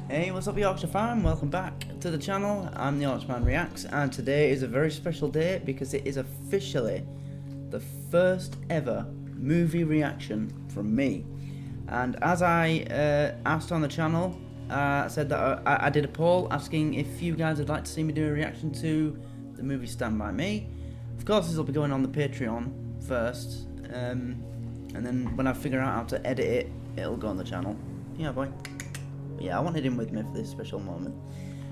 Hey, what's up Yorkshire fam? Welcome back to the channel. I'm the Yorkshireman Reacts, and today is a very special day because it is officially the first ever movie reaction from me. And as I asked on the channel, I said that I did a poll asking if you guys would like to see me do a reaction to the movie Stand By Me. Of course this will be going on the Patreon first, and then when I figure out how to edit it, it'll go on the channel. Yeah boy. Yeah, I wanted him with me for this special moment.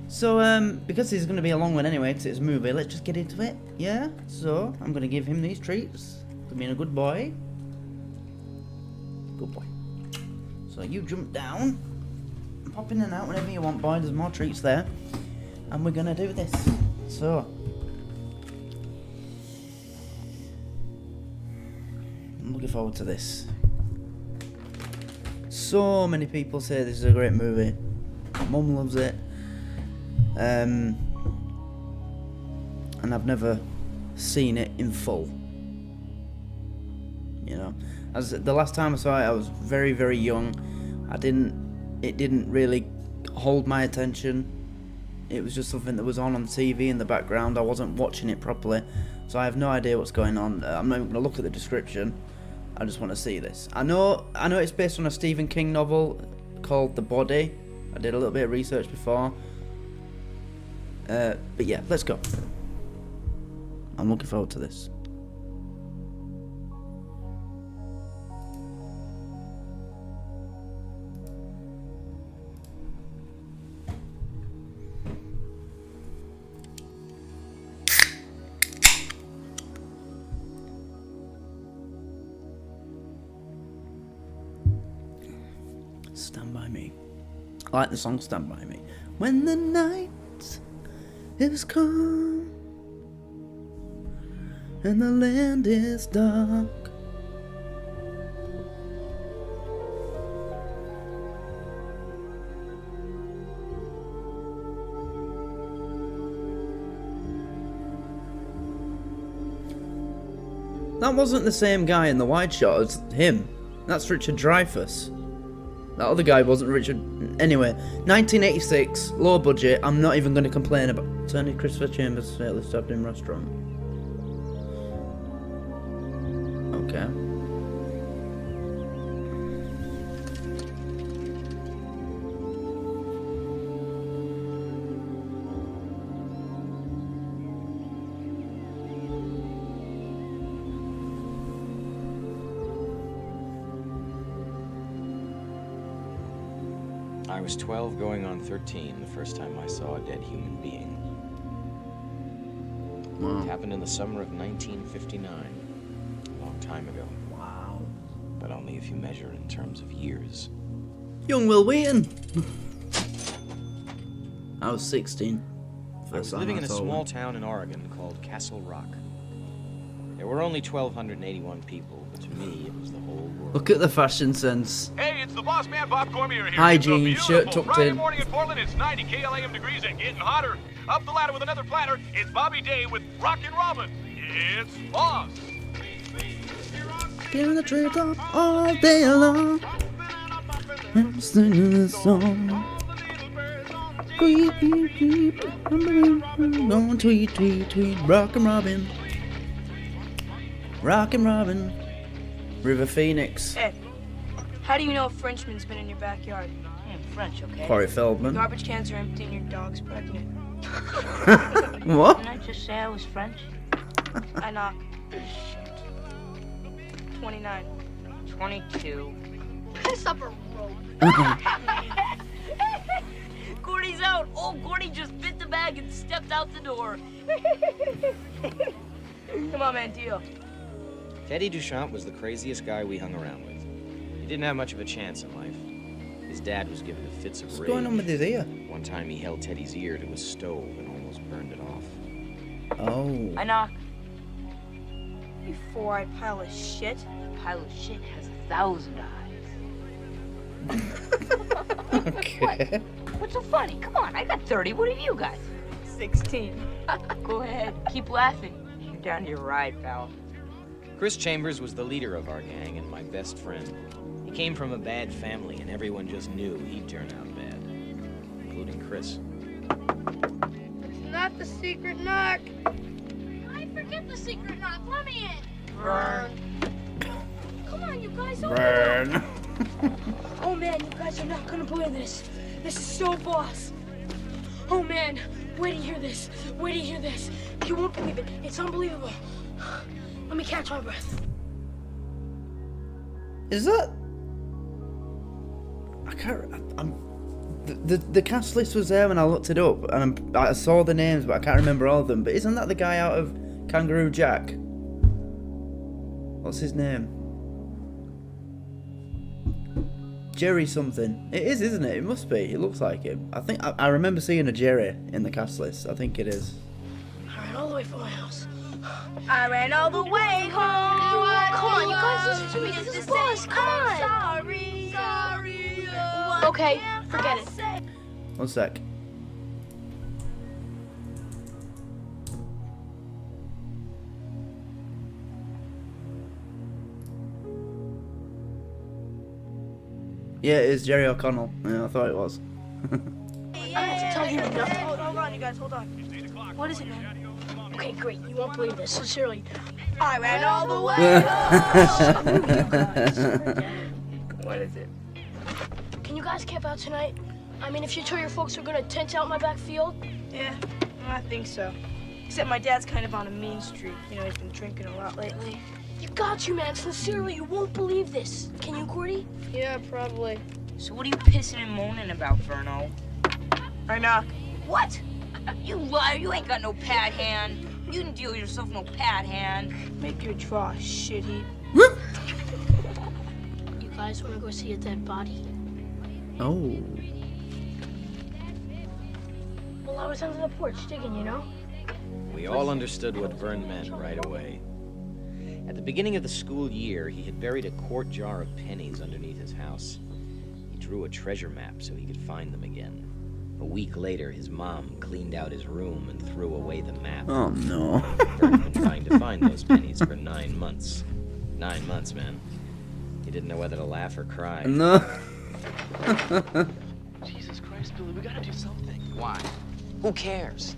So, because this is going to be a long one anyway, because it's a movie, let's just get into it, yeah? So, I'm going to give him these treats for being a good boy. Good boy. So, you jump down, pop in and out whenever you want, boy, there's more treats there. And we're going to do this. So, I'm looking forward to this. So many people say this is a great movie. Mum loves it. And I've never seen it in full. You know, as the last time I saw it, I was very, very young. It didn't really hold my attention. It was just something that was on TV in the background. I wasn't watching it properly, so I have no idea what's going on. I'm not even going to look at the description. I just want to see this. I know it's based on a Stephen King novel called The Body. I did a little bit of research before. But yeah, let's go. I'm looking forward to this. Stand By Me. I like the song Stand By Me. When the night is calm and the land is dark, that wasn't the same guy in the wide shot as him. That's Richard Dreyfuss. That other guy wasn't Richard. Anyway, 1986, low budget. I'm not even going to complain about. Attorney Christopher Chambers fatally stabbed in restaurant. Okay. I was 12 going on 13 the first time I saw a dead human being. Wow. It happened in the summer of 1959, a long time ago. Wow. But only if you measure in terms of years. Young Will Wheaton. I was 16. I was living in a small town in Oregon called Castle Rock. There were only 1,281 people, but to me, it was the whole world. Look at the fashion sense. Hey, it's the boss man, Bob Cormier here. Hygiene, It's a shirt beautiful tucked Friday in. morning in Portland. It's 90 KLAM degrees and getting hotter. Up the ladder with another platter. It's Bobby Day with Rockin' Robin. It's Boss. Get in the treetop all day long and singing this song. Creep, creep, creep. Going tweet, tweet, tweet. Rockin' Robin. Rockin' Robin. River Phoenix. Ed, how do you know a Frenchman's been in your backyard? I'm French, okay? Corey Feldman. Garbage cans are empty and your dog's pregnant. What? Didn't I just say I was French? I knock. 29. 22. Piss up a rope. Gordy's out. Oh, Gordy just bit the bag and stepped out the door. Come on, man, deal. Teddy Duchamp was the craziest guy we hung around with. He didn't have much of a chance in life. His dad was given fits of rage. What's going on with his ear? One time he held Teddy's ear to a stove and almost burned it off. Oh. I knock. You four-eyed pile of shit. Pile of shit has 1,000 eyes. Okay. What's so funny? Come on, I got 30. What have you got? 16. Go ahead. Keep laughing. You're down to your ride, pal. Chris Chambers was the leader of our gang and my best friend. He came from a bad family, and everyone just knew he'd turn out bad. Chris. It's not the secret knock. I forget the secret knock. Let me in. Burn. Come on, you guys. Open Burn. Oh man, you guys are not gonna believe this. This is so boss. Oh man, wait to hear this. Wait to hear this. You won't believe it. It's unbelievable. Let me catch my breath. Is that? I can't. The cast list was there when I looked it up, and I saw the names, but I can't remember all of them. But isn't that the guy out of Kangaroo Jack? What's his name? Jerry something. It is, isn't it? It must be. It looks like him. I think I remember seeing a Jerry in the cast list. I think it is. I ran all the way from my house. I ran all the way home. Come on, you guys listen to me. This is boss. Come on. Sorry. Okay, forget it. One sec. Yeah, it is Jerry O'Connell. Yeah, I thought it was. I have to tell you nothing. Hold on, you guys, hold on. What is it, man? Okay, great. You won't believe this. Sincerely, I ran all the way. What is it? Can you guys camp out tonight? I mean, if you tell your folks we're gonna tent out my back field. Yeah, I think so. Except my dad's kind of on a mean streak. You know, he's been drinking a lot lately. You got you, man. Sincerely, you won't believe this. Can you, Gordy? Yeah, probably. So what are you pissing and moaning about, Verno? I knock. What? You liar, you ain't got no pad hand. You didn't deal yourself no pad hand. Make your draw, shit heap. You guys wanna go see a dead body? Oh. Well, I was under the porch digging, you know? We all understood what Vern meant right away. At the beginning of the school year, he had buried a quart jar of pennies underneath his house. He drew a treasure map so he could find them again. A week later, his mom cleaned out his room and threw away the map. Oh no. Vern had been trying to find those pennies for 9 months. 9 months, man. He didn't know whether to laugh or cry. No. Jesus Christ, Billy, we gotta do something. Why? Who cares?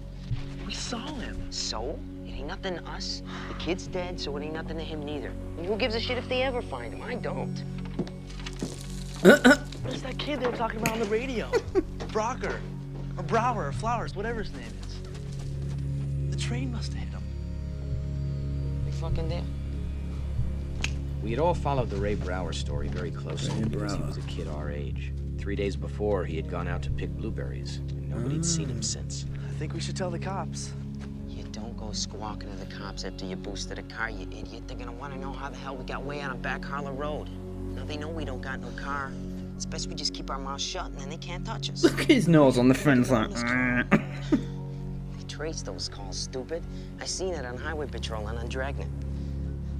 We saw him. So? It ain't nothing to us. The kid's dead, so it ain't nothing to him neither. And who gives a shit if they ever find him? I don't. It's that kid they were talking about on the radio. Brocker, or Brower, or Flowers, whatever his name is. The train must have hit him. They fucking did. We had all followed the Ray Brower story very closely Ray because he Brower. was a kid our age. 3 days before, he had gone out to pick blueberries, and nobody'd seen him since. I think we should tell the cops. You don't go squawking to the cops after you boosted a car, you idiot. They're gonna want to know how the hell we got way out on Back Harlow Road. Now they know we don't got no car. It's best we just keep our mouths shut, and then they can't touch us. Look at his nose on the fence like. They trace those calls, stupid. I seen it on Highway Patrol and on Dragnet.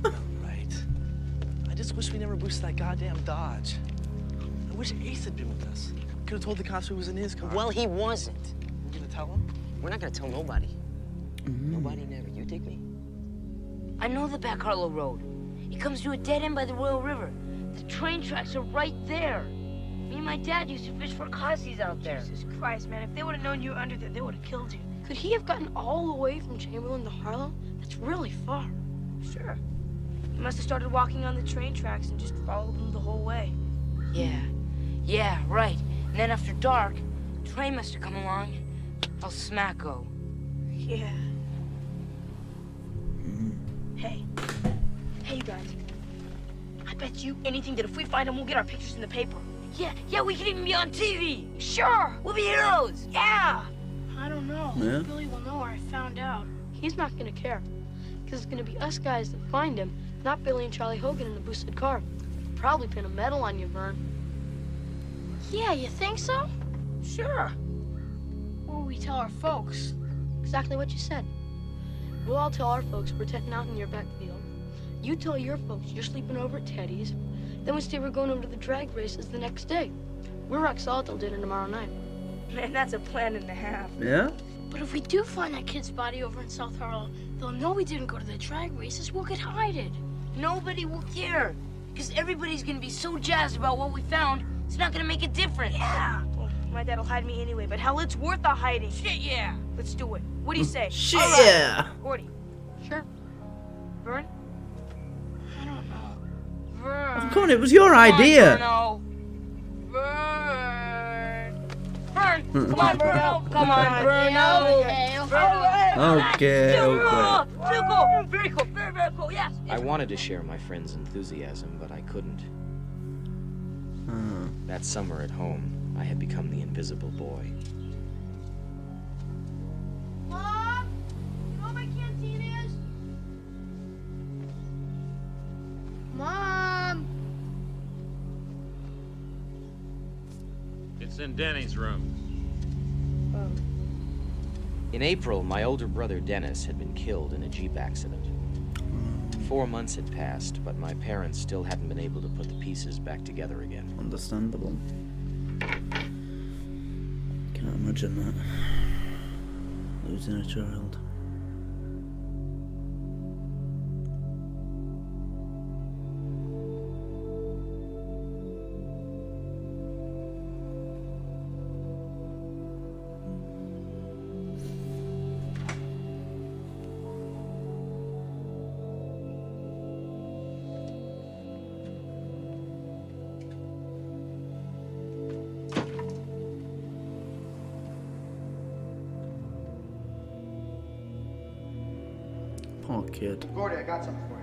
Right. I just wish we never boosted that goddamn Dodge. I wish Ace had been with us. Could have told the cops who was in his car. Well, he wasn't. We're gonna tell him? We're not gonna tell nobody. Nobody never. You dig me? I know the Back Harlow Road. It comes to a dead end by the Royal River. The train tracks are right there. Me and my dad used to fish for Cossies out there. Jesus Christ, man. If they would have known you were under there, they would have killed you. Could he have gotten all the way from Chamberlain to Harlow? That's really far. Sure. You must have started walking on the train tracks and just followed them the whole way. Yeah, right. And then after dark, a train must have come along. I'll smacko. Yeah. Hey, you guys. I bet you anything that if we find him, we'll get our pictures in the paper. Yeah, we can even be on TV. Sure, we'll be heroes. Yeah. I don't know. Yeah. Billy will know where I found out. He's not gonna care. Because it's gonna be us guys that find him, not Billy and Charlie Hogan in the boosted car. Probably pin a medal on you, Vern. Yeah, you think so? Sure. What will we tell our folks? Exactly what you said. We'll all tell our folks we're tenting out in your backfield. You tell your folks you're sleeping over at Teddy's. Then we say we're going over to the drag races the next day. We're rock solid till dinner tomorrow night. Man, that's a plan and a half. Yeah? But if we do find that kid's body over in South Harlow, they'll know we didn't go to the drag races. We'll get hided. Nobody will care. Because everybody's going to be so jazzed about what we found, it's not going to make a difference. Yeah. My dad'll hide me anyway, but hell, it's worth the hiding. Shit, yeah. Let's do it. What do you say? Shit, All right. yeah. Gordy. Sure. Vern? I don't know. Vern. Come on, it was your idea. Vern. Vern. Come on, Bruno. Come on, Bruno. Okay, Okay, Too okay. cool. Too cool. Very cool. Very, very cool. Yes. I wanted to share my friend's enthusiasm, but I couldn't. That summer at home, I had become the invisible boy. Mom, you know what my canteen is? Mom. It's in Denny's room. In April, my older brother Dennis had been killed in a Jeep accident. 4 months had passed, but my parents still hadn't been able to put the pieces back together again. Understandable. Can't imagine that. Losing a child. Poor kid. Gordy, I got something for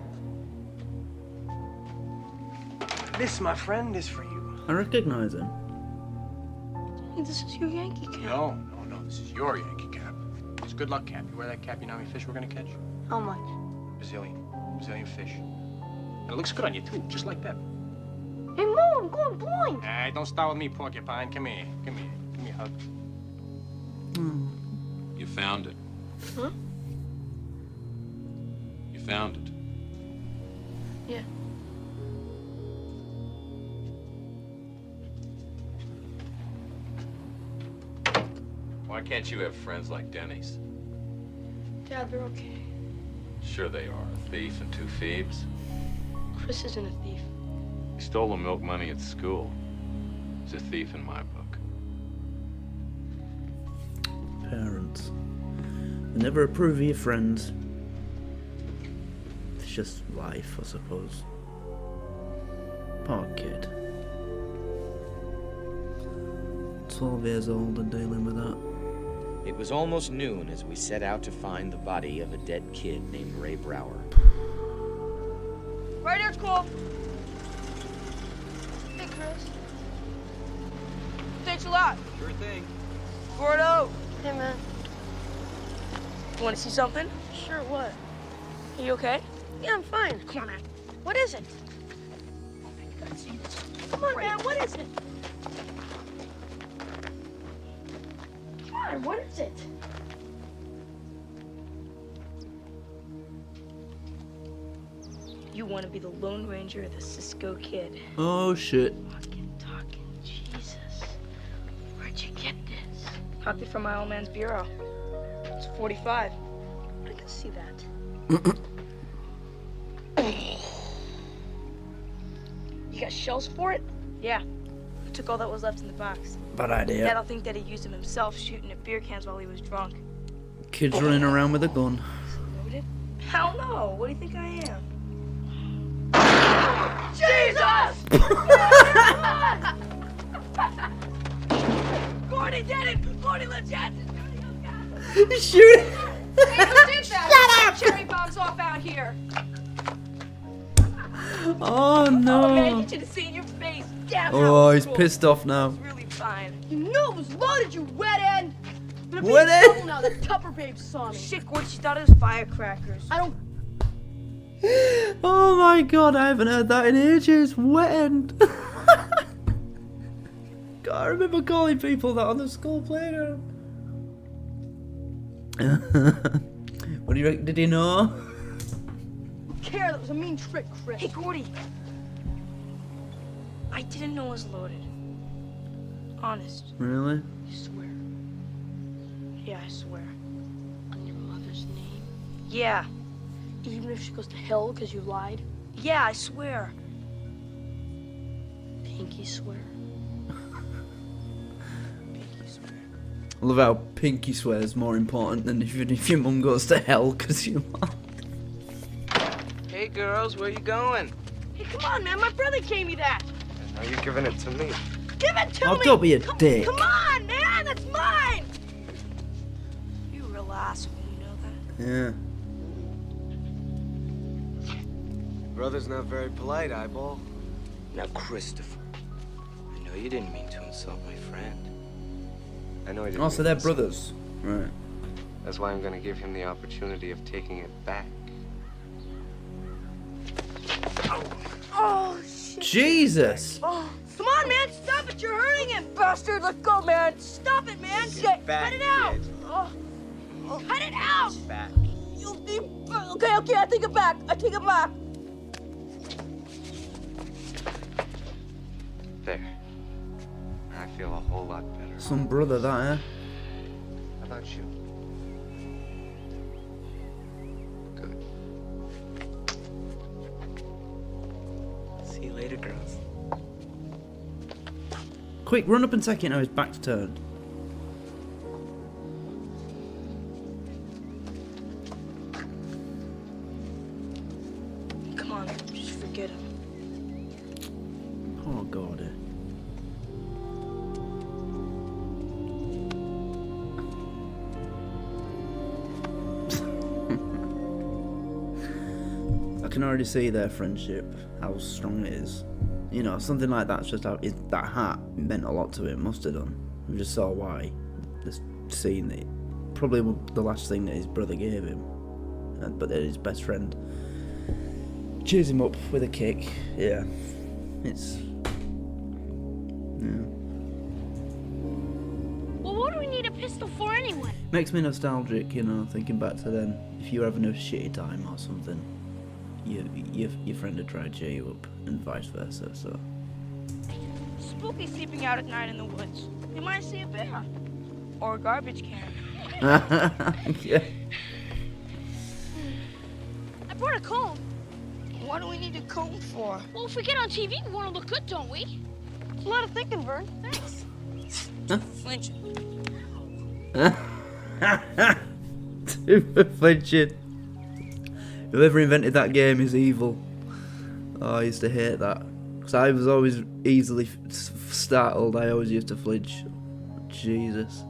you. This, my friend, is for you. I recognize him. This is your Yankee cap. No, this is your Yankee cap. It's a good luck cap. You wear that cap, you know how many fish we're gonna catch? How much? Brazilian fish. And it looks good on you, too, just like that. Hey, Mom, I'm going blind. Hey, don't start with me, porcupine. Come here. Give me a hug. You found it. Huh? You found it. Yeah. Why can't you have friends like Denny's? Dad, they're okay. Sure they are. A thief and 2 thieves. Chris isn't a thief. He stole the milk money at school. He's a thief in my book. Parents. They never approve of your friends. It's just life, I suppose. Poor kid. 12 years old and dealing with that. It was almost noon as we set out to find the body of a dead kid named Ray Brower. Right here's cool. Hey, Chris. Thanks a lot. Sure thing. Gordo. Hey, man. You want to see something? Sure, what? Are you okay? Yeah, I'm fine. Come on, man. What is it? You gotta see this. Come on, man, what is it? Come on, what is it? You want to be the Lone Ranger or the Cisco Kid? Oh shit. Talking, Jesus. Where'd you get this? Copied it from my old man's bureau. It's 45. I can see that. You got shells for it? Yeah. I took all that was left in the box. Bad idea. Dad'll think that he used them himself, shooting at beer cans while he was drunk. Kids running around with a gun. Loaded? Hell no. What do you think I am? Jesus! Gordy did it! Gordy legit! Shoot! Hey, who did that? Shut up! Cherry bombs off out here. Oh no! Oh man, you should have seen your face. Damn. Oh, he's pissed off now. It's really fine. You knew it was loaded, you wet end. Gonna be Wet in end? trouble now that Tupper babe saw me. Shit, Gordy, she thought it was firecrackers. I don't. Oh my god, I haven't heard that in ages. Wet end. God, I remember calling people that on the school playground. What do you reckon? Did he know? Care, that was a mean trick, Chris. Hey, Gordy. I didn't know it was loaded. Honest. Really? I swear. Yeah, I swear. On your mother's name? Yeah. Even if she goes to hell because you lied? Yeah, I swear. Pinky swear? I love how Pinky swears more important than if your mum goes to hell because you laugh. Hey girls, where you going? Hey, come on, man. My brother gave me that. Now you're giving it to me. Give it to Oh, me. don't be a dick. Come on, man. That's mine. You real asshole, you know that? Yeah. Brother's not very polite, eyeball. Now, Christopher, I know you didn't mean to insult my friend. I know he didn't. Oh, so mean they're this. brothers. Right. That's why I'm gonna give him the opportunity of taking it back. Oh, shit. Jesus! Oh, come on, man. Stop it. You're hurting him. Bastard, let go, man. Stop it, man. Shit. back, Cut it out. kid. Oh. Cut it out. Back. Okay, I take it back. There. I feel a whole lot better. Some brother, that, eh? How about you? Good. See you later, girls. Quick, run up and take it now his back's turned. Come on, just forget him. Oh, God. I can already see their friendship, how strong it is. You know, something like that's just how that hat meant a lot to him, must have done. We just saw why. Just seeing it. Probably the last thing that his brother gave him. But then his best friend cheers him up with a kick. Yeah. It's... yeah. Well, what do we need a pistol for anyway? Makes me nostalgic, you know, thinking back to then. If you were having a shitty time or something, your friend would try to cheer you up, and vice versa, so... Spooky sleeping out at night in the woods. You might see a bear. Or a garbage can. Yeah. I brought a comb. What do we need a comb for? Well, if we get on TV, we want to look good, don't we? It's a lot of thinking, Vern. Thanks. Flinching. Super flinching. Whoever invented that game is evil. Oh, I used to hate that. Because I was always easily startled. I always used to flinch. Jesus.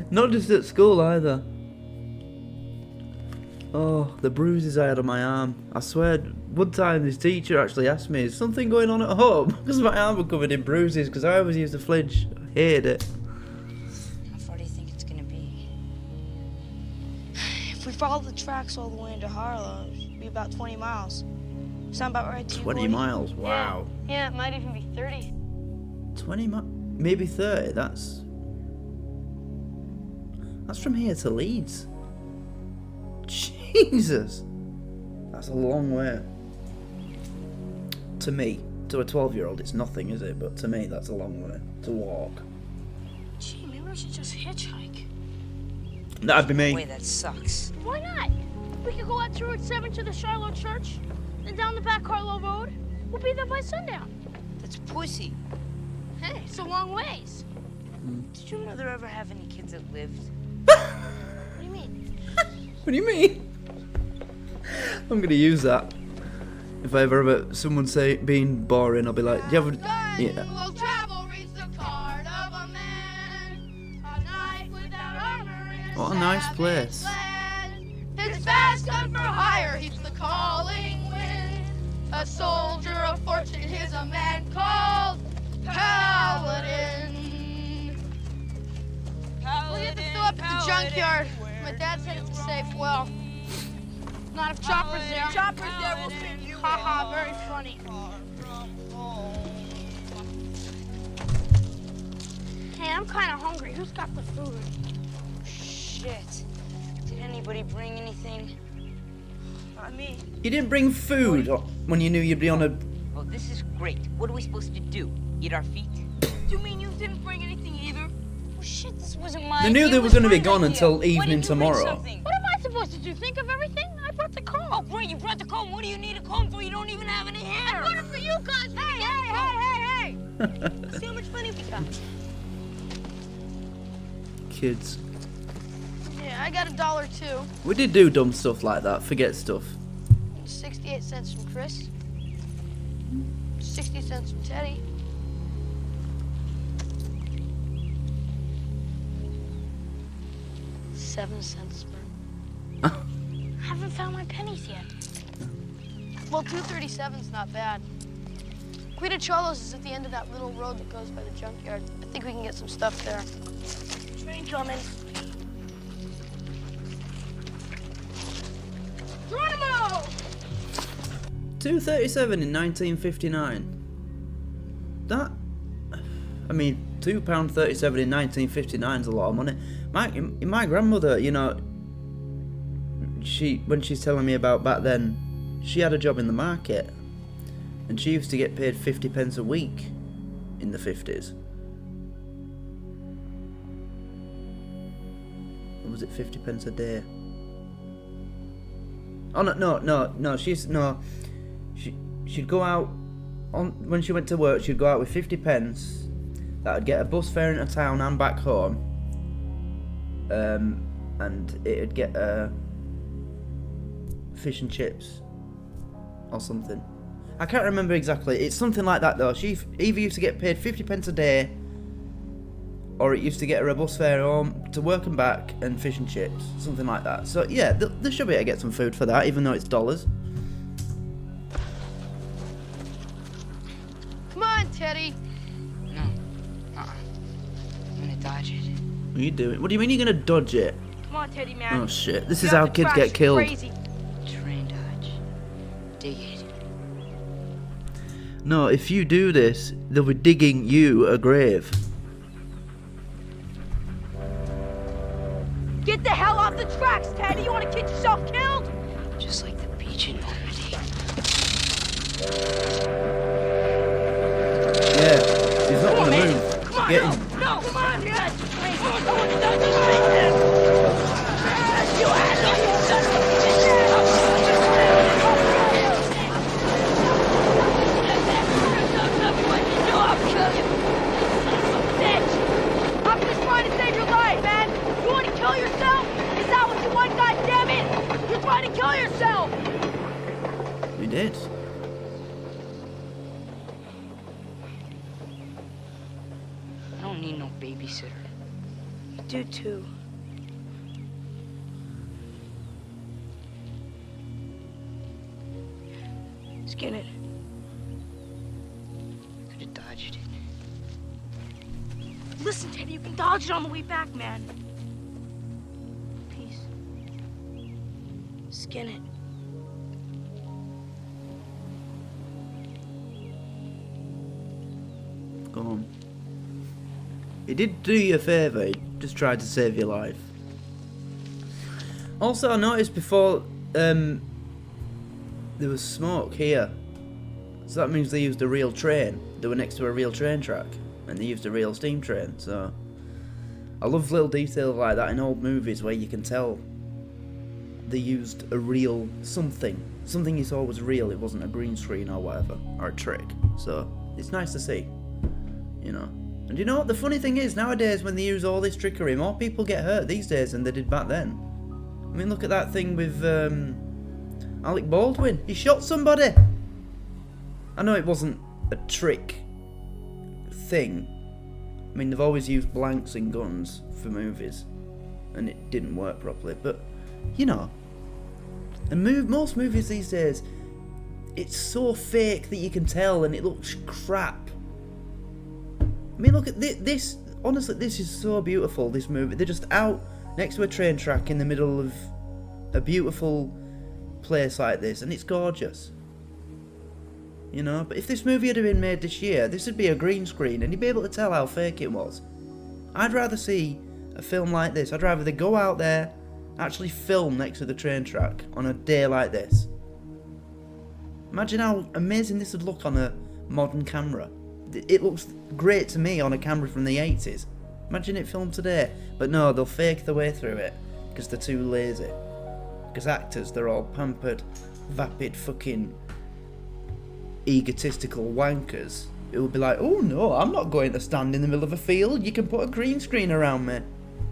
Not just at school either. Oh, the bruises I had on my arm. I swear, one time this teacher actually asked me, is something going on at home? Because my arm was covered in bruises, because I always used to flinch. I hated it. How far do you think it's gonna be? If we follow the tracks all the way into Harlow, it'll be about 20 miles. Sound about right to you, 20 Woody? miles, wow. Yeah, it might even be 30. 20 miles, maybe 30, that's from here to Leeds. Jesus, that's a long way. To me, to a 12-year-old, it's nothing, is it? But to me, that's a long way to walk. Gee, maybe we should just hitchhike. That'd be me. Wait, that sucks. Why not? We could go out to Route 7 to the Shiloh Church, then down the back Harlow Road. We'll be there by sundown. That's pussy. Hey, it's a long ways. Did your mother ever have any kids that lived? What do you mean? What do you mean? I'm gonna use that. If I ever have someone say being boring, I'll be like, do you have a... Yeah. We'll travel, reach the card of a man. A knight without armor and What a nice place. His fast gun for hire, he's the calling wind. A soldier of fortune, he's a man called Paladin. We'll get the fill up at the junkyard. My dad said it's a safe well. Not if Chopper's there. Chopper's there, we'll send you. Haha, very funny. Hey, I'm kind of hungry. Who's got the food? Shit. Did anybody bring anything? Not me. You didn't bring food when you knew you'd be on a... Oh, this is great. What are we supposed to do? Eat our feet? You mean you didn't bring anything either? Oh, shit, this wasn't my They knew idea. they It were was going to be Vern's gone idea. until Why evening didn't you bring tomorrow. something? What am I supposed to do? Think of everything? I brought the comb. Oh, great, you brought the comb. What do you need a comb for? You don't even have any hair. I brought it for you guys. Hey! See how much money we got. Kids. Yeah, I got $1 too. We did do dumb stuff like that. Forget stuff. 68 cents from Chris. 60 cents from Teddy. $7 for. I haven't found my pennies yet. Well, 237's not bad. Quita Cholos is at the end of that little road that goes by the junkyard. I think we can get some stuff there. Train coming. Geronimo! 237 in 1959. That, I mean, £2.37 in 1959 is a lot of money. My grandmother, you know, when she's telling me about back then, she had a job in the market, and she used to get paid 50p a week in the 50s. Or was it 50p a day? Oh no! She'd go out when she went to work. She'd go out with 50p. That'd get a bus fare into town and back home. And it'd get fish and chips or something. I can't remember exactly. It's something like that though. She either used to get paid 50p a day, or it used to get her a bus fare home to work and back and fish and chips, something like that. So yeah, they should be able to get some food for that, even though it's dollars. Come on, Teddy. No. I'm gonna dodge it. What are you doing? What do you mean you're gonna dodge it? Come on, Teddy, man. Oh shit! This You is have how to kids crash get killed. Crazy. Train dodge. Dig it. No, if you do this, they'll be digging you a grave. Get the hell off the tracks, Teddy. You want to get yourself killed? Just like the beach in Normandy. Yeah, he's not gonna move. Come on, Get no, him. no, come on, yes. Come on, someone does this right there. You asshole, you son of a bitch! I'm just trying to save your life, man. You want to kill yourself? Is that what you want, goddammit? You're trying to kill yourself! We did. I don't need no babysitter. You do too. Skin it. Could have dodged it. Listen, Teddy, you can dodge it on the way back, man. Peace. Skin it. Go on. He did do you a favour. He just tried to save your life. Also, I noticed before there was smoke here, so that means they used a real train. They were next to a real train track, and they used a real steam train. So I love little details like that in old movies where you can tell they used a real something you saw was real. It wasn't a green screen or whatever, or a trick. So it's nice to see, you know. And you know what the funny thing is, nowadays when they use all this trickery, more people get hurt these days than they did back then. I mean, look at that thing with Alec Baldwin. He shot somebody. I know it wasn't a trick thing. I mean, they've always used blanks in guns for movies, and it didn't work properly. But you know, and most movies these days, it's so fake that you can tell, and it looks crap. I mean, look at this. Honestly, this is so beautiful, this movie. They're just out next to a train track in the middle of a beautiful place like this, and it's gorgeous. You know, but if this movie had been made this year, this would be a green screen, and you'd be able to tell how fake it was. I'd rather see a film like this. I'd rather they go out there, actually film next to the train track on a day like this. Imagine how amazing this would look on a modern camera. It looks great to me on a camera from the 80s. Imagine it filmed today. But no, they'll fake their way through it because they're too lazy. Because actors, they're all pampered, vapid, fucking egotistical wankers it would be like, oh no, I'm not going to stand in the middle of a field. You can put a green screen around me.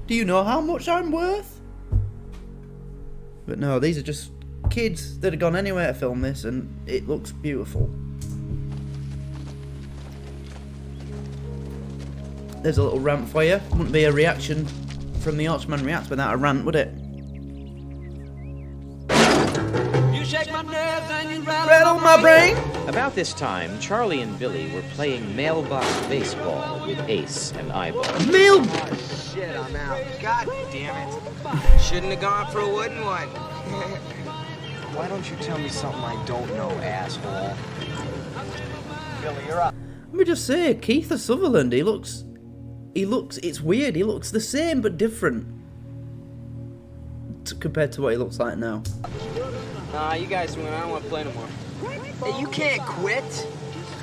Do you know how much I'm worth? But no, these are just kids that have gone anywhere to film this, and it looks beautiful. There's a little rant for you. Wouldn't be a reaction from the Archman Reacts without a rant, would it? You shake my nerves and you rattle my brain. About this time, Charlie and Billy were playing mailbox baseball with Ace and Eyeball. Oh, shit, I'm out. God damn it. Shouldn't have gone for a wooden one. Why don't you tell me something I don't know, asshole? Billy, you're up. Let me just say, Keith Sutherland, he looks, it's weird, he looks the same but different compared to what he looks like now. Nah, you guys win. I don't want to play no more. Hey, you can't quit.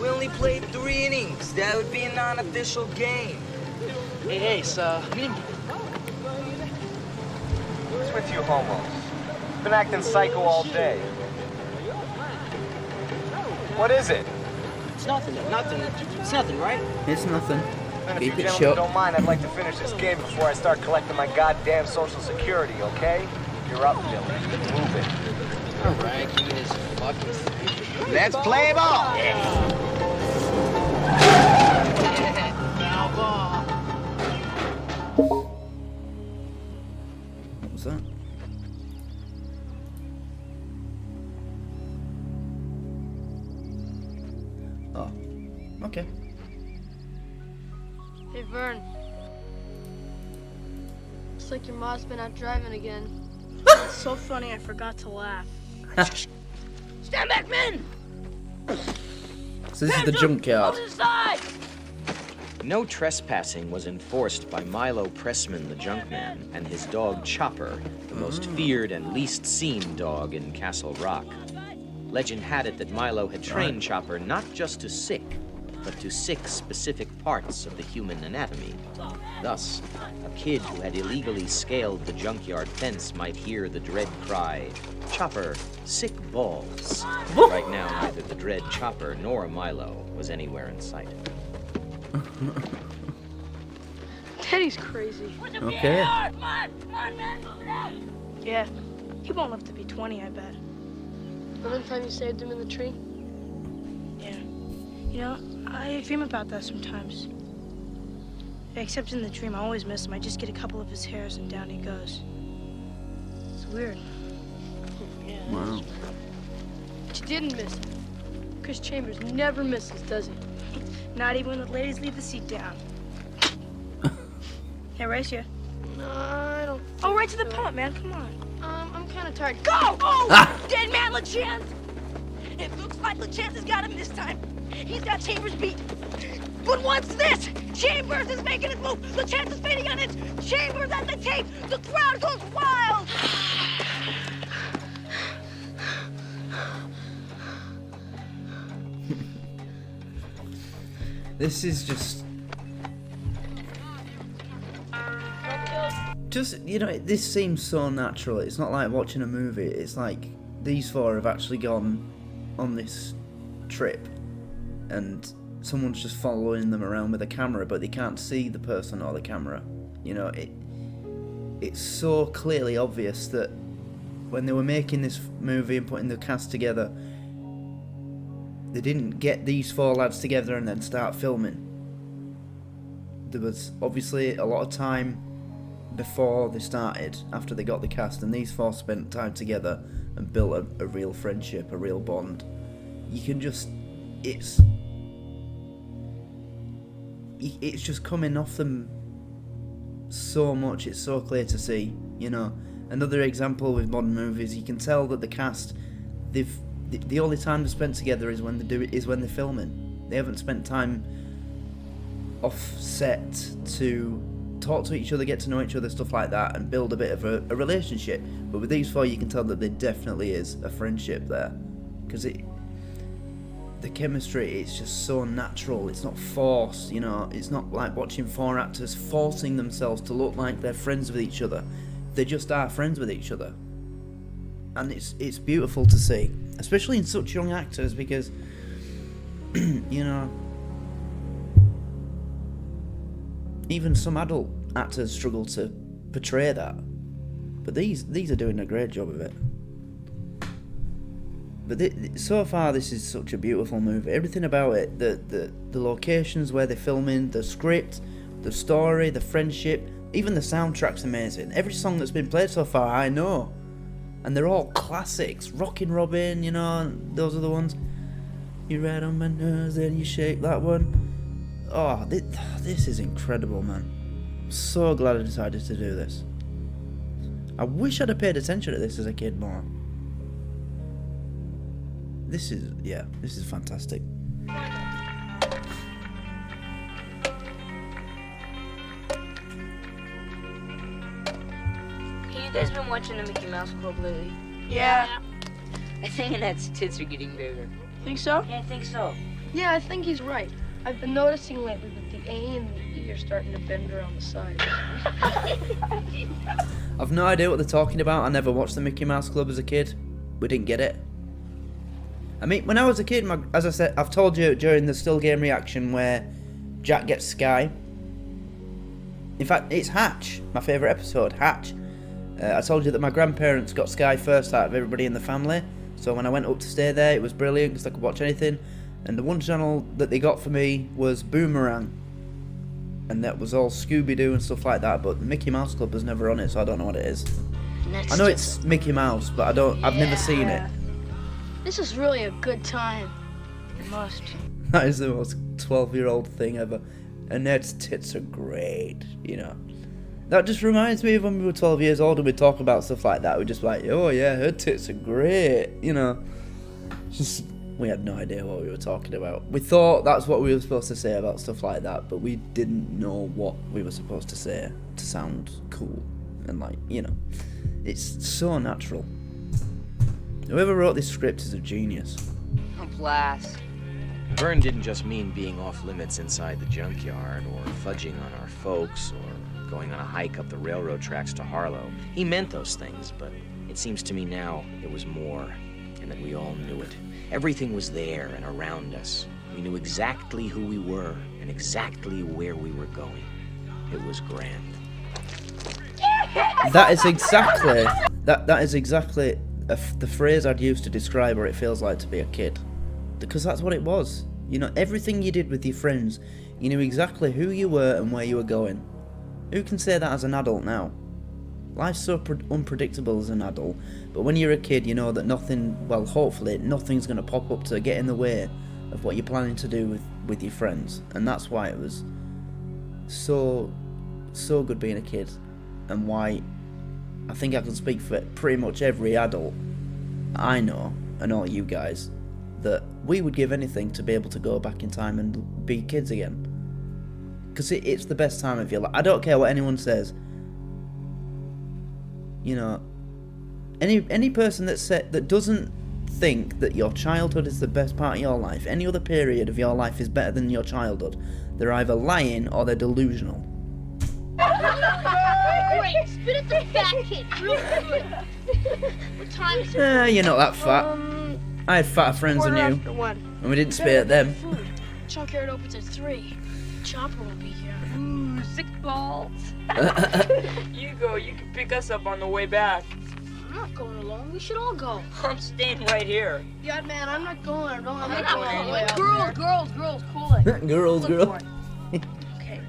We only played 3 innings. That would be a non-official game. Hey, Ace, What's with you homos? Been acting psycho all day. What is it? It's nothing. It's nothing, right? It's nothing. And if Keep you it gentlemen short. don't mind, I'd like to finish this game before I start collecting my goddamn social security, okay? You're up, Billy. Move it. All right, give me this fucking... Let's play ball! What was that? Oh, okay. Hey, Vern. Looks like your mom's been out driving again. It's so funny I forgot to laugh. Stand back, men! So this is the junkyard. No trespassing was enforced by Milo Pressman, the junkman, and his dog Chopper, the most feared and least seen dog in Castle Rock. Legend had it that Milo had trained Chopper not just to sick, but to 6 specific parts of the human anatomy. Thus, a kid who had illegally scaled the junkyard fence might hear the dread cry, "Chopper, sick balls." Right now, neither the dread Chopper nor Milo was anywhere in sight. Teddy's crazy. Okay. Come on, man, move it out! Yeah, he won't live to be 20, I bet. Remember the time you saved him in the tree? Yeah. You know, I dream about that sometimes. Except in the dream, I always miss him. I just get a couple of his hairs and down he goes. It's weird. Yeah. Wow. But you didn't miss him. Chris Chambers never misses, does he? Not even when the ladies leave the seat down. Hey, race you. No, I don't. Oh, right to the punt, man. Come on. I'm kind of tired. Go! Oh! Dead man LeChance! It looks like LeChance has got him this time. He's got Chambers beat. But what's this? Chambers is making his move. LeChance is fading on it. Chambers at the tape. The crowd goes wild. This is just, you know, this seems so natural. It's not like watching a movie. It's like these 4 have actually gone on this trip and someone's just following them around with a camera, but they can't see the person or the camera. You know, it's so clearly obvious that when they were making this movie and putting the cast together, they didn't get these 4 lads together and then start filming. There was obviously a lot of time before they started, after they got the cast, and these 4 spent time together and built a real friendship, a real bond. You can just, it's just coming off them so much. It's so clear to see, you know. Another example with modern movies, you can tell that the cast, the only time they spent together is when they're filming. They haven't spent time off set to talk to each other, get to know each other, stuff like that, and build a bit of a relationship. But with these 4, you can tell that there definitely is a friendship there, because the chemistry, it's just so natural. It's not forced, you know. It's not like watching 4 actors forcing themselves to look like they're friends with each other. They just are friends with each other, and it's beautiful to see, especially in such young actors, because you know, even some adult actors struggle to portray that. But these are doing a great job of it. But so far, this is such a beautiful movie. Everything about it, the locations where they're filming, the script, the story, the friendship, even the soundtrack's amazing. Every song that's been played so far, I know. And they're all classics. Rockin' Robin, you know, those are the ones. You ride on my nerves and you shake, that one. Oh, this is incredible, man. I'm so glad I decided to do this. I wish I'd have paid attention to this as a kid more. This is fantastic. You guys been watching the Mickey Mouse Club lately? Yeah. I think Annette's tits are getting bigger. Think so? Yeah, I think so. Yeah, I think he's right. I've been noticing lately that the A and the E are starting to bend around the sides. I've no idea what they're talking about. I never watched the Mickey Mouse Club as a kid. We didn't get it. I mean, when I was a kid, as I said, I've told you during the Still Game reaction where Jack gets Sky. In fact, it's Hatch, my favourite episode, Hatch. I told you that my grandparents got Sky first out of everybody in the family. So when I went up to stay there, it was brilliant because I could watch anything. And the one channel that they got for me was Boomerang. And that was all Scooby-Doo and stuff like that. But Mickey Mouse Club was never on it, so I don't know what it is. I know it's Mickey Mouse, but I've never seen it. This is really a good time. You must. That is the most 12-year-old thing ever. Annette's tits are great, you know. That just reminds me of when we were 12 years old and we'd talk about stuff like that. We'd just like, oh yeah, her tits are great, you know. Just, we had no idea what we were talking about. We thought that's what we were supposed to say about stuff like that, but we didn't know what we were supposed to say to sound cool. And like, you know, it's so natural. Whoever wrote this script is a genius. Oh, blast. Vern didn't just mean being off limits inside the junkyard, or fudging on our folks, or going on a hike up the railroad tracks to Harlow. He meant those things, but it seems to me now it was more, and that we all knew it. Everything was there and around us. We knew exactly who we were and exactly where we were going. It was grand. That is exactly the phrase I'd use to describe what it feels like to be a kid. Because that's what it was. You know, everything you did with your friends, you knew exactly who you were and where you were going. Who can say that as an adult now? Life's so unpredictable as an adult, but when you're a kid, you know that nothing, well, hopefully, nothing's going to pop up to get in the way of what you're planning to do with your friends. And that's why it was so good being a kid, and why I think I can speak for pretty much every adult I know, and all you guys, that we would give anything to be able to go back in time and be kids again. Because it's the best time of your life. I don't care what anyone says. You know, any person that doesn't think that your childhood is the best part of your life, any other period of your life is better than your childhood, they're either lying or they're delusional. Great, spit at the fat kid, real good. What time is it? You're not that fat. I had fatter friends than you, and we didn't spit at them. Junkyard opens at 3. Chopper will be here. Ooh, sick balls. You go. You can pick us up on the way back. I'm not going alone. We should all go. I'm staying right here. Yeah, man, I'm not going. I'm not going going. anywhere. Girls, cool it. Girls. Okay.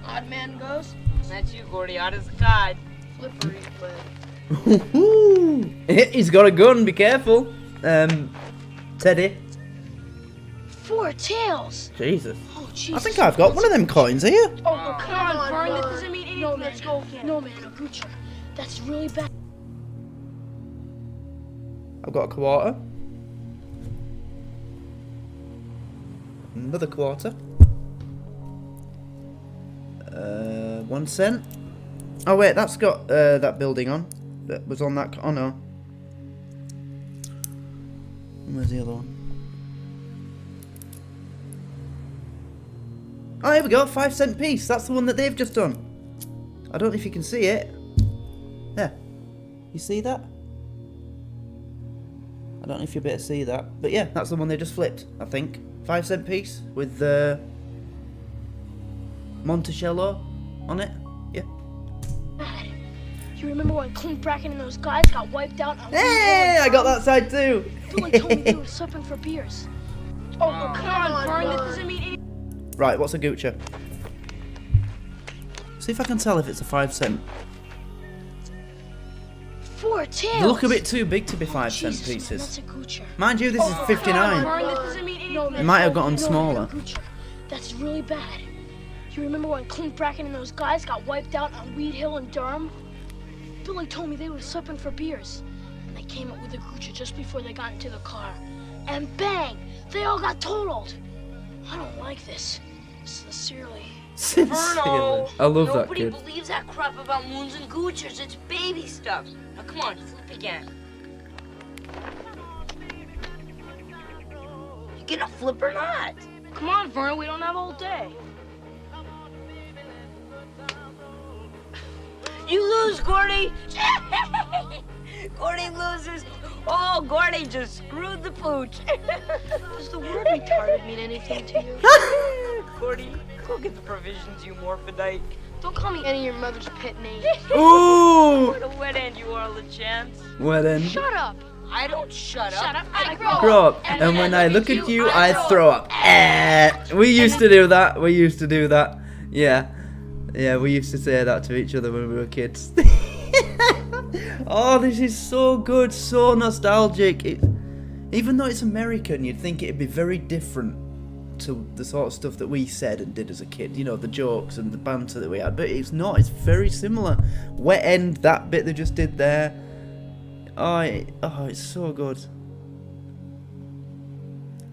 Odd man goes. That's you, Gordy. Odd as a god. Flippery, but... He's got a gun. Be careful. Teddy. 4 tails. Jesus. Oh, Jesus. I think I've got one of them coins here. Oh, come on, Vern. That doesn't mean anything. No, let's go again. No, man, Agucha. That's really bad. I've got a quarter. Another quarter. 1 cent. Oh wait, that's got that building on. That was on that. Oh no. Where's the other one? Oh, here we go. 5 cent piece. That's the one that they've just done. I don't know if you can see it. There. You see that? I don't know if you'll be able to see that. But yeah, that's the one they just flipped, I think. 5 cent piece with Monticello on it. Yeah. Dad, you remember when Clint Bracken and those guys got wiped out on Hey, I got that side too. Billy told me they were supping for beers. Oh, come on, Vern, that doesn't mean anything. Right, what's a goocher? See if I can tell if it's a 5 cent. 4 tails. They look a bit too big to be 5 cent pieces. That's a goocher. Mind you, this is 59. Vern, that doesn't mean anything. It might have gotten No, smaller. goocher. That's really bad. You remember when Clint Bracken and those guys got wiped out on Weed Hill in Durham? Billy told me they were supping for beers. And they came up with a goocher just before they got into the car. And bang! They all got totaled. I don't like this. Sincerely. Verno, I love that nobody kid. believes that crap about moons and goochers. It's baby stuff. Now come on, flip again. You gonna flip or not? Come on, Verno, we don't have all day. You lose, Gordy. Gordy loses. Oh, Gordy just screwed the pooch. Does the word retarded mean anything to you? Gordy, go get the provisions, you morphodite. Don't call me any of your mother's pet names. Ooh! What a wet end you are, LeChance. Well then. Shut up. I don't shut up. Shut up. I Grow up. And when I look at you, I throw up. We used to do that. We used to do that. Yeah. Yeah, we used to say that to each other when we were kids. Oh, this is so good, so nostalgic. Even though it's American, you'd think it'd be very different to the sort of stuff that we said and did as a kid. You know, the jokes and the banter that we had. But it's not. It's very similar. Wet end, that bit they just did there. Oh, it's so good.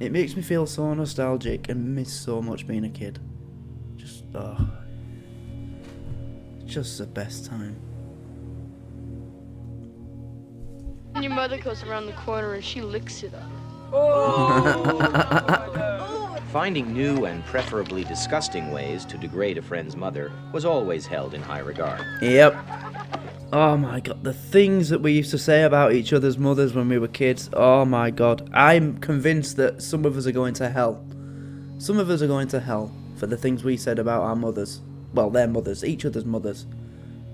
It makes me feel so nostalgic and miss so much being a kid. Just, just the best time. And your mother goes around the corner and she licks it up. Finding new and preferably disgusting ways to degrade a friend's mother was always held in high regard. Yep. Oh my god, the things that we used to say about each other's mothers when we were kids. Oh my god. I'm convinced that some of us are going to hell. Some of us are going to hell for the things we said about our mothers. Well, their mothers, each other's mothers.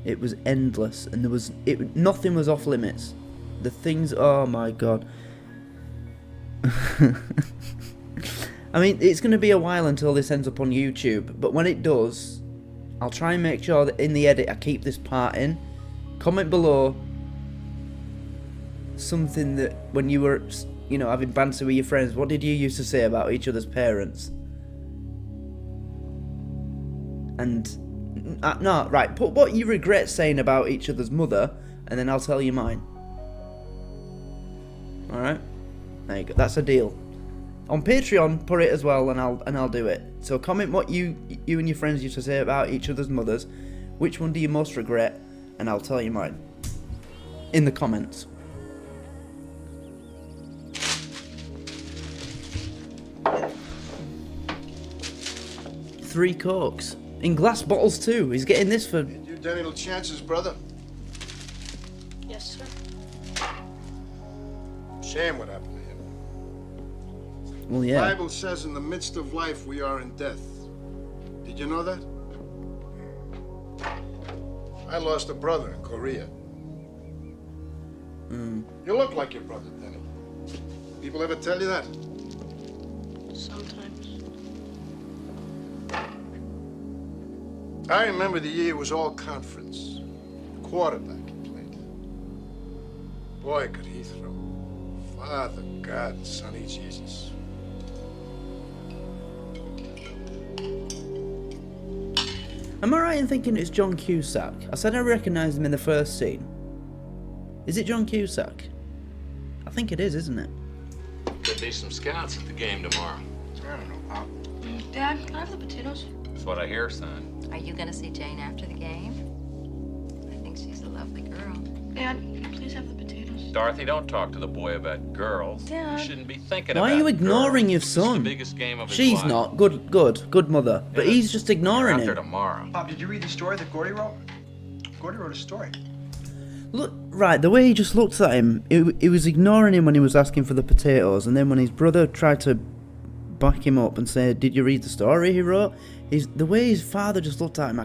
It was endless, and nothing was off limits. The things, oh my god. I mean, it's going to be a while until this ends up on YouTube, but when it does, I'll try and make sure that in the edit I keep this part in. Comment below something that when you were, you know, having banter with your friends, what did you used to say about each other's parents? And, no, right, put what you regret saying about each other's mother, and then I'll tell you mine. Alright? There you go, that's a deal. On Patreon, put it as well, and I'll do it. So comment what you and your friends used to say about each other's mothers. Which one do you most regret? And I'll tell you mine. In the comments. Three Cokes. In glass bottles too. He's getting this for... You Danny LeChance's brother? Yes, sir. Shame what happened to him. Well, yeah. The Bible says in the midst of life we are in death. Did you know that? I lost a brother in Korea. You look like your brother, Danny. People ever tell you that? Sometimes. I remember the year it was all conference. Quarterback he played. Boy, could he throw. Father, God, Sonny Jesus. Am I right in thinking it's John Cusack? I said I recognised him in the first scene. Is it John Cusack? I think it is, isn't it? Could be some scouts at the game tomorrow. I don't know, Pop. Dad, can I have the potatoes? That's what I hear, son. Are you gonna see Jane after the game? I think she's a lovely girl. Dad, please have the potatoes. Dorothy, don't talk to the boy about girls. Dad. You shouldn't be thinking Why about are you ignoring girls. your This is son? the biggest game of his She's life. not. Good mother. But Yeah. he's just ignoring After him. tomorrow. Pop, did you read the story that Gordy wrote? Gordy wrote a story. Look, right, the way he just looked at him, he was ignoring him when he was asking for the potatoes, and then when his brother tried to back him up and say, did you read the story he wrote? The way his father just looked at him,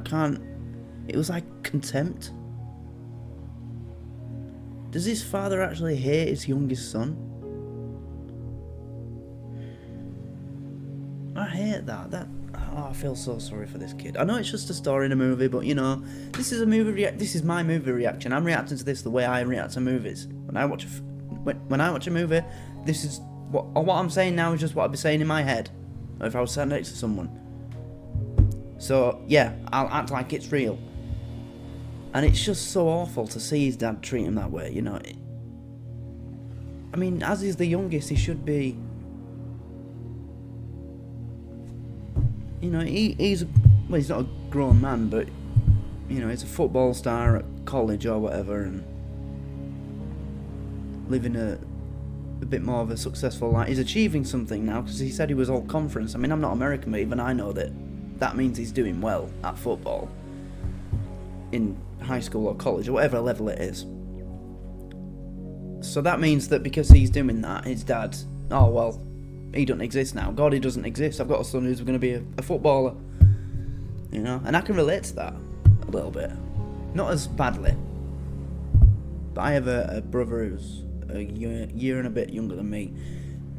it was like contempt. Does his father actually hate his youngest son? I hate that. I feel so sorry for this kid. I know it's just a story in a movie, but you know, this is a movie. This is my movie reaction. I'm reacting to this the way I react to movies. When I watch a movie, this is what I'm saying now is just what I'd be saying in my head, or if I was sat next to someone. So yeah, I'll act like it's real. And it's just so awful to see his dad treat him that way. You know. I mean, as he's the youngest, he should be. You know, he's not a grown man, but, you know, he's a football star at college or whatever, and living a bit more of a successful life. He's achieving something now, because he said he was all conference. I mean, I'm not American, but even I know that means he's doing well at football in high school or college, or whatever level it is. So that means that because he's doing that, his dad, oh, well, he doesn't exist now. God, he doesn't exist. I've got a son who's going to be a footballer. You know? And I can relate to that a little bit. Not as badly. But I have a brother who's a year and a bit younger than me.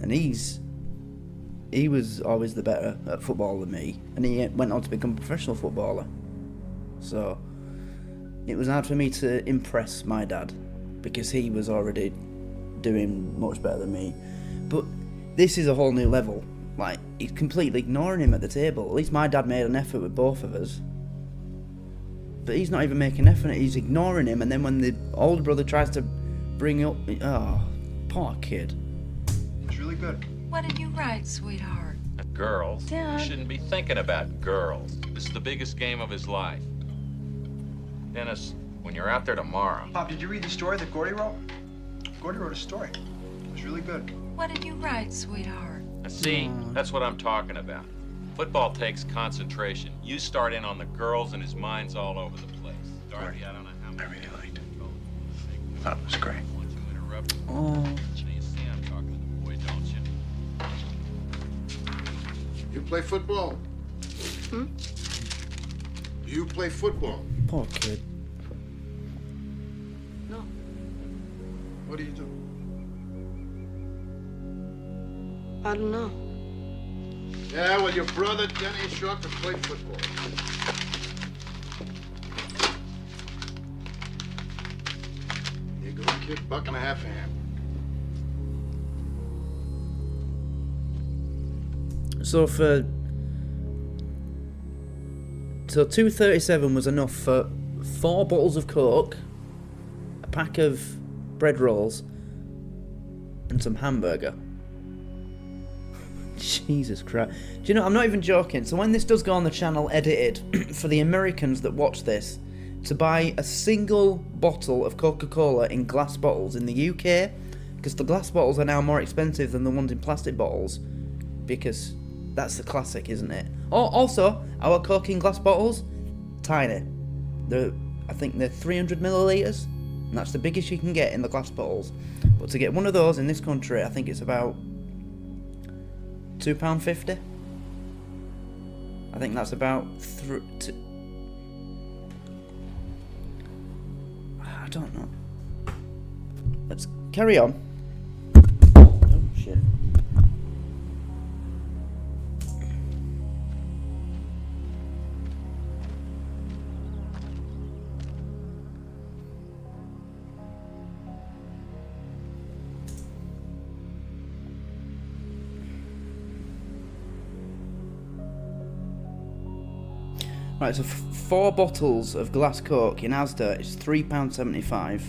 And he was always the better at football than me. And he went on to become a professional footballer. So it was hard for me to impress my dad, because he was already doing much better than me. But this is a whole new level. Like, he's completely ignoring him at the table. At least my dad made an effort with both of us. But he's not even making an effort. He's ignoring him. And then when the older brother tries to bring up... Oh, poor kid. It's really good. What did you write, sweetheart? Girls? Dad. You shouldn't be thinking about girls. This is the biggest game of his life. Dennis, when you're out there tomorrow... Pop, did you read the story that Gordy wrote? Gordy wrote a story. It was really good. What did you write, sweetheart? See, that's what I'm talking about. Football takes concentration. You start in on the girls and his mind's all over the place. Dorothy, I don't know how many... I really liked it. Thought it was great. Want to interrupt? Oh. You see I'm talking to the boy, don't you? You play football? Hmm? You play football? Poor kid. No. What do you do? I don't know. Yeah, well, your brother Denny Sharp played football. Here you go, kid, $1.50 a ham. So $2.37 was enough for 4 bottles of Coke, a pack of bread rolls, and some hamburger. Jesus Christ. Do you know, I'm not even joking. So when this does go on the channel edited, for the Americans that watch this, to buy a single bottle of Coca-Cola in glass bottles in the UK, because the glass bottles are now more expensive than the ones in plastic bottles, because that's the classic, isn't it? Oh, also, our Coke in glass bottles, tiny. I think they're 300 millilitres, and that's the biggest you can get in the glass bottles. But to get one of those in this country, I think it's about £2.50. I think that's about I don't know. Let's carry on. Oh shit. Right, so 4 bottles of glass Coke in Asda is £3.75.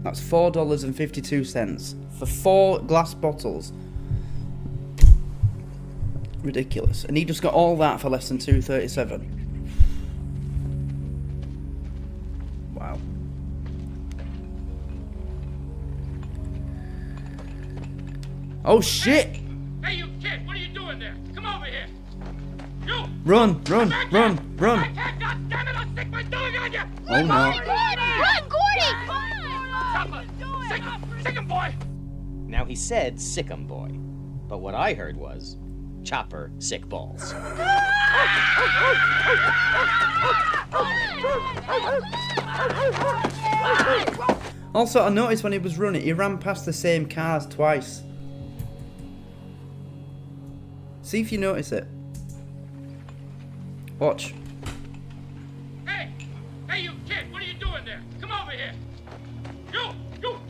That's $4.52 for 4 glass bottles. Ridiculous. And he just got all that for less than $2.37. Wow. Oh shit! Hey, you kid, what are you doing there? Come over here. Run, run, run, run. God damn it, I'll stick my dog on you! Oh no. Run, Gordy! Chopper! Sick him, boy! Now he said sick 'em boy, but what I heard was chopper sick balls. Also, I noticed when he was running, he ran past the same cars twice. See if you notice it. Watch. Hey, you kid, what are you doing there? Come over here. You,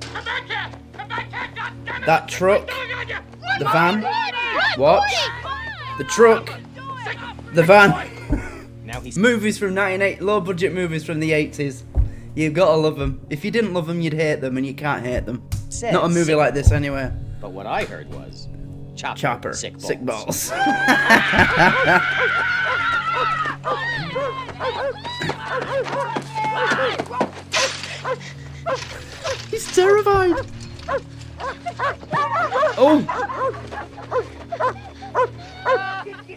come back here! Come back here, God damn it! That truck, Run, the van, Run, watch, the truck, the van. Now he's Movies from 1980, low budget movies from the 80s. You've got to love them. If you didn't love them, you'd hate them, and you can't hate them. Said Not a movie sick like this anyway. But what I heard was Chopper, sick balls. sick balls. He's terrified. Oh,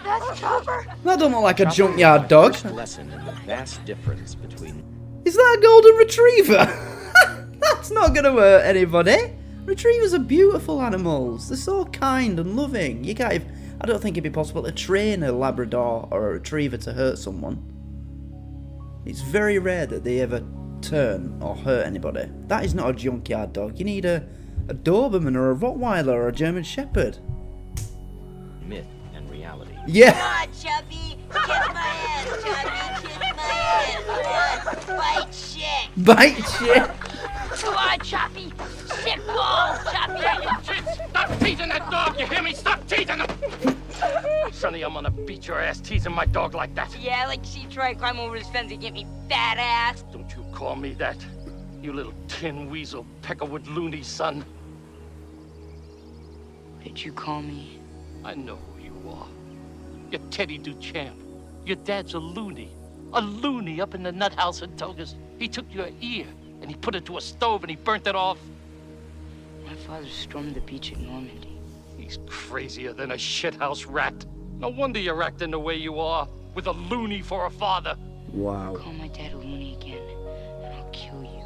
That's Chopper. that don't look like a junkyard dog. Lesson in the vast difference between Is that a golden retriever? That's not gonna hurt anybody. Retrievers are beautiful animals. They're so kind and loving. You can't. I don't think it'd be possible to train a Labrador or a retriever to hurt someone. It's very rare that they ever turn or hurt anybody. That is not a junkyard dog. You need a Doberman or a Rottweiler or a German Shepherd. myth and reality. Yeah. Come on, Chubby. Kiss my ass, Chubby. Kiss my ass. Come on. Bite shit. Bite shit. Come on, Choppy. Sick balls, Choppy. Stop teasing that dog, you hear me? Stop teasing him! Sonny, I'm gonna beat your ass teasing my dog like that. Yeah, like she tried to climb over his fence and get me fat ass. Don't you call me that, you little tin weasel peckerwood loony son. What did you call me? I know who you are. You're Teddy Duchamp. Your dad's a loony. A loony up in the nut house in Togus. He took your ear and he put it to a stove and he burnt it off. My father stormed the beach at Normandy. He's crazier than a shithouse rat. No wonder you're acting the way you are, with a loony for a father. Wow. Call my dad a loony again, and I'll kill you.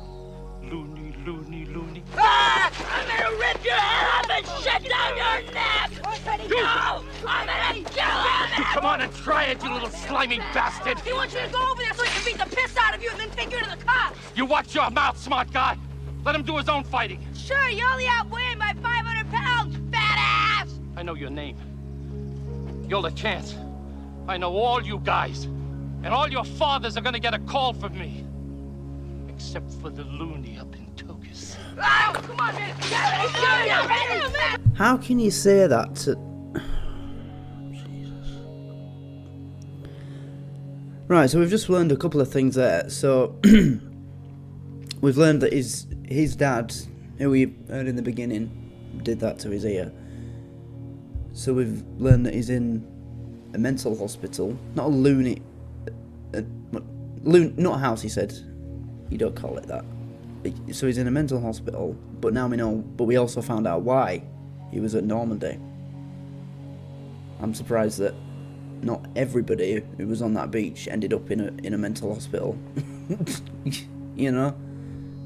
Loony, loony, loony. Ah! I'm gonna rip your head off and shut down your neck! No! I'm gonna kill him! Come on and try it, you little slimy bastard! He wants you to go over there so he can beat the piss out of you and then take you to the cops! You watch your mouth, smart guy! Let him do his own fighting. Sure, you only outweigh him by 500 pounds, fat ass! I know your name. You're the chance. I know all you guys. And all your fathers are gonna get a call from me. Except for the loony up in Togus. Oh, come on, man! How can you say that to... Jesus. Right, so we've just learned a couple of things there. So, we've learned that his dad, who we heard in the beginning, did that to his ear. So we've learned that he's in a mental hospital. Not a loony... not a house, he said. You don't call it that. So he's in a mental hospital, but now we know, but we also found out why he was at Normandy. I'm surprised that not everybody who was on that beach ended up in a mental hospital. You know?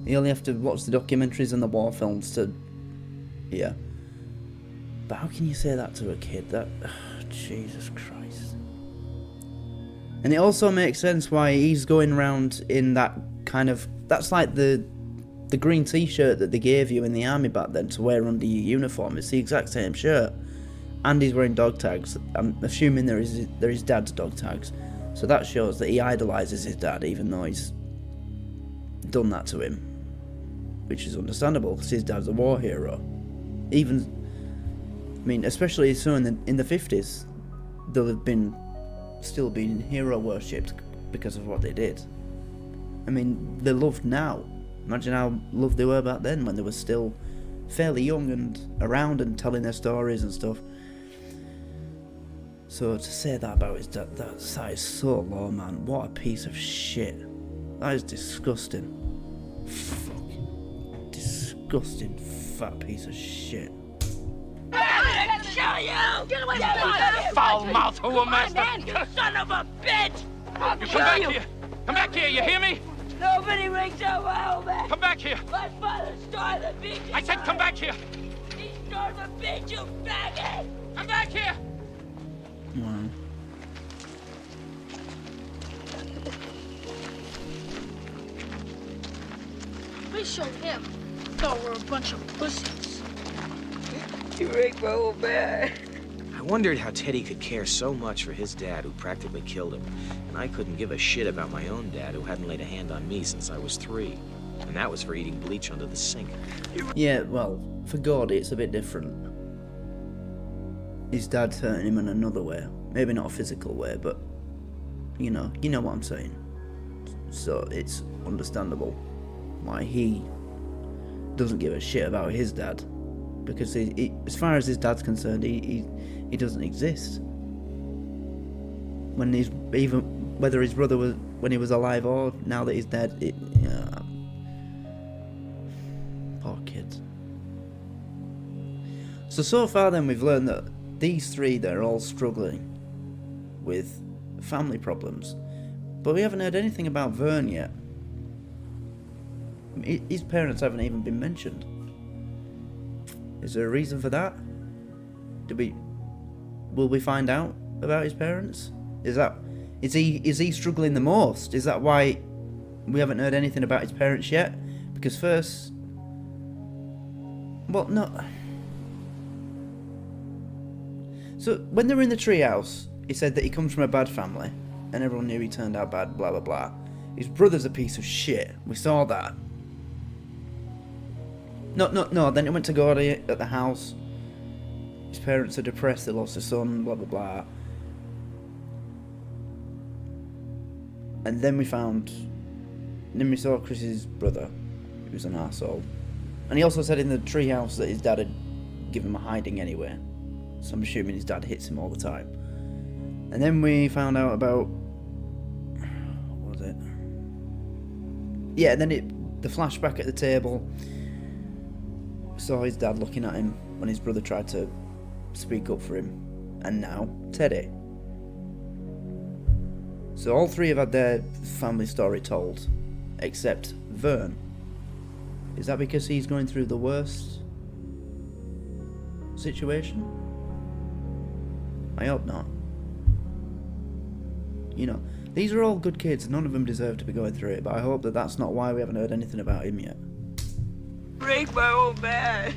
You only have to watch the documentaries and the war films to... Yeah. But how can you say that to a kid? That... Jesus Christ. And it also makes sense why he's going around in that kind of... That's like the green t-shirt that they gave you in the army back then to wear under your uniform. It's the exact same shirt. And he's wearing dog tags. I'm assuming they're his dad's dog tags. So that shows that he idolises his dad, even though he's done that to him. Which is understandable, because his dad's a war hero. Even... I mean, especially so in the 50s, they'll have still been hero worshipped because of what they did. I mean, they're loved now. Imagine how loved they were back then when they were still fairly young and around and telling their stories and stuff. So to say that about his dad, that is so low, man. What a piece of shit. That is disgusting. Fuck. Disgusting fat piece of shit. kill you! Get away from me! Foul mouth, who a master! Man, you son of a bitch! I'll You kill come back you! here! Come back here, you hear me? Nobody rings out my old man! Come back here! My father started the beach! I said come back here! He started the beach, you faggot! Come back here! Wow. We showed him. Thought we're a bunch of pussies. You raped my old man. I wondered how Teddy could care so much for his dad who practically killed him, and I couldn't give a shit about my own dad who hadn't laid a hand on me since I was 3. And that was for eating bleach under the sink. Yeah, well, for Gordy, it's a bit different. His dad's hurting him in another way. Maybe not a physical way, but you know what I'm saying. So it's understandable why he doesn't give a shit about his dad, because he, as far as his dad's concerned, he doesn't exist. When he's even whether his brother was when he was alive or now that he's dead, poor kid. So far then we've learned that these 3, they're all struggling with family problems, but we haven't heard anything about Vern yet. His parents haven't even been mentioned. Is there a reason for that? Will we find out about his parents? Is he struggling the most? Is that why we haven't heard anything about his parents yet? Because first, well, no. So when they were in the treehouse, he said that he comes from a bad family, and everyone knew he turned out bad. Blah blah blah. His brother's a piece of shit. We saw that. No. Then it went to Gordy at the house. His parents are depressed. They lost a son. Blah blah blah. And then we saw Chris's brother, who was an arsehole. And he also said in the treehouse that his dad had given him a hiding anyway. So I'm assuming his dad hits him all the time. And then we found out about... what was it? Yeah, and then the flashback at the table. Saw his dad looking at him when his brother tried to speak up for him. And now, Teddy. So all 3 have had their family story told, except Vern. Is that because he's going through the worst situation? I hope not. These are all good kids. None of them deserve to be going through it, but I hope that that's not why we haven't heard anything about him yet. Break my old man.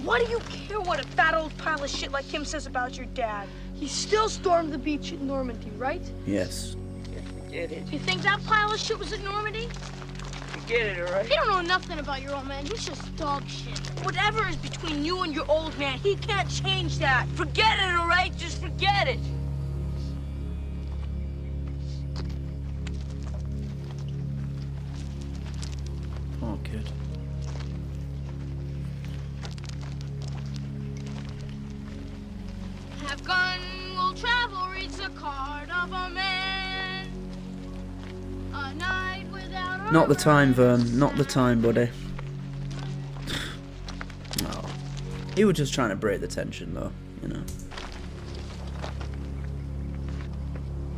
Why do you care what a fat old pile of shit like him says about your dad? He still stormed the beach at Normandy, right? Yes. Forget it. You think that pile of shit was at Normandy? Forget it, alright? You don't know nothing about your old man. He's just dog shit. Whatever is between you and your old man, he can't change that. Forget it, all right? Just forget it. Poor kid. Have gun will travel, reads the card of a man. A night without Not the time, Vern. Not the time, buddy. No. He was just trying to break the tension, though,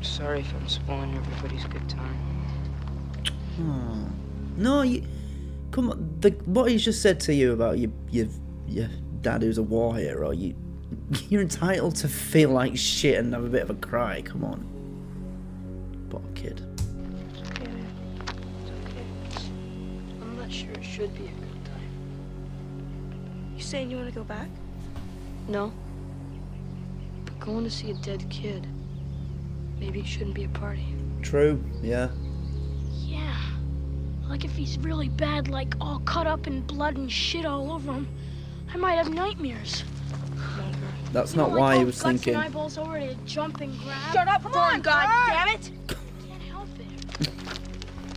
Sorry if I'm spoiling everybody's good time. Oh. No, come on. What he's just said to you about your dad who's a war hero, you're entitled to feel like shit and have a bit of a cry. Come on. Poor kid. I'm not sure it should be a good time. You saying you want to go back? No. But going to see a dead kid, maybe it shouldn't be a party. True, yeah. Yeah. Like if he's really bad, like all cut up in blood and shit all over him, I might have nightmares. That's not why he was thinking. And eyeballs over to jump and grab. Shut up, Vern, God damn it! Can't help it.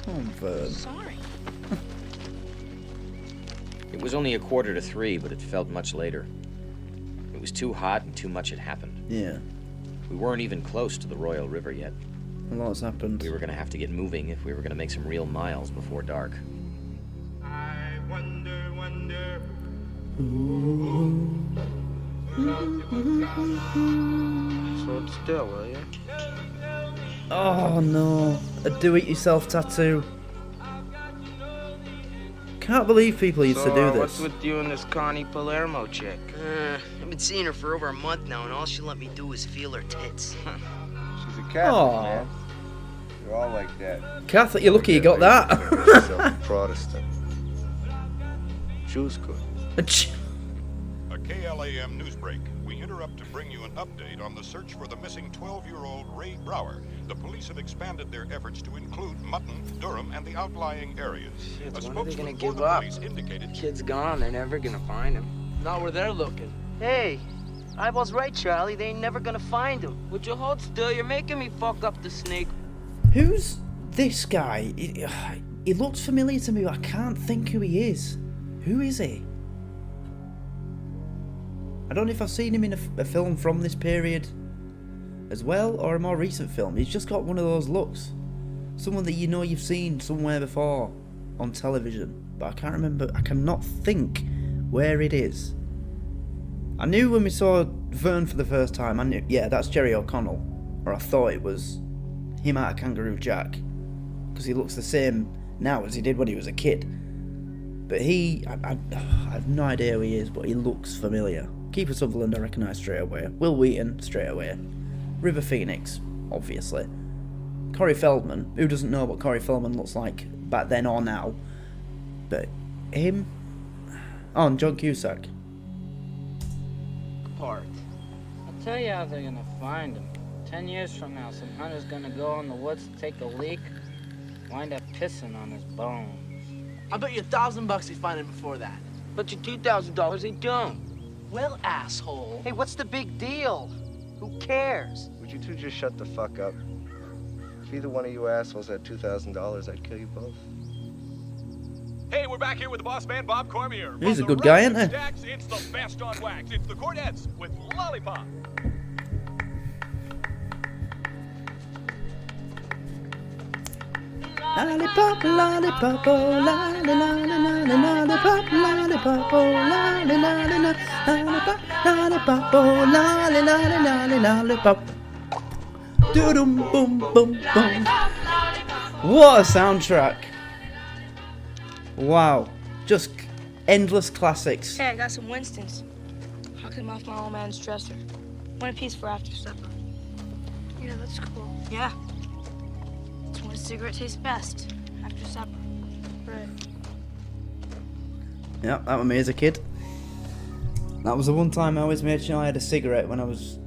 Oh, Vern. Sorry. It was only 2:45, but it felt much later. It was too hot and too much had happened. Yeah. We weren't even close to the Royal River yet. A lot's happened. We were going to have to get moving if we were going to make some real miles before dark. I wonder. Ooh. Hold still, will you? Oh no, a do-it-yourself tattoo. Can't believe people used to do What's this. with you and this Connie Palermo chick? I've been seeing her for over a month now, and all she let me do is feel her tits. She's a Catholic, Aw. man. You're all like that. Catholic, you're lucky you got that. Protestant. Jews good. A KLAM newsbreak. We interrupt to bring you an update on the search for the missing 12-year-old Ray Brower. The police have expanded their efforts to include Mutton, Durham, and the outlying areas. Shit, A when are they gonna spokesman for give the up? police indicated Kid's gone, they're never gonna find him. Not where they're looking. Hey, Eyeball's right, Charlie. They ain't never gonna find him. Would you hold still? You're making me fuck up the snake. Who's this guy? He looks familiar to me, but I can't think who he is. Who is he? I don't know if I've seen him in a film from this period as well, or a more recent film. He's just got one of those looks. Someone that you know you've seen somewhere before on television, but I can't remember. I cannot think where it is. I knew when we saw Vern for the first time, I knew, yeah, that's Jerry O'Connell. Or I thought it was him out of Kangaroo Jack. Because he looks the same now as he did when he was a kid. But I have no idea who he is, but he looks familiar. Keeper Sutherland, I recognise straight away. Will Wheaton, straight away. River Phoenix, obviously. Corey Feldman, who doesn't know what Corey Feldman looks like back then or now? But him? Oh, and John Cusack. Part. I'll tell you how they're gonna find him. 10 years from now, some hunter's gonna go in the woods to take a leak, wind up pissing on his bones. I bet you $1,000 they find him before that. But your $2,000 they don't. Well, asshole. Hey, what's the big deal? Who cares? Would you two just shut the fuck up? If either one of you assholes had $2,000, I'd kill you both. Hey, we're back here with the boss man, Bob Cormier. He's a good guy, isn't he? Stacks, it's the best on wax. It's the Cornettes with Lollipop. Lollipop, lollipop, oh, lolly, lolly, lolly, lollipop, lollipop, oh, lolly, lolly, lollipop, lollipop, oh, lolly, lolly, lolly, lollipop. Doo-dum, boom, boom, boom. What a soundtrack. Wow. Just endless classics. Hey, I got some Winstons. Hucked them off my old man's dresser. One apiece for after supper. Yeah, that's cool. Yeah. It's when a cigarette tastes best. After supper. Right. Yeah, that was me as a kid. That was the one time I always made sure I had a cigarette when I was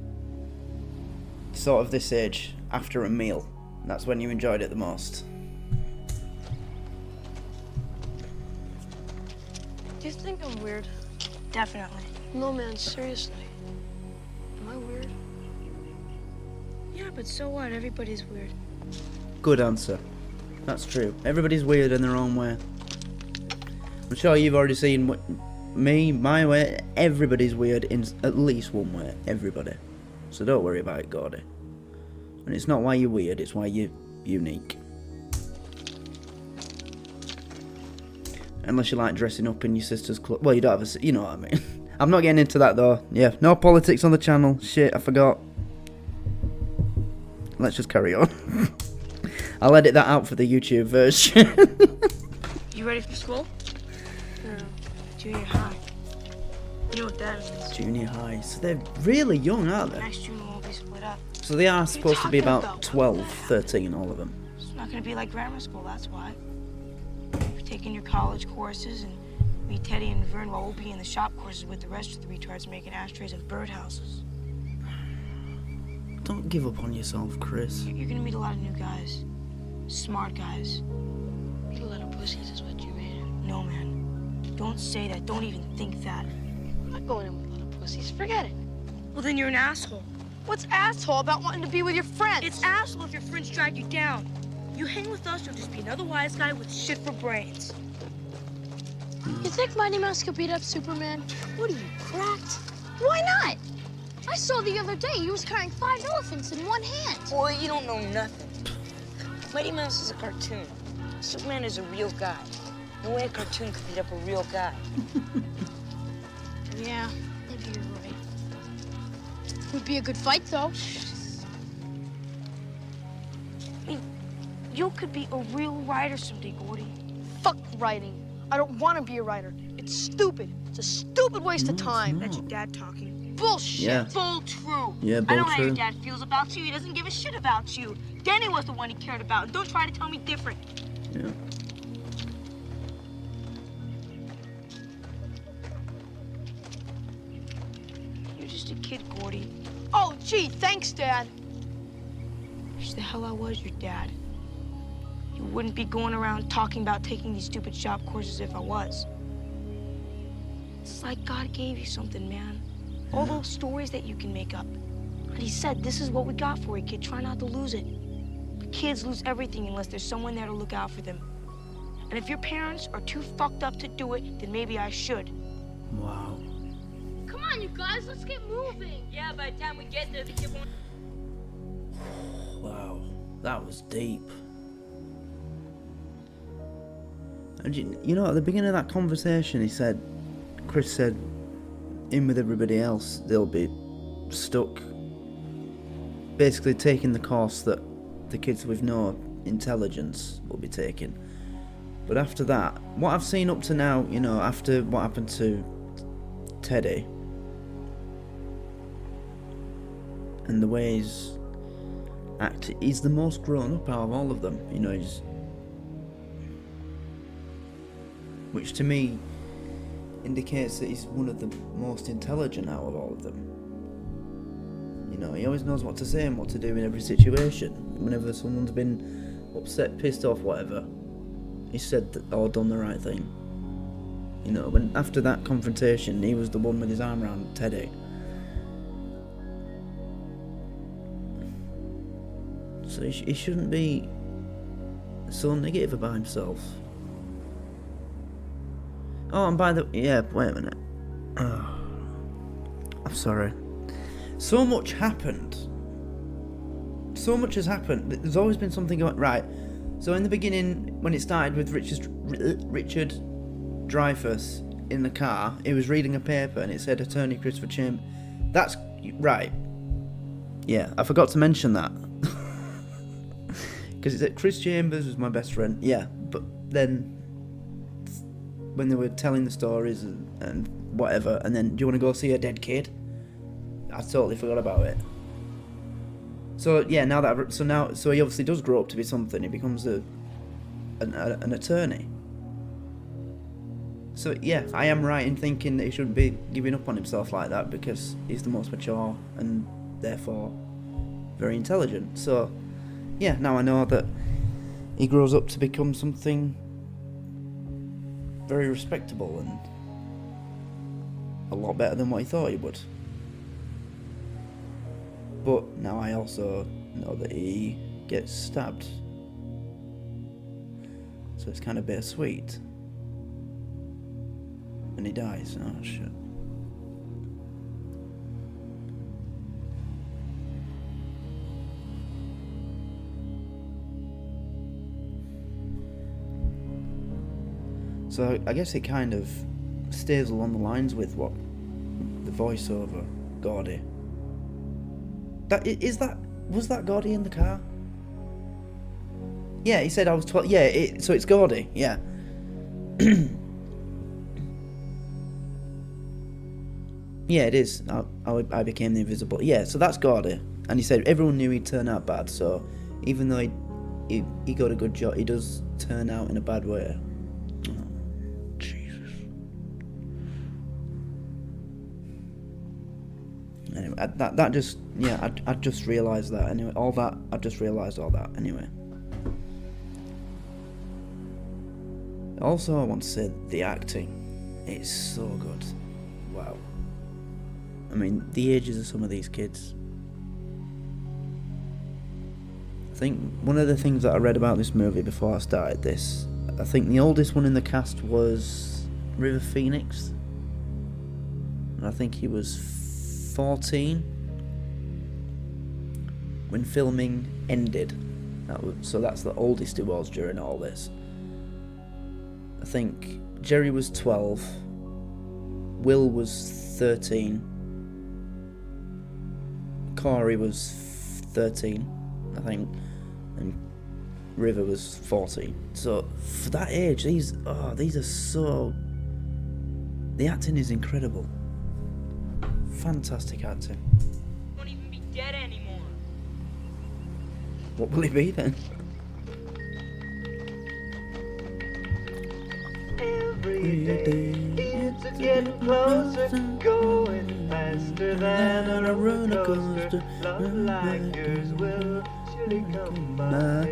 sort of this age, after a meal. That's when you enjoyed it the most. Do you think I'm weird? Definitely. No, man, seriously. Am I weird? Yeah, but so what? Everybody's weird. Good answer. That's true. Everybody's weird in their own way. I'm sure you've already seen my way. Everybody's weird in at least one way. Everybody. So don't worry about it, Gordy. And it's not why you're weird, it's why you're unique. Unless you like dressing up in your sister's clothes. Well, you don't have a... You know what I mean. I'm not getting into that, though. Yeah, no politics on the channel. Shit, I forgot. Let's just carry on. I'll edit that out for the YouTube version. You ready for school? No. Junior high. You know what that means. Junior high. So they're really young, aren't they? Next junior won't be split up. So they are supposed to be talking about about? 12, 13, all of them. It's not gonna be like grammar school, that's why. You're taking your college courses, and me, Teddy, and Vern, well, we'll be in the shop courses with the rest of the retards making ashtrays and birdhouses. Don't give up on yourself, Chris. You're gonna meet a lot of new guys. Smart guys. Meet a lot of pussies is what you mean. No, man. Don't say that. Don't even think that. I'm not going in with a lot of pussies. Forget it. Well, then you're an asshole. What's asshole about wanting to be with your friends? It's asshole if your friends drag you down. You hang with us, you'll just be another wise guy with shit for brains. You think Mighty Mouse could beat up Superman? What are you, cracked? Why not? I saw the other day he was carrying 5 elephants in one hand. Boy, you don't know nothing. Mighty Mouse is a cartoon. Superman is a real guy. No way a cartoon could beat up a real guy. Yeah, maybe you're right. Would be a good fight, though. I mean, you could be a real writer someday, Gordy. Fuck writing. I don't want to be a writer. It's stupid. It's a stupid waste of time. That's your dad talking. Bullshit. Yeah. Bull true. Yeah, I bull know how your true. dad feels about you. He doesn't give a shit about you. Danny was the one he cared about. Don't try to tell me different. Yeah. You're just a kid, Gordy. Oh, gee, thanks, Dad. Wish the hell I was your dad. You wouldn't be going around talking about taking these stupid shop courses if I was. It's like God gave you something, man. All those stories that you can make up. And he said, this is what we got for you, kid. Try not to lose it. But kids lose everything unless there's someone there to look out for them. And if your parents are too fucked up to do it, then maybe I should. Wow. Come on, you guys, let's get moving. Yeah, by the time we get there, the kid won't... Wow. That was deep. And you know, at the beginning of that conversation, Chris said, in with everybody else, they'll be stuck. Basically taking the course that the kids with no intelligence will be taking. But after that, what I've seen up to now, you know, after what happened to Teddy, and the way he's the most grown up out of all of them, you know, which to me indicates that he's one of the most intelligent out of all of them. You know, he always knows what to say and what to do in every situation. Whenever someone's been upset, pissed off, whatever, he said that, or done the right thing. You know, when after that confrontation, he was the one with his arm around Teddy. So he shouldn't be so negative about himself. Oh, and by the yeah, wait a minute. I'm sorry. So much happened. So much has happened. There's always been something going right. So in the beginning, when it started with Richard Dreyfuss in the car, he was reading a paper and it said Attorney Christopher Chambers. That's right. Yeah, I forgot to mention that. Because it said Chris Chambers was my best friend. Yeah, but then when they were telling the stories and whatever, and then, do you want to go see a dead kid? I totally forgot about it. So yeah, so he obviously does grow up to be something. He becomes an attorney. So yeah, I am right in thinking that he shouldn't be giving up on himself like that, because he's the most mature and therefore very intelligent. So yeah, now I know that he grows up to become something very respectable and a lot better than what he thought he would. But now I also know that he gets stabbed. So it's kind of bittersweet. And he dies. Oh shit. So I guess it kind of stays along the lines with what the voiceover, Gordy. Was that Gordy in the car? Yeah, he said I was 12. Yeah, so it's Gordy. Yeah. Yeah, it is. I became the invisible. Yeah, so that's Gordy. And he said everyone knew he'd turn out bad. So even though he got a good job, he does turn out in a bad way. Anyway, that just, yeah, I just realised that anyway. I just realised all that anyway. Also, I want to say the acting, it's so good. Wow. I mean, the ages of some of these kids. I think one of the things that I read about this movie before I started this, I think the oldest one in the cast was River Phoenix. And I think he was 14 when filming ended. So that's the oldest he was during all this. I think Jerry was 12, Will was 13, Corey was 13, I think, and River was 14. So for that age, these are so. The acting is incredible. Fantastic acting. Won't even be dead anymore. What will he be then? Every day it's getting closer, going faster than a roller coaster. Love like yours will surely come by.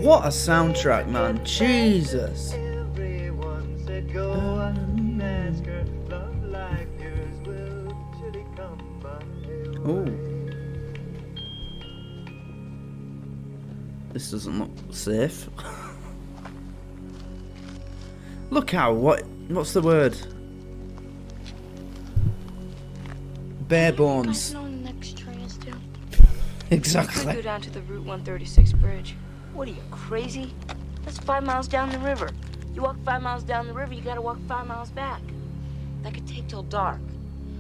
What a soundtrack, man! Jesus. Everyone said go up and ask her. Love like yours will surely come by. Oh. This doesn't look safe. Look how, what's the word? Bare bones. I know the next train is due. Exactly. Could go down to the Route 136 bridge. What are you, crazy? That's 5 miles down the river. You walk 5 miles down the river, you gotta walk 5 miles back. That could take till dark.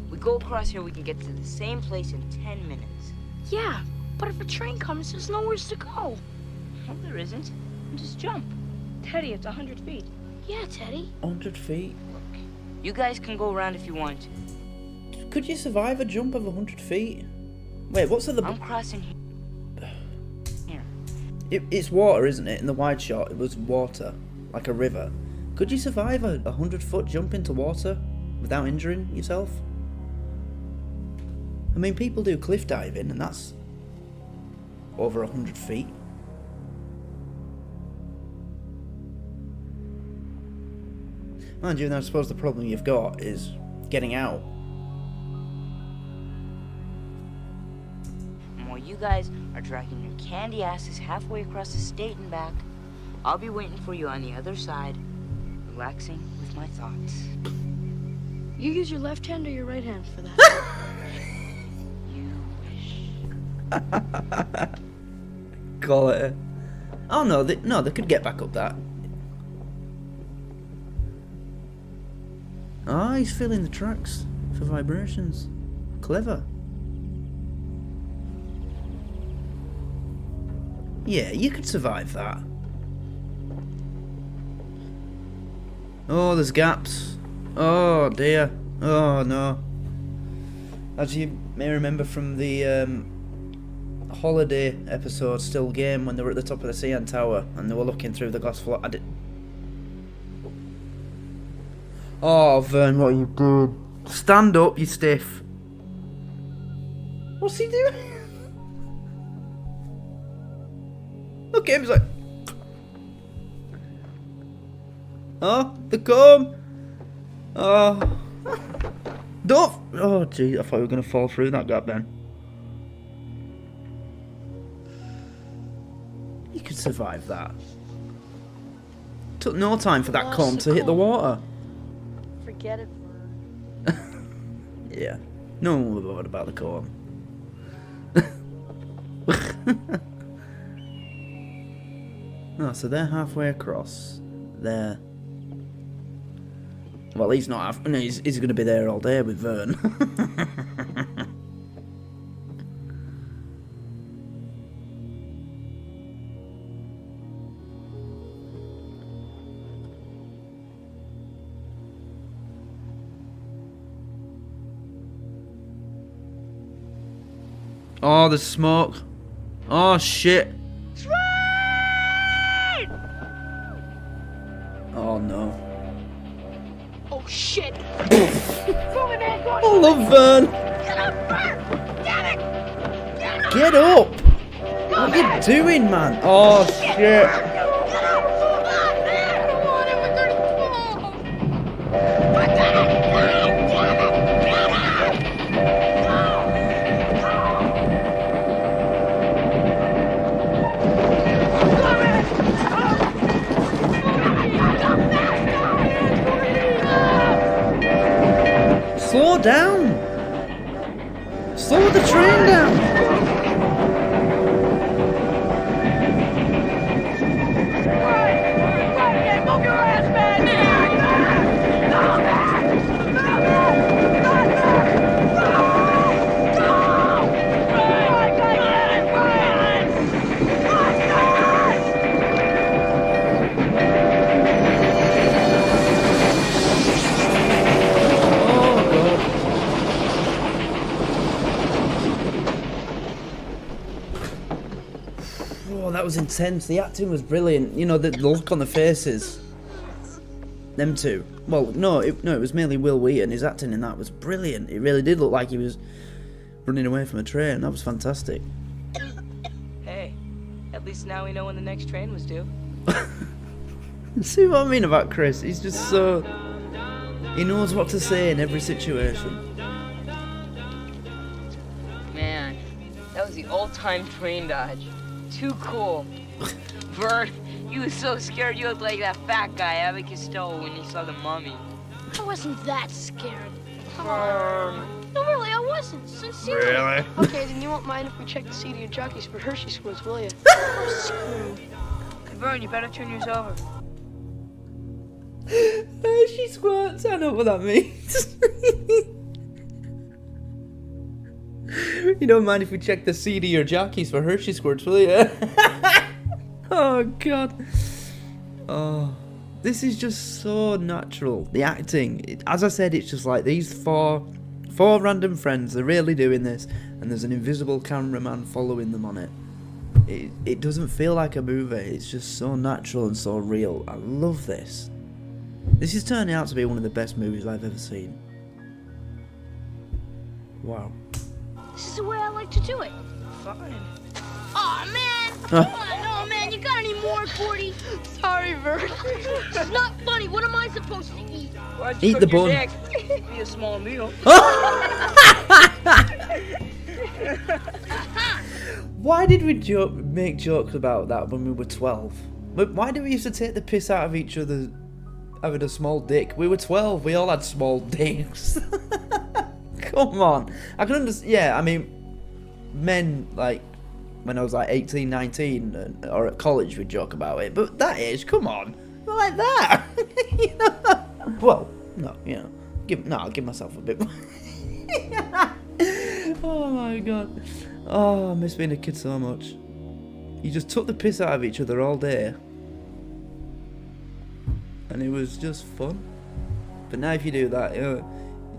We go across here, we can get to the same place in 10 minutes. Yeah, but if a train comes, there's nowhere to go. No, there isn't. Just jump. Teddy, it's 100 feet. Yeah, Teddy. 100 feet? You guys can go around if you want to. Could you survive a jump of 100 feet? Wait, what's at the... I'm crossing here. It's water, isn't it? In the wide shot, it was water. Like a river. Could you survive a 100-foot jump into water without injuring yourself? I mean, people do cliff diving, and that's over 100 feet. Mind you, I suppose the problem you've got is getting out. And while you guys are dragging your candy asses halfway across the state and back, I'll be waiting for you on the other side, relaxing with my thoughts. You use your left hand or your right hand for that? Call it. Oh no, they could get back up that. Ah, he's feeling the tracks for vibrations. Clever. Yeah, you could survive that. Oh, there's gaps. Oh dear. Oh no. As you may remember from the holiday episode, Still Game, when they were at the top of the CN Tower and they were looking through the glass floor. Oh, Vern, what are you doing? Stand up, you stiff. What's he doing? Look at him, he's like... Oh, the comb! Oh. Don't... Oh, gee, I thought we were going to fall through that gap then. You could survive that. Took no time for that comb to hit the water. Forget it. Yeah. No one will be bothered about the comb. Oh, so they're halfway across. They're... Well, he's not half... No, he's going to be there all day with Vern. Oh, there's smoke. Oh, shit. Oh, no. Oh shit! I love Vern! Get up, Vern! Damn it! Get up! What are you doing, man? Oh, shit! Slow down! Slow the train down! Move your ass back! Oh, that was intense. The acting was brilliant. You know, the look on the faces. Them two. Well, no, it was mainly Will Wheaton. His acting in that was brilliant. It really did look like he was running away from a train. That was fantastic. Hey, at least now we know when the next train was due. See what I mean about Chris? He's just so... He knows what to say in every situation. Man, that was the old-time train dodge. Too cool. Vern, you was so scared you looked like that fat guy Abbott Costello when he saw the mummy. I wasn't that scared. Come on. No, really, I wasn't. Sincerely. Really? Okay, then you won't mind if we check the seat of your jockeys for Hershey squirts, will you? Oh, screw. Vern, you better turn yours over. She squirts. I know what that means. You don't mind if we check the seat of your jockeys for Hershey squirts, will you? Oh god. Oh, this is just so natural. The acting, as I said, it's just like these four random friends. They're really doing this, and there's an invisible cameraman following them on it. It doesn't feel like a movie. It's just so natural and so real. I love this. This is turning out to be one of the best movies I've ever seen. Wow. This is the way I like to do it. Fine. Aw, man! Come on, no, man, you got any more, Gordy? Sorry, Vern. It's not funny. What am I supposed to eat? Why'd Eat you the cook your bun. dick? Be a small meal. Why did we make jokes about that when we were 12? Why did we used to take the piss out of each other having a small dick? We were 12. We all had small dicks. Come on. I can understand. Yeah, I mean, men, like, when I was like 18, 19, or at college, we'd joke about it. But that age, come on. Not like that. You know? Well, no, you know. I'll give myself a bit more. Oh my god. Oh, I miss being a kid so much. You just took the piss out of each other all day. And it was just fun. But now if you do that,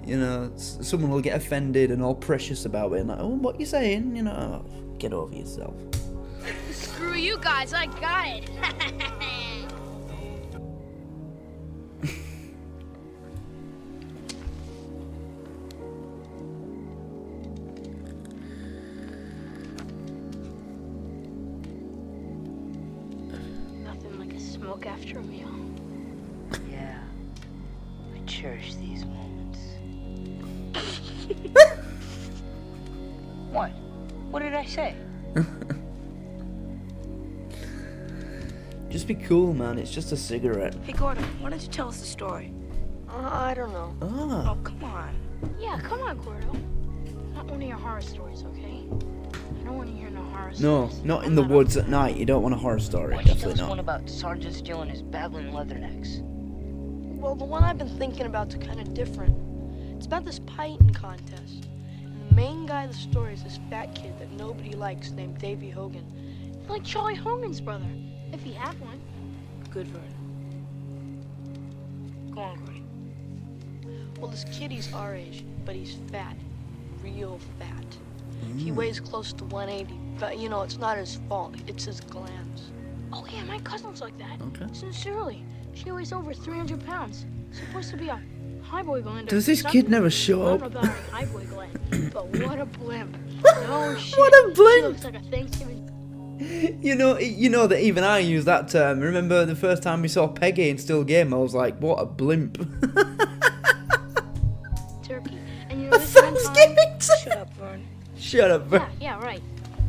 you know, someone will get offended and all precious about it. And like, oh, what you saying? You know, oh, get over yourself. Screw you guys, I got it. Nothing like a smoke after a meal. Yeah. I cherish these moments. What? What did I say? Just be cool, man. It's just a cigarette. Hey, Gordon, why don't you tell us the story? I don't know. Ah. Oh, come on. Yeah, come on, Gordo. Not one of your horror stories, okay? I don't want to hear no horror stories. No, not in the woods at night. You don't want a horror story. Why don't you tell Definitely us one not. about Sergeant Steele and his babbling leathernecks? Well, the one I've been thinking about's kind of different. It's about this piting contest. And the main guy of the story is this fat kid that nobody likes named Davy Hogan. Like Charlie Hogan's brother, if he had one. Good, Vern. Go on, Gordy. Well, this kid, he's our age, but he's fat. Real fat. He weighs close to 180, but you know, it's not his fault. It's his glands. Oh yeah, my cousin's like that. Okay. Sincerely. She weighs over 300 pounds. Supposed to be a highboy gland. Does this kid never show I up? don't know about a highboy gland, but what a blimp. No shit. What a blimp. She looks like a Thanksgiving. You know that even I use that term. Remember the first time we saw Peggy in Still Game? I was like, what a blimp. Turkey. And you know this one time... Shut up, Vern. Shut up, bro. Yeah, right.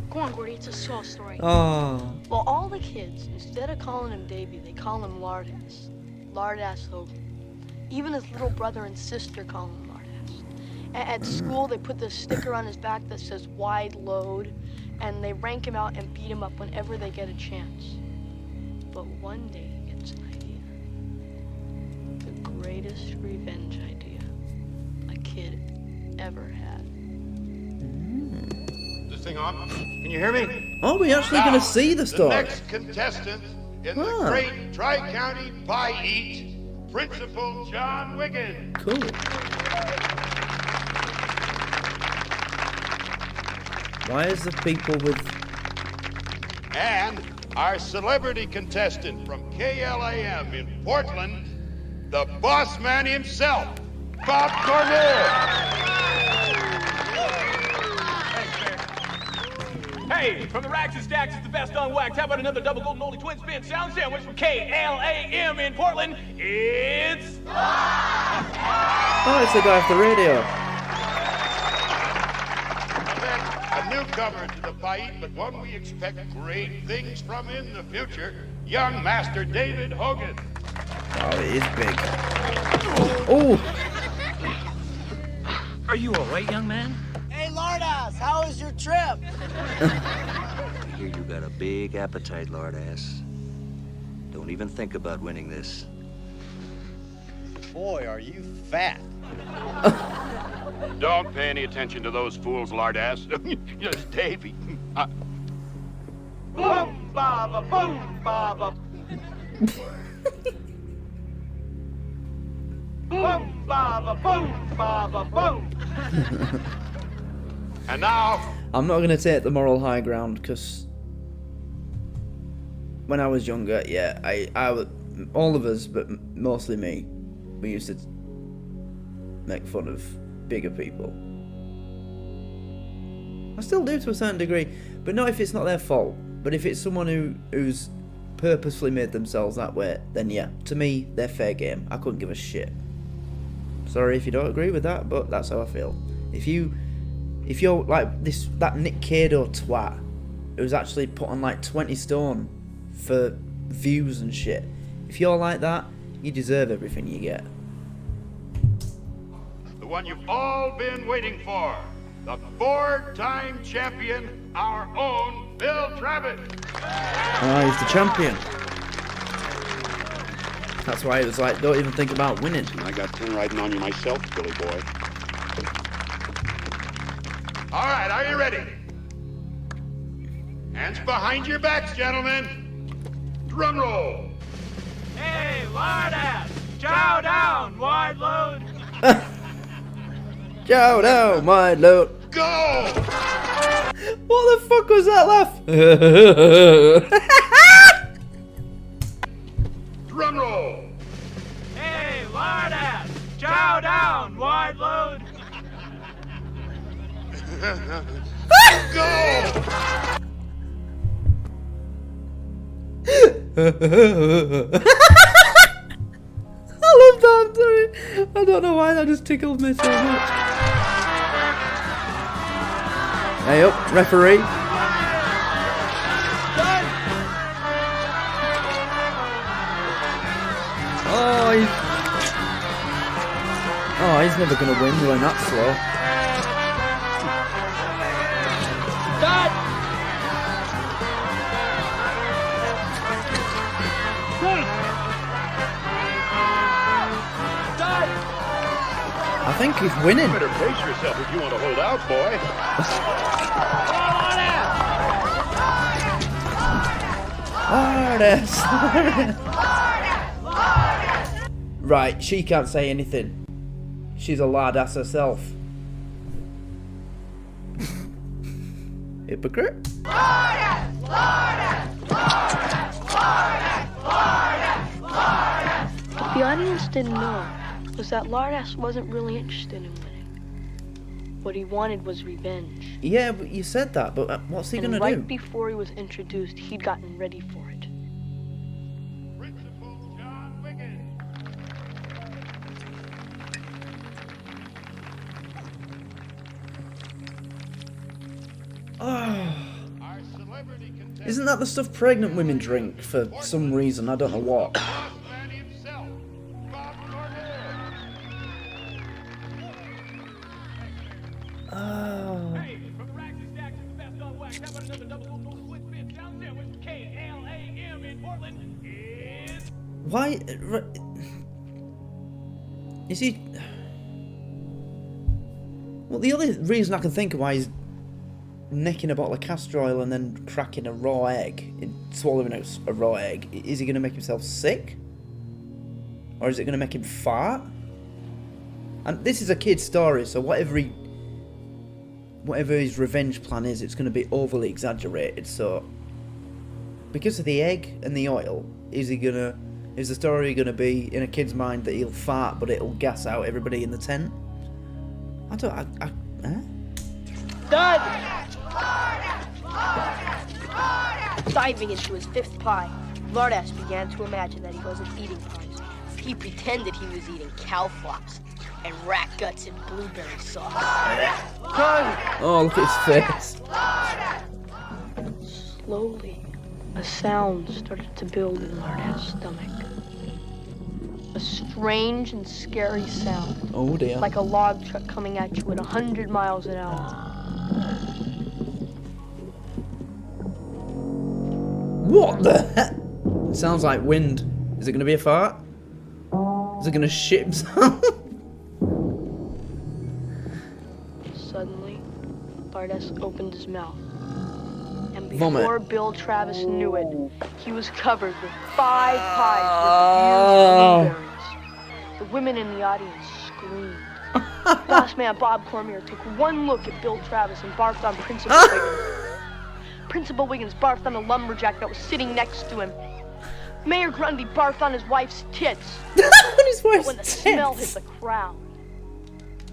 Go on, Gordy. It's a soul story. Oh. Well, all the kids, instead of calling him Davy, they call him Lardass. Lardass Hogan. Even his little brother and sister call him Lardass. At school, they put this sticker on his back that says wide load, and they rank him out and beat him up whenever they get a chance. But one day he gets an idea. The greatest revenge idea a kid ever had. This thing on? Can you hear me? Oh, we're actually going to see the story. The next contestant in the great Tri-County Pie-Eat, Principal John Wiggins. Cool. Why is the people with And our celebrity contestant from KLAM in Portland, the boss man himself, Bob Cornell. Hey, from the Rags and Stacks, it's the best unwaxed. How about another double golden oldie twin spin sound sandwich from KLAM in Portland? It's... Oh, it's the guy off the radio. A newcomer to the fight, but one we expect great things from in the future, young Master David Hogan. Oh, it is big. Oh! Are you all right, young man? Hey, Lardass, how was your trip? I hear you got a big appetite, Lardass. Don't even think about winning this. Boy, are you fat. Don't pay any attention to those fools, Lardass. Just Davey. Boom, baba, boom, baba. Boom, baba, boom, baba, boom. And now... I'm not going to take the moral high ground, because when I was younger, yeah, all of us, but mostly me, we used to make fun of bigger people. I still do to a certain degree, but not if it's not their fault. But if it's someone who's purposefully made themselves that way, then yeah, to me, they're fair game. I couldn't give a shit. Sorry if you don't agree with that, but that's how I feel. If you're like that Nick Cado twat who's actually put on like 20 stone for views and shit, if you're like that, you deserve everything you get. The one you've all been waiting for. The 4-time champion, our own Bill Travis. Ah, he's the champion. That's why it was like, don't even think about winning. I got 10 riding on you myself, Billy boy. All right, are you ready? Hands behind your backs, gentlemen. Drum roll. Hey, Lardass, chow down, wide load. Chow down, wide load. Go! What the fuck was that laugh? Drum roll. Hey, Lardass, chow down, wide load. Go! I love that, I'm sorry. I don't know why that just tickled me so much. Hey up, referee. Oh, he's never gonna win going that slow. I think he's winning. You better brace yourself if you want to hold out, boy. Lardass. Right, she can't say anything. She's a lardass herself. Hypocrite? What the audience didn't know was that Lardass wasn't really interested in winning. What he wanted was revenge. Yeah, but you said that, but what's he gonna do? Right before he was introduced, he'd gotten ready for it. Oh. Isn't that the stuff pregnant women drink for some reason? I don't know what. Oh. Why? Is he? Well, the only reason I can think of why he's necking a bottle of castor oil and then cracking a raw egg, swallowing a raw egg, is he going to make himself sick? Or is it going to make him fart? And this is a kid's story, so whatever his revenge plan is, it's going to be overly exaggerated, so because of the egg and the oil, is the story gonna be in a kid's mind that he'll fart but it'll gas out everybody in the tent? I don't. Done! Diving into his fifth pie, Lardass began to imagine that he wasn't eating pies. He pretended he was eating cow flops and rat guts and blueberry sauce. Oh, look at his face. Slowly, a sound started to build in Lardass' stomach. A strange and scary sound. Oh dear. Like a log truck coming at you at 100 miles an hour. What the heck? It sounds like wind. Is it going to be a fart? Is it going to shit himself? Suddenly, Lardass opened his mouth. And Vomit. before Bill Travis knew it, he was covered with 5 pies with blueberries. The women in the audience screamed. Boss man Bob Cormier took one look at Bill Travis and barfed on Principal Wiggins. Principal Wiggins barfed on the lumberjack that was sitting next to him. Mayor Grundy barfed on his wife's tits. But when the smell hit the crowd,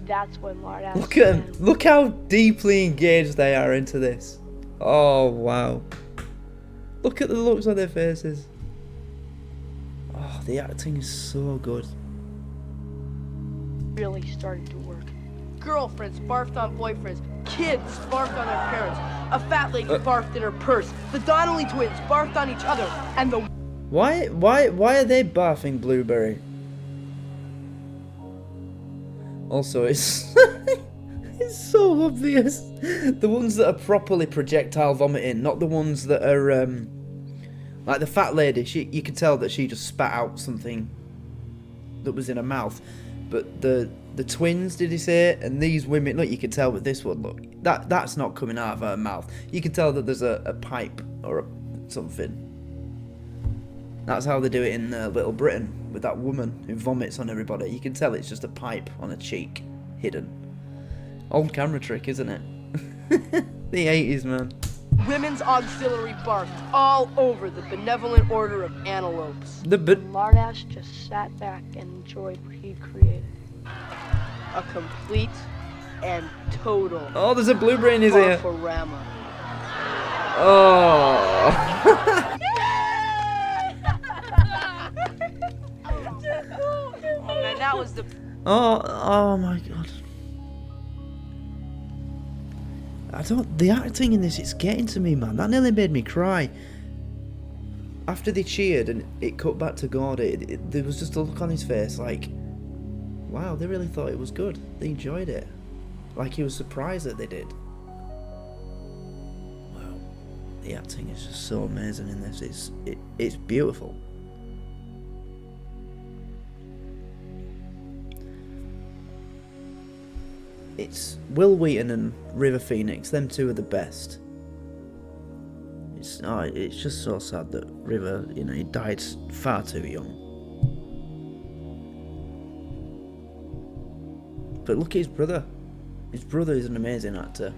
that's when Lardass Look at them. Look how deeply engaged they are into this. Oh, wow. Look at the looks on their faces. Oh, the acting is so good. really started to work. Girlfriends barfed on boyfriends. Kids barfed on their parents. A fat lady barfed in her purse. The Donnelly twins barfed on each other. And the... Why are they barfing Blueberry? Also, it's it's so obvious. The ones that are properly projectile vomiting, not the ones that are like the fat lady. You could tell that she just spat out something that was in her mouth. But the twins, did he say? And these women, look, you could tell with this one. Look, that's not coming out of her mouth. You can tell that there's a pipe or something. That's how they do it in Little Britain with that woman who vomits on everybody. You can tell it's just a pipe on a cheek, hidden. Old camera trick, isn't it? The 80s, man. Women's auxiliary barfed all over the benevolent order of antelopes. Lardass just sat back and enjoyed what he'd created. A complete and total... Oh, there's a blueberry in his ear. Barfarama. Oh. Oh man, that was the... Oh my god. The acting in this, it's getting to me, man. That nearly made me cry. After they cheered and it cut back to Gordy, there was just a look on his face like, wow, they really thought it was good. They enjoyed it. Like he was surprised that they did. Wow. The acting is just so amazing in this. It's beautiful. It's Will Wheaton and River Phoenix. Them two are the best. It's just so sad that River, he died far too young. But look at his brother. His brother is an amazing actor.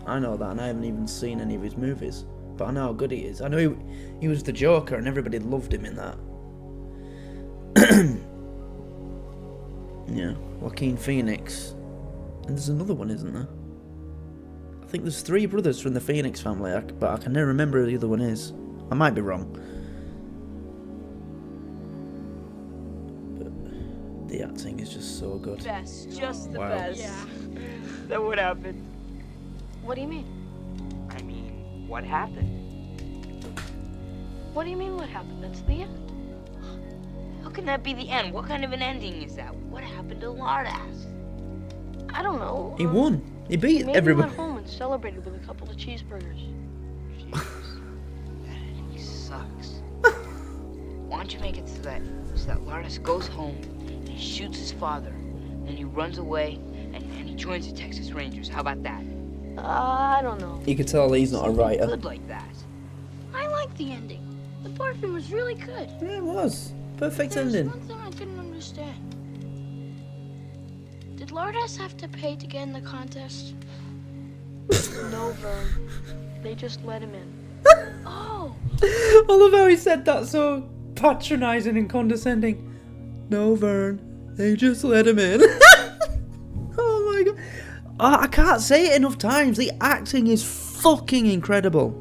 I know that, and I haven't even seen any of his movies. But I know how good he is. I know he was the Joker, and everybody loved him in that. Yeah, Joaquin Phoenix. And there's another one, isn't there? I think there's 3 brothers from the Phoenix family, but I can never remember who the other one is. I might be wrong. But the acting is just so good. Best, just the Wow. best. Yeah. That would happen. What do you mean? I mean, what happened? What do you mean what happened? That's the end. How can that be the end? What kind of an ending is that? What happened to Lardass? I don't know. He won. He beat Maybe everybody. he went home and celebrated with a couple of cheeseburgers. He sucks. Why don't you make it so that Lardass goes home and he shoots his father, then he runs away and he joins the Texas Rangers? How about that? I don't know. You could tell he's not a writer. Good like that. I like the ending. The barfing was really good. Yeah, it was. Perfect There's ending. one thing I couldn't understand. Did Lardass have to pay to get in the contest? No, Vern. They just let him in. Oh. I love how he said that so patronising and condescending. No, Vern, they just let him in. Oh my god. Oh, I can't say it enough times. The acting is fucking incredible.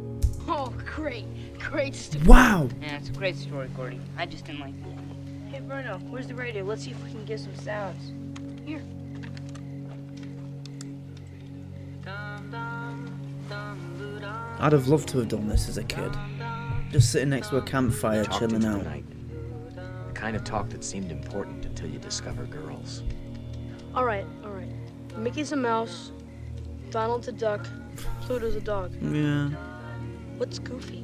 Oh, great. Great story. Wow. Yeah, it's a great story, Gordy. I just didn't like it. Hey, Bruno, where's the radio? Let's see if we can get some sounds. Here. I'd have loved to have done this as a kid. Just sitting next to a campfire, Talked chilling into out. the night. The kind of talk that seemed important until you discover girls. All right. Mickey's a mouse. Donald's a duck. Pluto's a dog. Yeah, What's Goofy?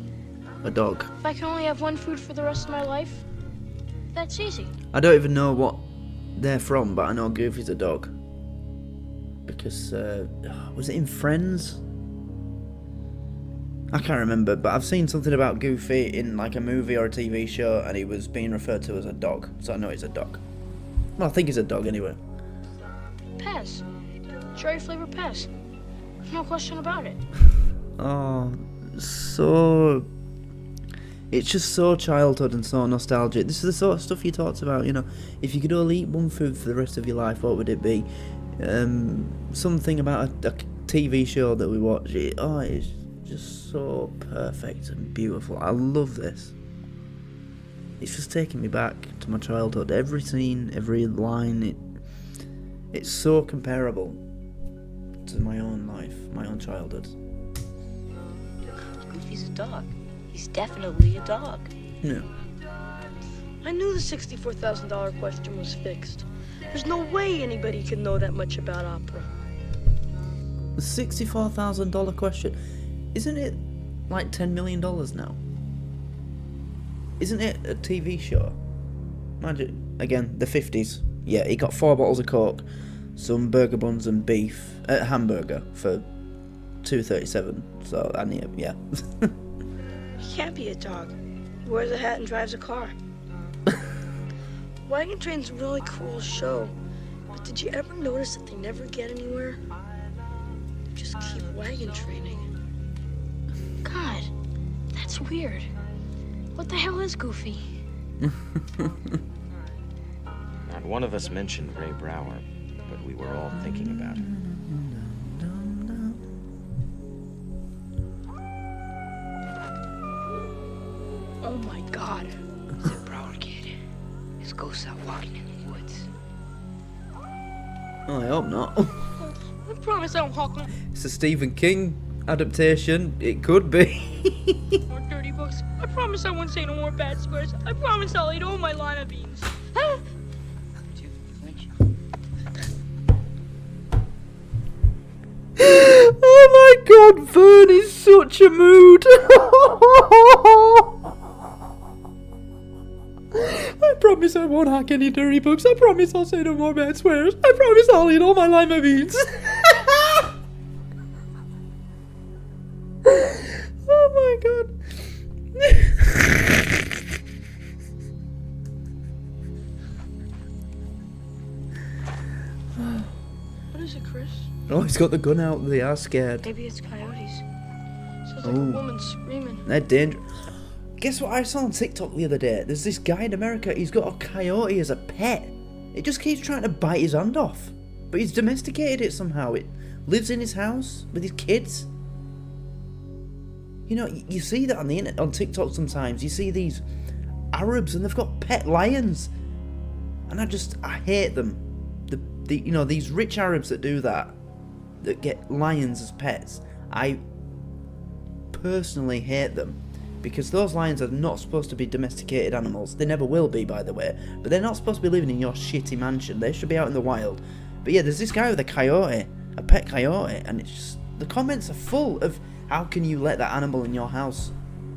a dog. If I can only have one food for the rest of my life, that's easy. I don't even know what they're from, but I know Goofy's a dog. Because, was it in Friends? I can't remember, but I've seen something about Goofy in like a movie or a TV show, and he was being referred to as a dog, so I know he's a dog. Well, I think he's a dog anyway. Pez. Cherry flavored Pez. No question about it. Oh, so... It's just so childhood and so nostalgic. This is the sort of stuff you talked about, you know. If you could only eat one food for the rest of your life, what would it be? Something about a TV show that we watch. It's just so perfect and beautiful. I love this. It's just taking me back to my childhood. Every scene, every line, it's so comparable to my own life, my own childhood. Goofy's a dog. He's definitely a dog. Yeah. I knew the $64,000 question was fixed. There's no way anybody could know that much about opera. The $64,000 question. Isn't it like $10 million now? Isn't it a TV show? Imagine, again, the 50s. Yeah, he got 4 bottles of Coke, some burger buns and beef, hamburger for $2.37. So, and yeah. He can't be a dog. He wears a hat and drives a car. Wagon Train's a really cool show, but did you ever notice that they never get anywhere? They just keep wagon training. God, that's weird. What the hell is Goofy? Not one of us mentioned Ray Brower, but we were all thinking about him. Oh my God. The Brower kid. His ghost out walking in the woods. Oh, I hope not. I promise I won't hawk no It's a Stephen King adaptation. It could be. more dirty books. I promise I won't say no more bad swears. I promise I'll eat all my lima beans. Oh my god, Vern is such a mood. I promise I won't hack any dirty books. I promise I'll say no more bad swears. I promise I'll eat all my lima beans. Oh my god. What is it, Chris? Oh, he's got the gun out. They are scared. Maybe it's coyotes. Sounds like a woman screaming. They're dangerous. Guess what I saw on TikTok the other day? There's this guy in America, he's got a coyote as a pet. It just keeps trying to bite his hand off. But he's domesticated it somehow. It lives in his house with his kids. You know, you see that on the internet, on TikTok sometimes. You see these Arabs and they've got pet lions. And I hate them. You know, these rich Arabs that do that get lions as pets. I personally hate them. Because those lions are not supposed to be domesticated animals. They never will be, by the way. But they're not supposed to be living in your shitty mansion. They should be out in the wild. But yeah, there's this guy with a coyote. A pet coyote. And it's just... The comments are full of... How can you let that animal in your house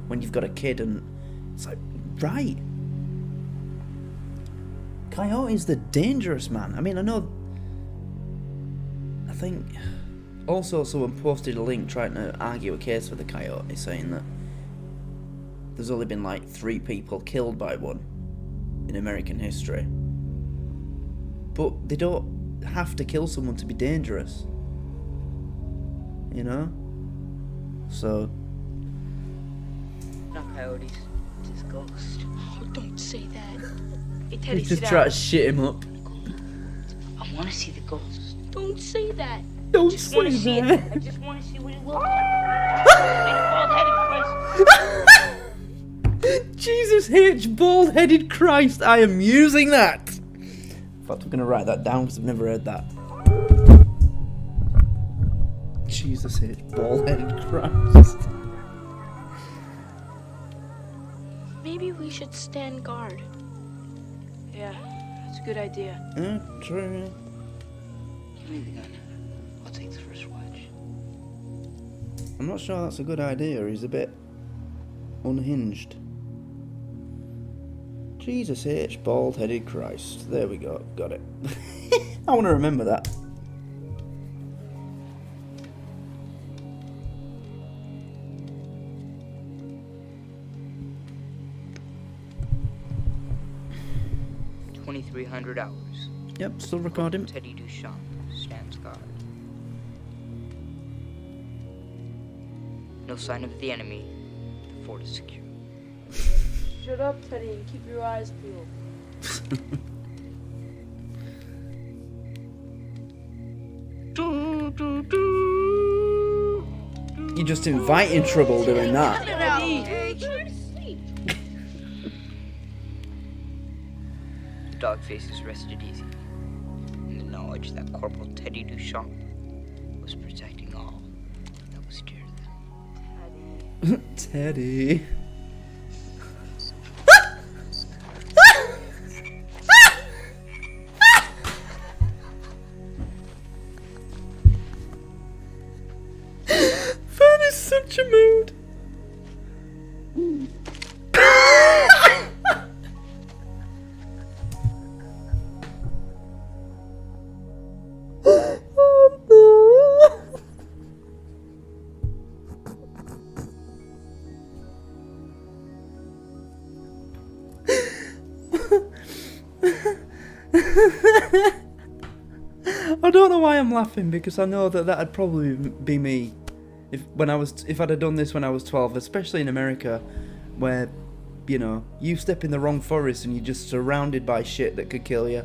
when you've got a kid? And it's like, right. Coyotes, they're dangerous, man. I mean, I know... I think... Also, someone posted a link trying to argue a case for the coyote, saying that there's only been like 3 people killed by one in American history. But they don't have to kill someone to be dangerous. You know? So, Not coyotes. Just ghosts. Oh, don't say that. Hey, He Teddy, just sit tried down. to shit him up. I want to see the ghost. Don't say that. Don't Just want to say see it. that. I just want to see what it looks like. Jesus H. Bald-headed Christ. I am using that. In fact, I'm going to write that down because I've never heard that. Jesus H. Bald-headed Christ. Maybe we should stand guard. Yeah, that's a good idea. True. Give me the gun. I'll take the first watch. I'm not sure that's a good idea. He's a bit unhinged. Jesus H. Bald-headed Christ. There we go. Got it. I want to remember that. $2,300. Yep, still recording. Teddy Duchamp stands guard. No sign of the enemy. The fort is secure. Shut up, Teddy, and keep your eyes peeled. You're just inviting trouble doing that. The dog faces rested easy in the knowledge that Corporal Teddy Duchamp was protecting all that was dear to them. Teddy. That is such a mood. I don't know why I'm laughing, because I know that that'd probably be me if I'd have done this when I was 12, especially in America, where, you know, you step in the wrong forest and you're just surrounded by shit that could kill you,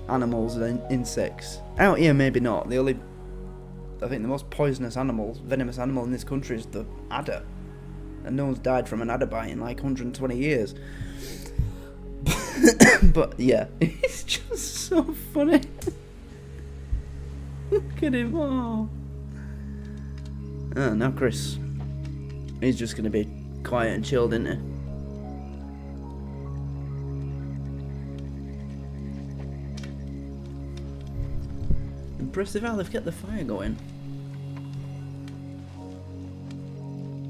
animals and insects. Out here, maybe not. I think the most poisonous animal, venomous animal in this country is the adder, and no one's died from an adder bite in like 120 years. But yeah, it's just so funny. Look at him. Oh, now Chris, he's just gonna be quiet and chilled, isn't he? Impressive how they've kept the fire going.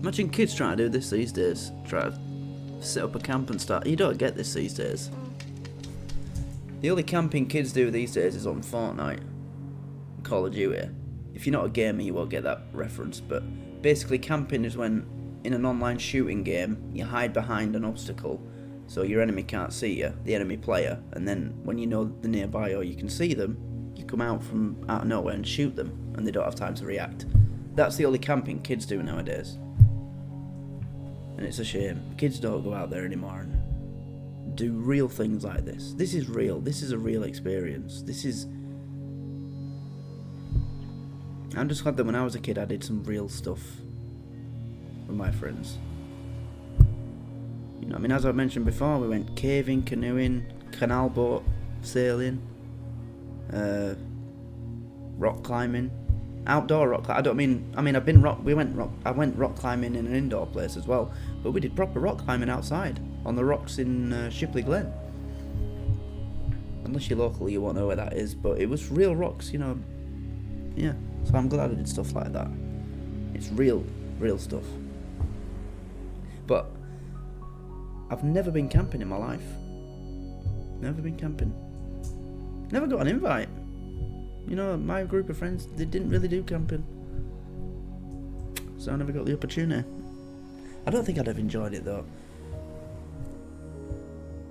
Imagine kids trying to do this these days. Try to set up a camp and start. You don't get this these days. The only camping kids do these days is on Fortnite, Call of Duty. If you're not a gamer, you won't get that reference, but basically camping is when, in an online shooting game, you hide behind an obstacle so your enemy can't see you, the enemy player, and then when you know they're nearby or you can see them, you come out from out of nowhere and shoot them, and they don't have time to react. That's the only camping kids do nowadays. And it's a shame. Kids don't go out there anymore and do real things like this. This is real. This is a real experience. I'm just glad that when I was a kid I did some real stuff with my friends. You know, I mean, as I mentioned before, we went caving, canoeing, canal boat, sailing, rock climbing, outdoor rock climbing. I went rock climbing in an indoor place as well, but we did proper rock climbing outside on the rocks in Shipley Glen. Unless you're local, you won't know where that is, but it was real rocks, you know. Yeah, so I'm glad I did stuff like that. It's real stuff. But I've never been camping in my life. Never been camping. Never got an invite. You know, my group of friends, they didn't really do camping. So I never got the opportunity. I don't think I'd have enjoyed it though.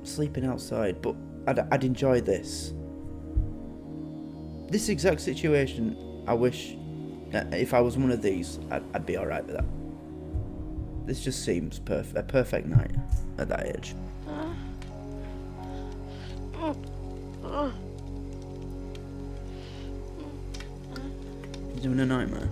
Sleeping outside, but I'd enjoy this. This exact situation, I wish that if I was one of these, I'd be alright with that. This just seems a perfect night at that age. He's doing a nightmare.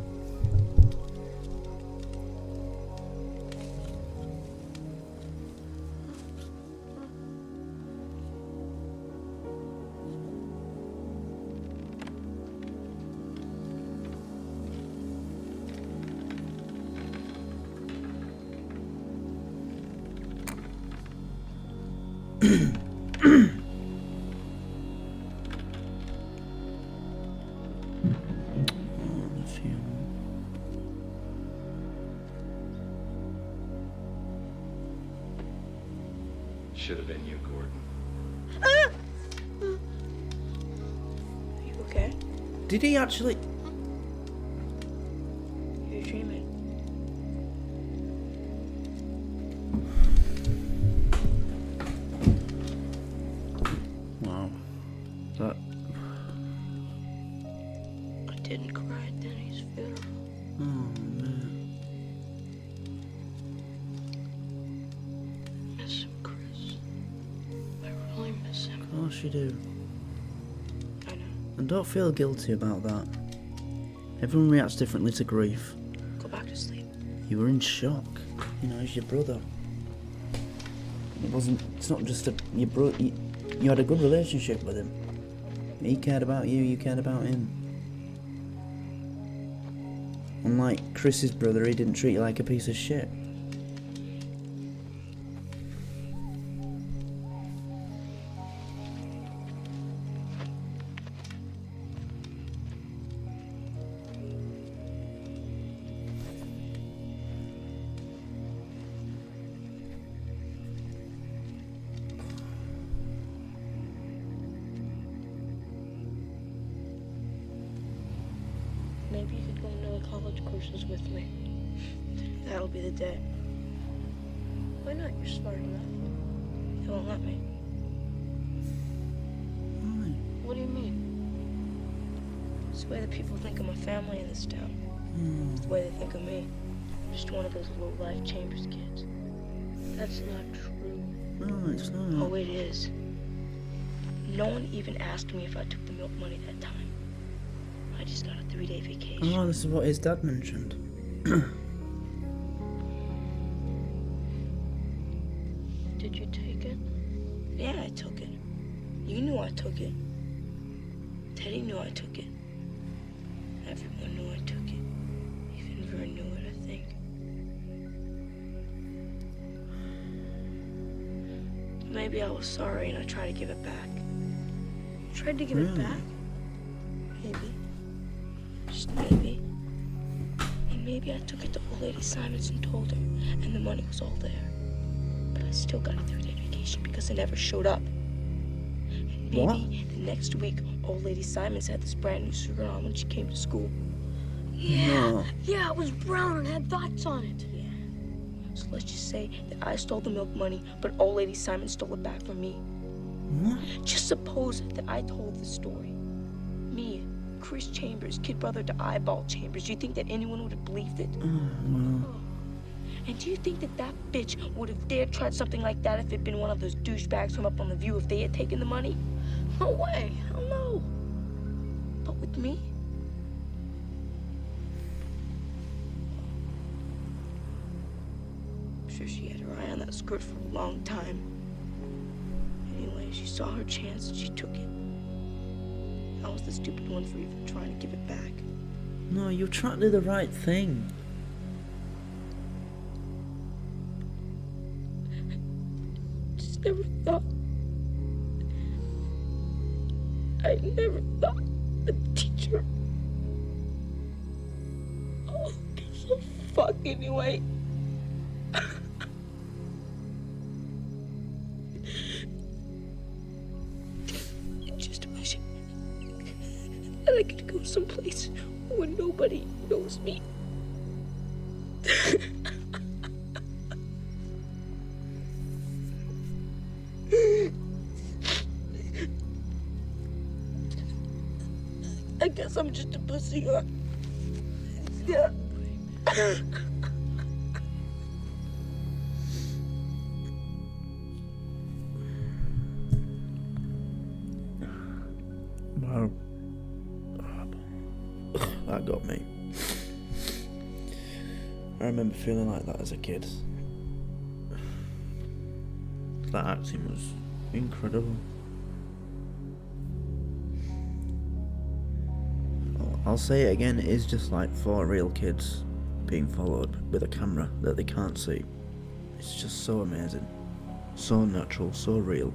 Should have been you, Gordon. You okay? Did he actually? You're dreaming. Wow. That. I didn't cry at Denny's funeral. Oh man. Miss him, Chris. I really miss him. Of course you do. I know. And don't feel guilty about that. Everyone reacts differently to grief. Go back to sleep. You were in shock. You know, he's your brother. It's not just your brother. You had a good relationship with him. He cared about you, you cared about him. Unlike Chris's brother, he didn't treat you like a piece of shit. Maybe you could go into the college courses with me. That'll be the day. Why not? You're smart enough. They won't let me. What do you mean? It's the way that people think of my family in this town. It's the way they think of me. Just one of those low-life Chambers kids. That's not true. No, it's not. Oh, it is. No one even asked me if I took the milk money that time. I just got a 3-day vacation. Oh, this is what his dad mentioned. Did you take it? Yeah, I took it. You knew I took it. Teddy knew I took it. Everyone knew I took it. Even Vern knew it, I think. Maybe I was sorry and I tried to give it back. Tried to give it back? Maybe. Just maybe. And maybe I took it to old lady Simons and told her, and the money was all there. But I still got a 3-day vacation because I never showed up. And maybe the next week, old lady Simons had this brand new suit on when she came to school. Yeah, yeah, it was brown and had dots on it. Yeah. So let's just say that I stole the milk money, but old lady Simon stole it back from me. What? Just suppose that I told the story. Me, Chris Chambers, kid brother to Eyeball Chambers. Do you think that anyone would have believed it? And do you think that that bitch would have dared tried something like that if it'd been one of those douchebags from up on the View if they had taken the money? No way. Hell no. But with me? I'm sure she had her eye on that skirt for a long time. Anyway, she saw her chance and she took it. I was the stupid one for even trying to give it back. No, you're trying to do the right thing. Just never thought. I never thought the teacher. Oh, gives a fuck anyway. Just wish that I could go someplace where nobody knows me. I guess I'm just a pussy, huh? Yeah. that got me. I remember feeling like that as a kid. That acting was incredible. I'll say it again, it is just like 4 real kids being followed with a camera that they can't see. It's just so amazing. So natural, so real.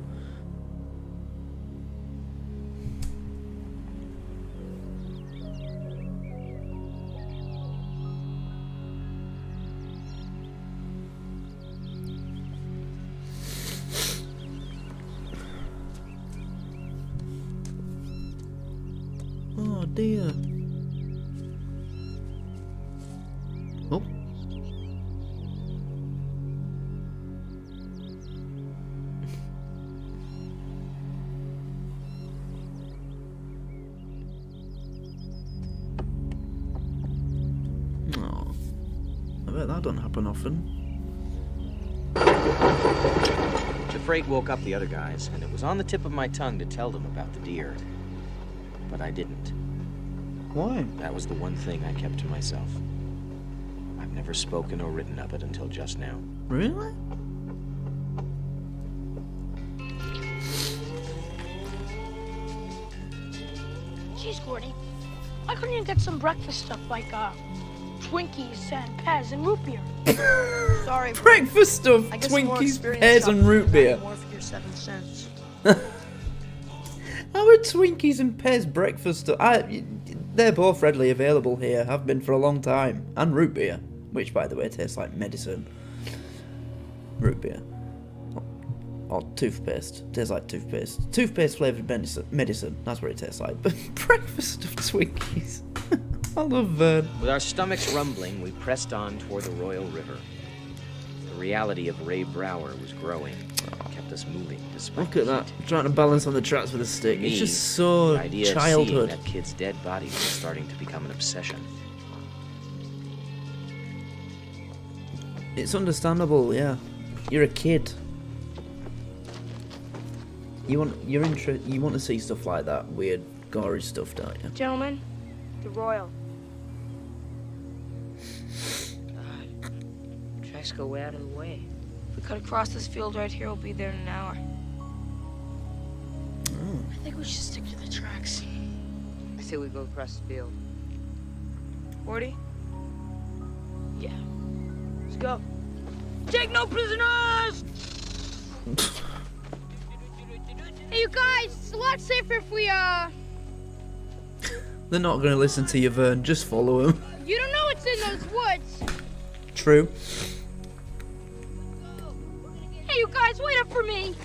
Oh dear. Oh. Oh. I bet that don't happen often. The freight woke up the other guys, and it was on the tip of my tongue to tell them about the deer. But I didn't. Why? That was the one thing I kept to myself. I've never spoken or written of it until just now. Really? Jeez, Gordy, why couldn't you get some breakfast stuff like Twinkies and Pez and root beer? Sorry, bro. Breakfast stuff, I guess more Twinkies, experience Pez shopping and root beer. More for your 7 cents. How are Twinkies and Pez breakfast stuff? They're both readily available here, have been for a long time. And root beer, which by the way tastes like medicine. Root beer. Or toothpaste. Tastes like toothpaste. Toothpaste flavoured medicine. That's what it tastes like. But breakfast stuff Twinkies. I love Vern. With our stomachs rumbling, we pressed on toward the Royal River. The reality of Ray Brower was growing. Kept us moving despite Look at that. Trying to balance on the tracks with a stick. It's just so the idea childhood. Of seeing that kid's dead body was starting to become an obsession. It's understandable, yeah. You're a kid. You want to see stuff like that, weird, gory stuff, don't you? Gentlemen, the Royal. Tracks go way out of the way. If we cut across this field right here, we'll be there in an hour. Oh. I think we should stick to the tracks. I say we go across the field. 40? Yeah. Let's go. Take no prisoners! Hey, you guys, it's a lot safer if we, They're not going to listen to you, Vern. Just follow them. You don't know what's in those woods. True. Hey, you guys, wait up for me.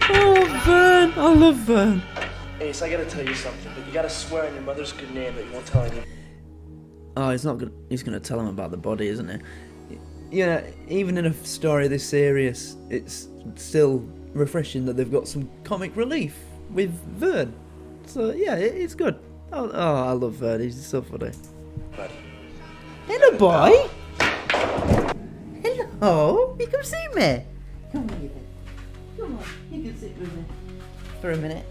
Oh, Vern. I love Vern. Ace, I gotta tell you something, but you gotta swear on your mother's good name that you won't tell anyone. Oh, he's not good. He's going to tell him about the body, isn't he? Yeah, even in a story this serious, it's still refreshing that they've got some comic relief with Vern. So yeah, it's good. Oh, I love Vern. He's so funny. Buddy. Hello, boy. Hello. You come see me. Come here. Come on. You can sit with me for a minute.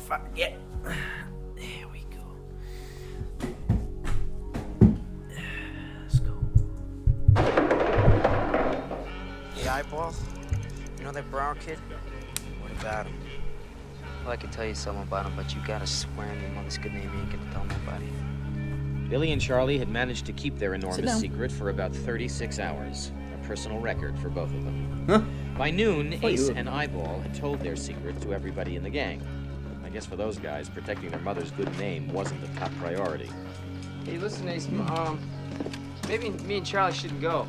Fuck yeah. There we go. Let's go. Hey, Eyeball, you know that Brower kid? What about him? Well, I could tell you something about him, but you gotta swear on your mother's good name you ain't gonna tell nobody. Billy and Charlie had managed to keep their Sit enormous down. secret for about 36 hours, a personal record for both of them. Huh? By noon, Thought you Ace were- and Eyeball had told their secret to everybody in the gang. I guess for those guys, protecting their mother's good name wasn't the top priority. Hey, listen, Ace, maybe me and Charlie shouldn't go.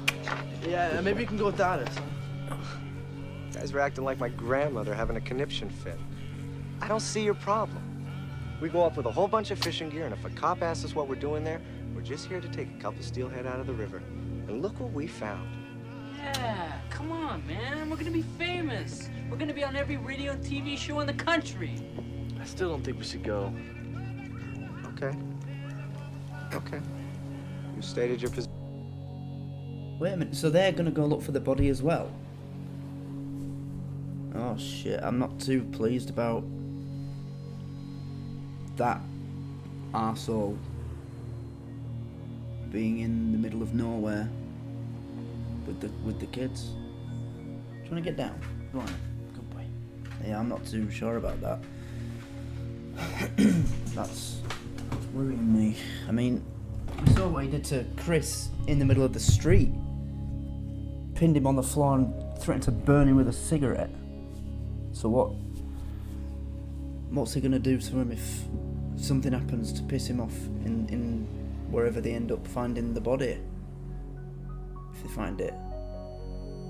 Yeah, maybe you can go without us. You guys are acting like my grandmother having a conniption fit. I don't see your problem. We go up with a whole bunch of fishing gear, and if a cop asks us what we're doing there, we're just here to take a couple steelhead out of the river. And look what we found. Yeah, come on, man. We're gonna be famous. We're gonna be on every radio and TV show in the country. I still don't think we should go. Okay. Okay. You stated your position. Wait a minute. So they're gonna go look for the body as well? Oh shit, I'm not too pleased about that arsehole being in the middle of nowhere with the kids. Do you want to get down? Go on, good boy. Yeah, I'm not too sure about that. That's worrying me. I mean, you saw what he did to Chris in the middle of the street. Pinned him on the floor and threatened to burn him with a cigarette. So what's he gonna do to him if something happens to piss him off in wherever they end up finding the body? If they find it.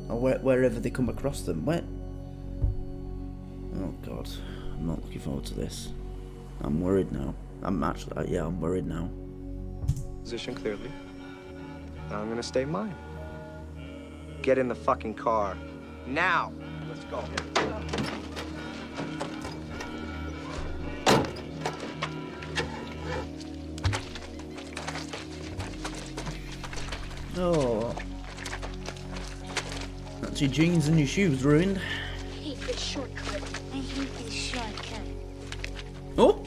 Or wherever they come across them. Where? Oh god, I'm not looking forward to this. I'm worried now. I'm worried now. Position clearly. Now I'm gonna stay mine. Get in the fucking car. Now! Let's go. Oh. That's your jeans and your shoes ruined. I hate this shortcut. I hate this shortcut. Oh!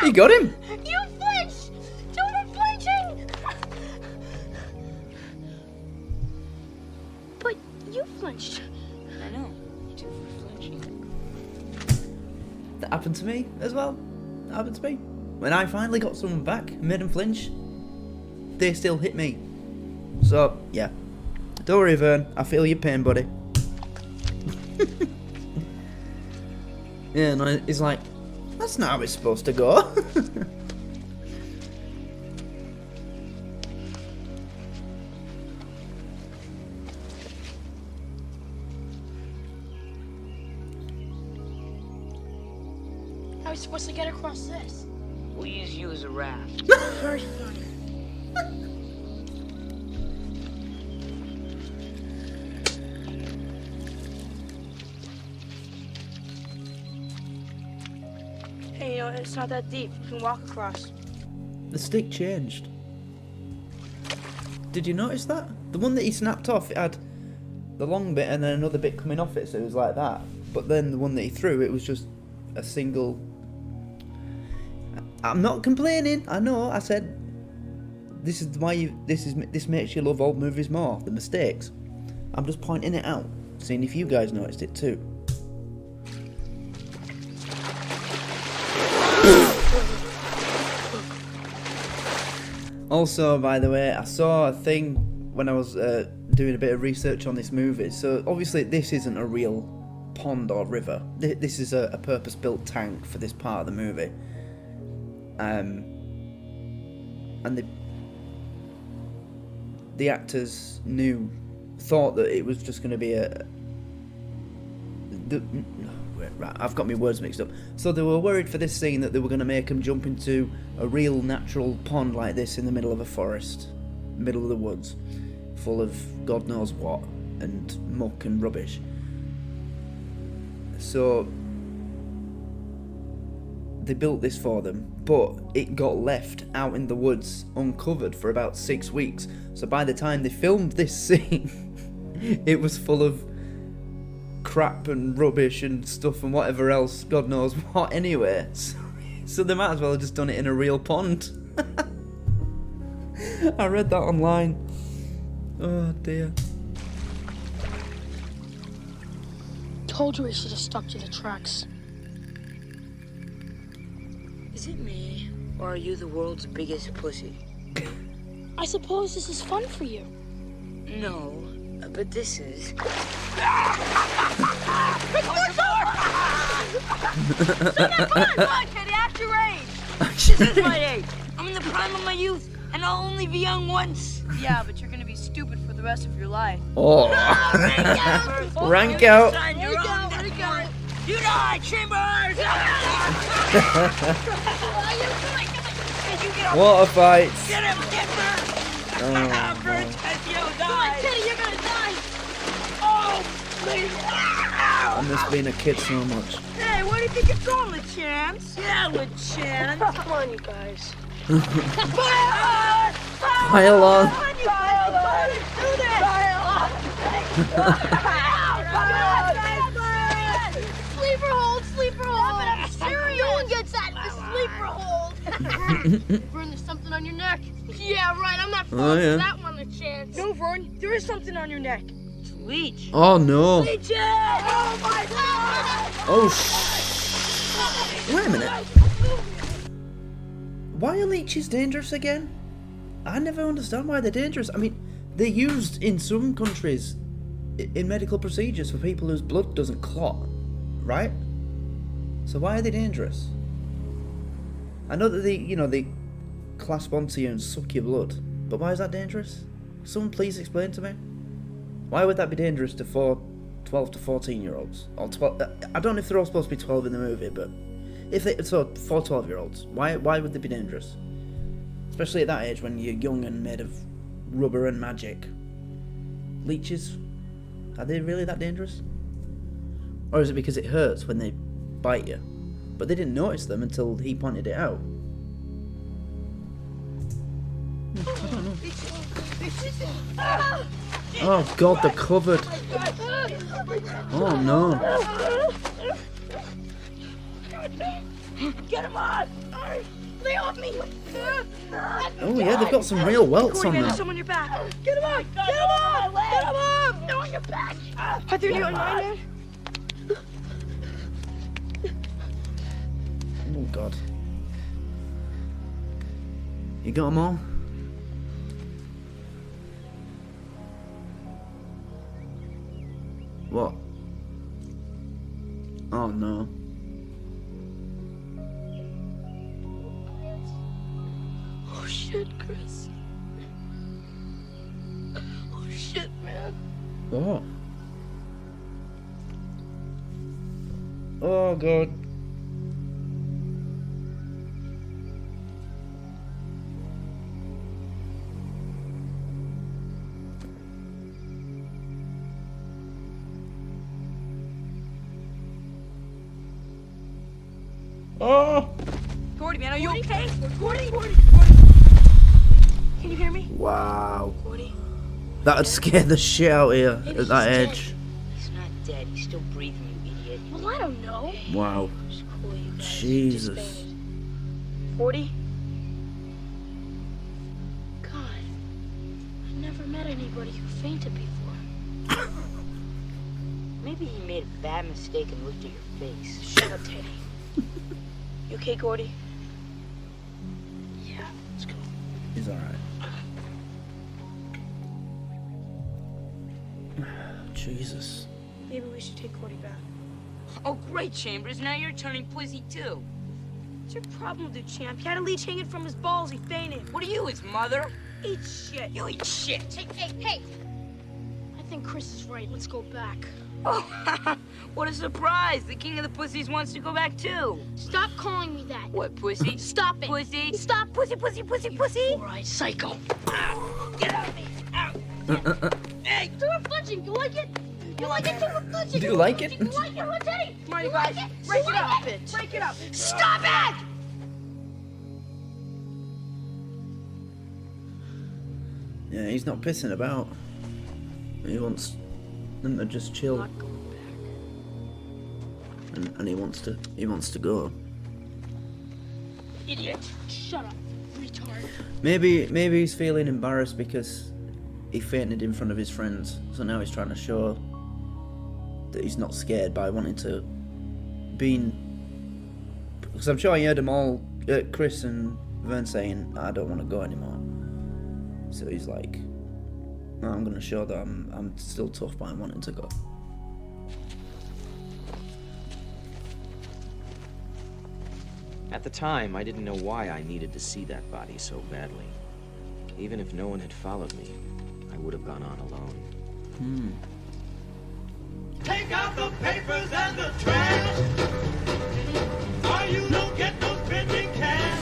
He got him! You flinched! Two were flinching! But you flinched. I know. Two were flinching. That happened to me as well. That happened to me. When I finally got someone back and made them flinch, they still hit me. So, yeah. Don't worry, Vern. I feel your pain, buddy. Yeah, and he's like, that's not how it's supposed to go. How are we supposed to get across this? We'll use you as a raft. Very funny. Hey, you know, it's not that deep. You can walk across. The stick changed. Did you notice that? The one that he snapped off, it had the long bit and then another bit coming off it, so it was like that. But then the one that he threw, it was just a single... I'm not complaining, I know, I said this is why this makes you love old movies more, the mistakes. I'm just pointing it out, seeing if you guys noticed it too. Also, by the way, I saw a thing when I was doing a bit of research on this movie. So obviously this isn't a real pond or river. This is a purpose-built tank for this part of the movie. And the actors thought that it was just going to be right, I've got my words mixed up. So they were worried for this scene that they were going to make him jump into a real natural pond like this in the middle of a forest, middle of the woods, full of God knows what, and muck and rubbish. So they built this for them, but it got left out in the woods uncovered for about 6 weeks. So by the time they filmed this scene, it was full of crap and rubbish and stuff and whatever else, God knows what anyway. So they might as well have just done it in a real pond. I read that online. Oh dear. Told you we should have stuck to the tracks. Is it me, or are you the world's biggest pussy? I suppose this is fun for you. No, but this is. Come on, Teddy, act your age. This is my age. I'm in the prime of my youth, and I'll only be young once. Yeah, but you're gonna be stupid for the rest of your life. Oh. Rank out. You die, Chambers! What a fight. Get him, get her! Oh, Burn, Teddy, you'll die! Come on, Teddy, you're gonna die! Oh, please! I miss being a kid so much. Hey, where do you think you're going, LeChance? Yeah, LeChance! Come on, you guys. Fire! Pile on. Do this! sat in the sleeper hold. Vern, there's something on your neck. Yeah, right. I'm not falling for that one a chance. No, Vern, there is something on your neck. It's leech. Oh no. Leeches! Oh my God! Oh Wait a minute. Why are leeches dangerous again? I never understand why they're dangerous. I mean, they're used in some countries in medical procedures for people whose blood doesn't clot, right? So why are they dangerous? I know that they clasp onto you and suck your blood, but why is that dangerous? Someone please explain to me. Why would that be dangerous to 12 to 14-year-olds? Or 12? I don't know if they're all supposed to be 12 in the movie, but if they for 12-year-olds, why would they be dangerous? Especially at that age when you're young and made of rubber and magic. Leeches, are they really that dangerous? Or is it because it hurts when they bite you? But they didn't notice them until he pointed it out. I don't know. Oh God, they're covered. Oh no. Get him on! Lay off me! Oh yeah, they've got some real welts on them. There's someone on your back. Get him on! Get him on! Get him on! They're on your back! Are there any on mine, man? Oh God. You got them all? What? Oh no. Oh shit, Chris. Oh shit, man. What? Oh God. Oh! Gordy, man, are you okay? Gordy! Can you hear me? Wow. Gordy? That would scare the shit out of you Maybe at that he's age. dead. He's not dead. He's still breathing, you idiot. Well, I don't know. Wow. It's cool, you guys. Jesus. 40? God, I never met anybody who fainted before. Maybe he made a bad mistake and looked at your face. Shut up, Teddy. You okay, Gordy? Yeah. Let's go. He's alright. Jesus. Maybe we should take Gordy back. Oh, great, Chambers. Now you're turning pussy, too. What's your problem with the champ? He had a leech hanging from his balls. He fainted. What are you, his mother? Eat shit. You eat shit. Hey! I think Chris is right. Let's go back. Oh, what a surprise. The king of the pussies wants to go back, too. Stop calling me that. What, pussy? Stop it. Pussy? Stop. Pussy. All right, psycho. Ow. Get out of me. Ow. Hey. Do a fudging. You like it? You like it? Do a fudging. Do you like it? You like it? What's Eddie? Come on, you guys. Break it up, bitch. Break it up. Stop it! Yeah, he's not pissing about. He wants them to just chill. And he wants to go. Idiot. Shut up. Retard. Maybe he's feeling embarrassed because he fainted in front of his friends. So now he's trying to show that he's not scared by wanting to because I'm sure I heard them all, Chris and Vern saying, I don't want to go anymore. So he's like, no, I'm going to show that I'm still tough by wanting to go. At the time, I didn't know why I needed to see that body so badly. Even if no one had followed me, I would have gone on alone. Take out the papers and the trash. Or you don't get those spending cash.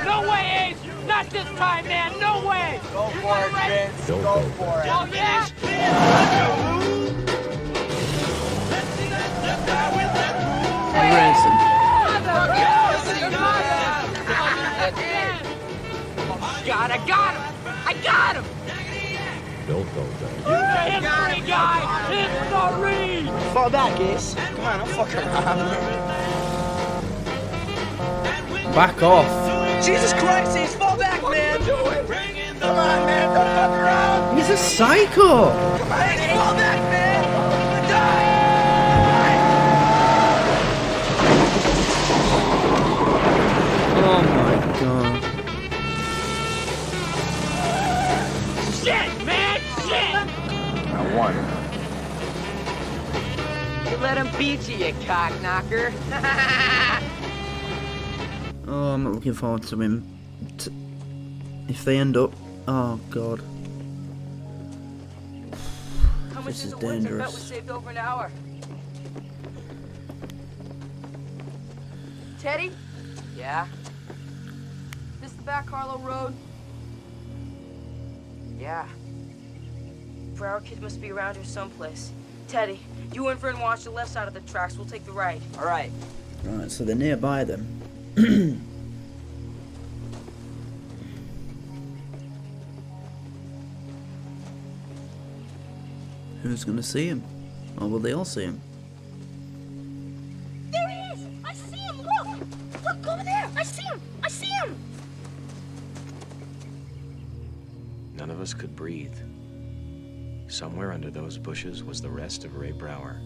No way, Ace! Not this time, man! No way! Go for it, Vince. Go for it. Oh, yeah? Ransom. God, I got him! I got him! Don't go there. History, guy! History! Fall back, Ace. Come on, don't fuck around. Back off. Jesus Christ, Ace, fall back, man. Come on, man, don't fuck around. He's a psycho. Come on, Ace, fall back, man. Oh my god. Shit, man, shit! I won. You let him beat you, you cock knocker. Oh, I'm not looking forward to him. If they end up, oh god, this is dangerous. Saved over an hour. Teddy? Yeah? This the back Harlow Road? Yeah. Brower kid must be around here someplace. Teddy, you and Vern watch the left side of the tracks. We'll take the right. All right. Right, so they're nearby then. Who's gonna see him? Or will they all see him? There he is! I see him! Look! Look, over there! I see him! I see him! None of us could breathe. Somewhere under those bushes was the rest of Ray Brower.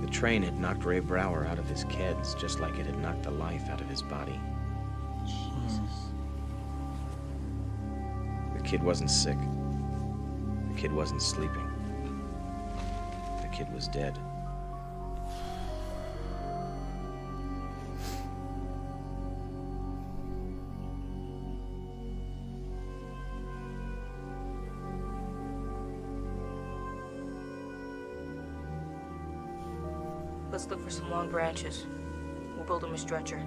The train had knocked Ray Brower out of his keds, just like it had knocked the life out of his body. The kid wasn't sick. The kid wasn't sleeping. The kid was dead. Let's look for some long branches. We'll build him a stretcher.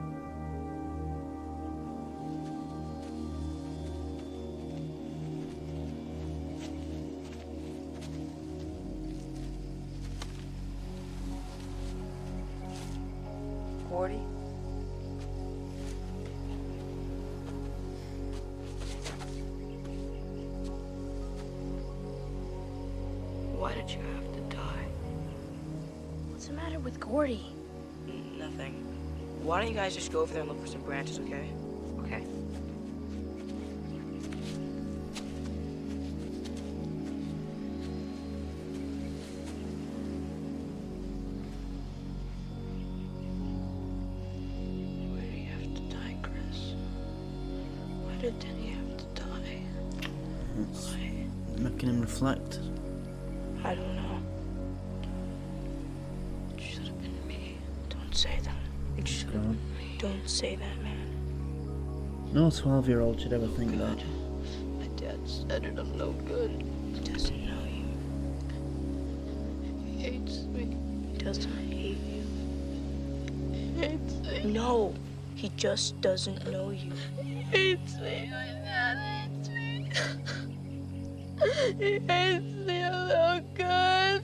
Why did you have to die? What's the matter with Gordy? Nothing. Why don't you guys just go over there and look for some branches, okay? Okay. Why did he have to die, Chris? Why did Denny have to die? It's making him reflect. I don't know. It should have been me. Don't say that. It should have been me. Don't say that, man. No 12-year-old should ever think that. My dad said it. I'm no good. He doesn't know you. He hates me. He doesn't hate you. He hates me. No, he just doesn't know you. He hates me. My dad hates me. He hates me. I'm no good.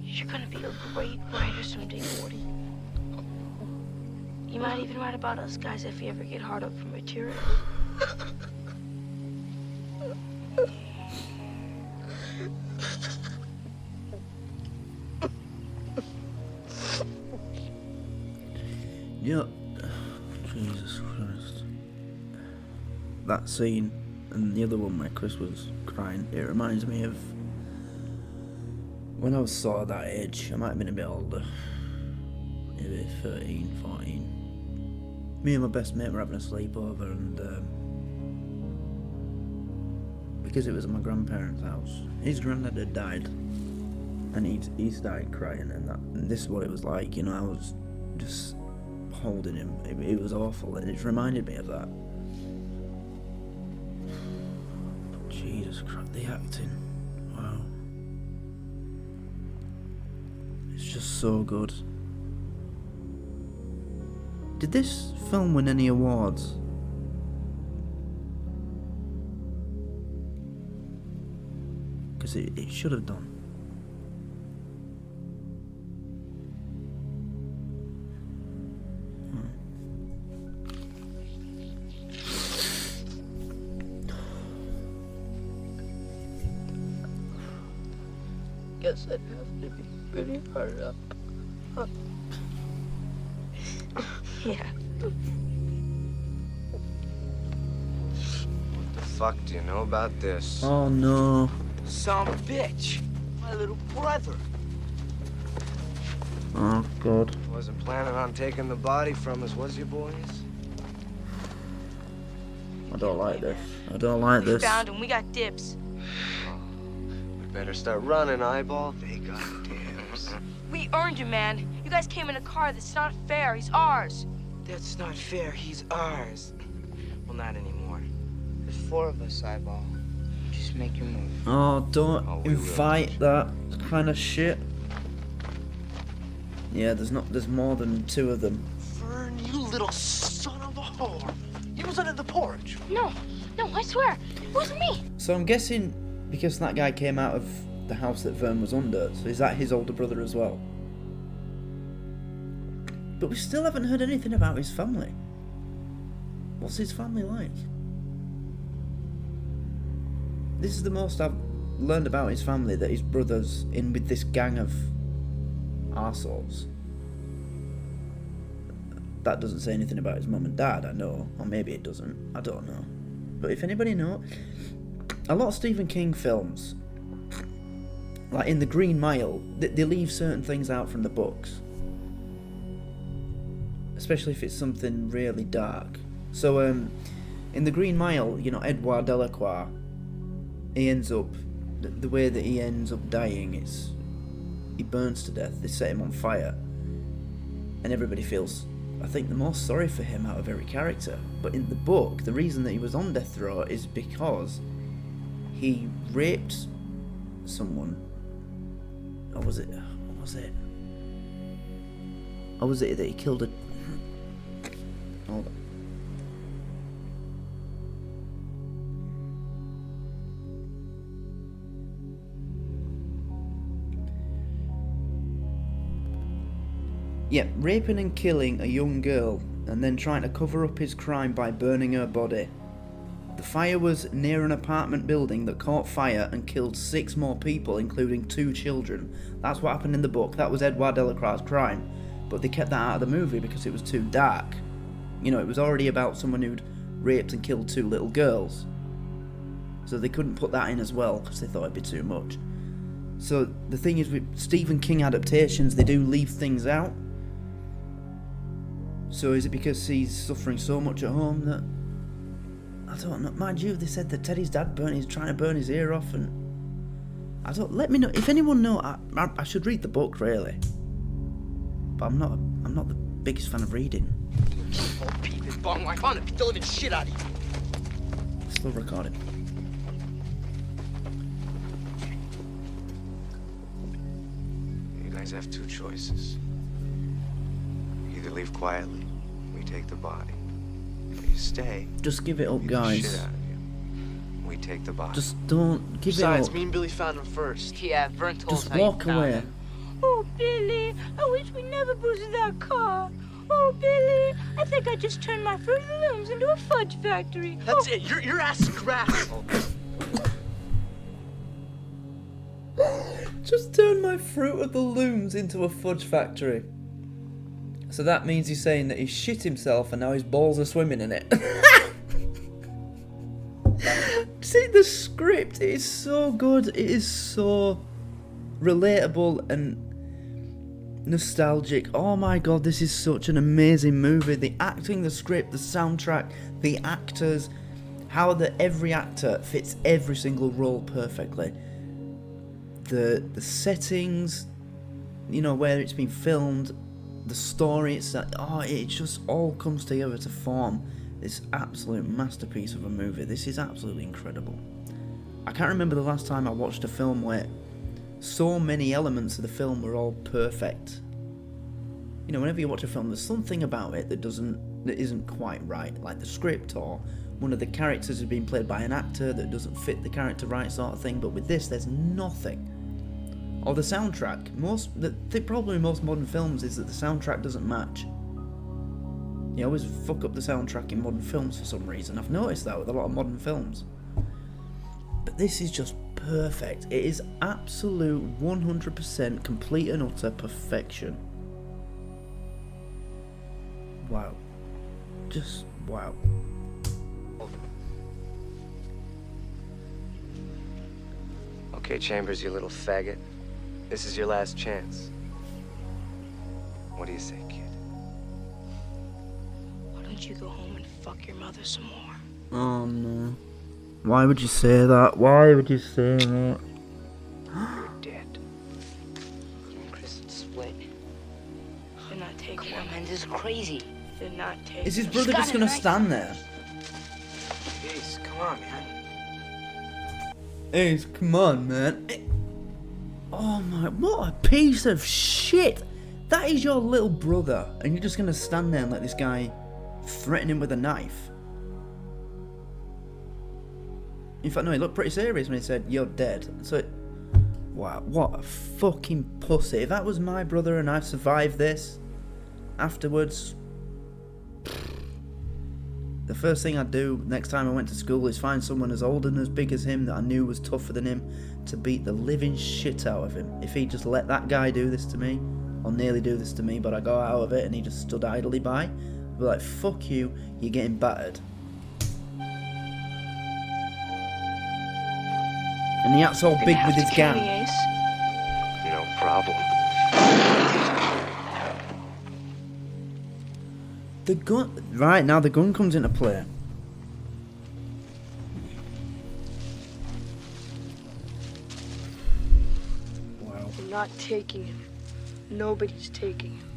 You're gonna be a great writer someday, Gordy. You might even write about us guys if you ever get hard up for material. Yeah. Jesus Christ. That scene and the other one where Chris was crying, it reminds me of when I was sort of that age. I might have been a bit older. Maybe 13, 14. Me and my best mate were having a sleepover, and because it was at my grandparents' house, his granddad had died, and he started crying, and this is what it was like, you know. I was just holding him. It was awful, and it reminded me of that. Jesus Christ, the acting. Wow. It's just so good. Did this film win any awards? Because it should have done. Guess I'd have to be pretty hard up. Huh. Yeah. What the fuck do you know about this? Oh no. Some bitch. My little brother. Oh god. Wasn't planning on taking the body from us, was you, boys? I don't like this. I don't like this. We found him. We got dibs. We better start running, Eyeball. They got dibs. We earned him, man. You guys came in a car. That's not fair. He's ours. That's not fair. He's ours. Well, not anymore. There's 4 of us, Eyeball. Just make your move. Oh, don't invite that kind of shit. Yeah, there's more than 2 of them. Vern, you little son of a whore. You was under the porch. No, I swear. It wasn't me. So I'm guessing because that guy came out of the house that Vern was under, so is that his older brother as well? But we still haven't heard anything about his family. What's his family like? This is the most I've learned about his family, that his brother's in with this gang of arseholes. That doesn't say anything about his mum and dad, I know. Or maybe it doesn't. I don't know. But if anybody knows, a lot of Stephen King films, like in The Green Mile, they leave certain things out from the books. Especially if it's something really dark. So, in The Green Mile, you know, Edouard Delacroix, he ends up, the way that he ends up dying is, he burns to death. They set him on fire. And everybody feels, I think, the most sorry for him out of every character. But in the book, the reason that he was on death row is because he raped someone. Or was it? What was it? Or was it that he killed a... Hold on. Yeah, raping and killing a young girl and then trying to cover up his crime by burning her body. The fire was near an apartment building that caught fire and killed 6 more people, including 2 children. That's what happened in the book. That was Edouard Delacroix's crime. But they kept that out of the movie because it was too dark. You know, it was already about someone who'd raped and killed 2 little girls. So they couldn't put that in as well because they thought it'd be too much. So the thing is, with Stephen King adaptations, they do leave things out. So is it because he's suffering so much at home that... I don't know. Mind you, they said that Teddy's dad he's trying to burn his ear off, and... I don't... Let me know. If anyone knows, I should read the book, really. But I'm not the biggest fan of reading. Still recording. You guys have 2 choices. Either leave quietly, we take the body. If you stay, just give it up, beat the guys. shit out of you. We take the body. Just don't give Besides, it up. me and Billy found him first. Yeah, Vern told Just us how you walk found away. him. Oh, Billy, I wish we never boosted that car. Oh, Billy, I think I just turned my Fruit of the Looms into a fudge factory. That's it. Your ass is grass. Just turn my Fruit of the Looms into a fudge factory. So that means he's saying that he shit himself and now his balls are swimming in it. See, the script is so good. It is so relatable and nostalgic. Oh my god, this is such an amazing movie. The acting, the script, the soundtrack, the actors, how every actor fits every single role perfectly. The settings, you know, where it's been filmed, the story, it just all comes together to form this absolute masterpiece of a movie. This is absolutely incredible. I can't remember the last time I watched a film where so many elements of the film were all perfect. You know, whenever you watch a film, there's something about it that isn't quite right, like the script, or one of the characters has been played by an actor that doesn't fit the character right, sort of thing. But with this, there's nothing. Or the soundtrack. The problem with most modern films is that the soundtrack doesn't match. You always fuck up the soundtrack in modern films for some reason. I've noticed that with a lot of modern films. But this is just perfect. It is absolute 100% complete and utter perfection. Wow. Just wow. Okay, Chambers, you little faggot. This is your last chance. What do you say, kid? Why don't you go home and fuck your mother some more? Oh no. Why would you say that? Why would you say that? You're dead. You and Chris would split. They're not taking Come on, him. man, this is crazy. They're not taking Is his him. brother just gonna stand there? Jeez, come on, man. Ace, come on, man. Oh my, what a piece of shit. That is your little brother, and you're just gonna stand there and let this guy threaten him with a knife. In fact, no, he looked pretty serious when he said, "You're dead." So, wow, what a fucking pussy. If that was my brother and I survived this, afterwards, the first thing I'd do next time I went to school is find someone as old and as big as him that I knew was tougher than him to beat the living shit out of him. If he just let that guy do this to me, or nearly do this to me, but I got out of it and he just stood idly by, I'd be like, fuck you, you're getting battered. And he acts all big with his gang. No problem. The gun... Right, now the gun comes into play. Wow. I'm not taking him. Nobody's taking him.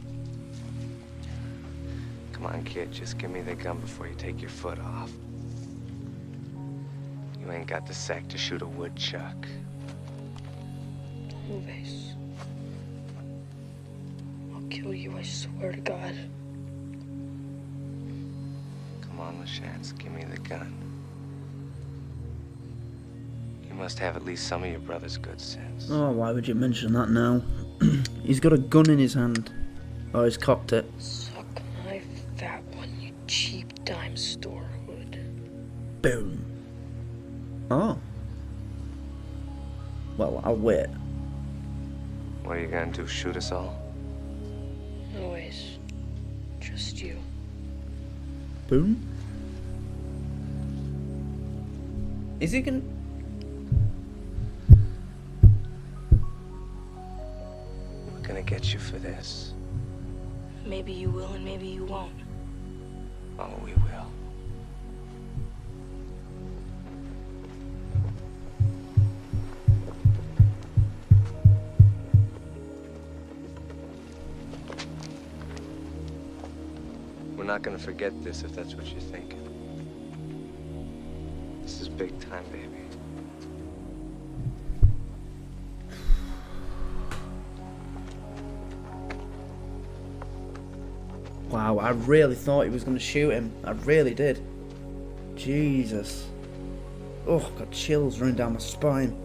Come on, kid, just give me the gun before you take your foot off. You ain't got the sack to shoot a woodchuck. Move, Ace. I'll kill you, I swear to God. Come on, LaChance, give me the gun. You must have at least some of your brother's good sense. Oh, why would you mention that now? He's got a gun in his hand. Oh, he's cocked it. Suck my fat one, you cheap dime store hood. Boom. Oh. Well, I'll wait. What are you gonna do, shoot us all? No, Ace. Just you. Boom. Is he gonna... We're gonna get you for this. Maybe you will and maybe you won't. Oh, we will. We're not gonna forget this if that's what you're thinking. This is big time, baby. Wow, I really thought he was going to shoot him. I really did. Jesus. Oh, got chills running down my spine.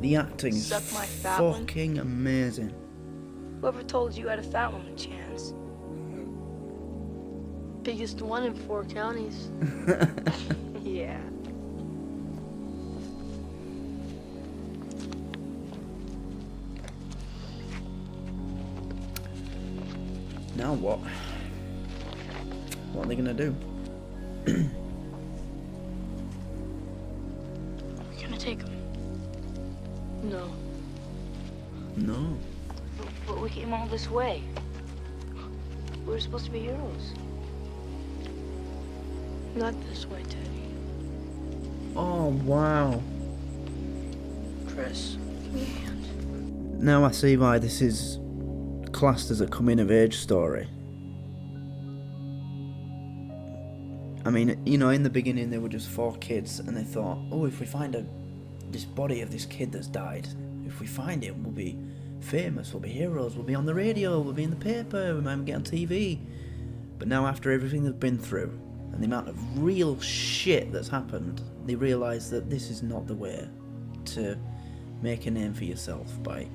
The acting is Suck my fat one. fucking amazing. Whoever told you had a fat one chance? Biggest one in 4 counties. Yeah. Now what? What are they gonna do? We're gonna take him. No. No. But we came all this way. We were supposed to be heroes. Not this way, Teddy. Oh, wow. Chris, give me a hand. Now I see why this is classed as a coming-of-age story. I mean, you know, in the beginning they were just 4 kids, and they thought, oh, if we find a this body of this kid that's died. If we find him, we'll be famous, we'll be heroes, we'll be on the radio, we'll be in the paper, we might get on TV. But now after everything they've been through, and the amount of real shit that's happened, they realise that this is not the way to make a name for yourself by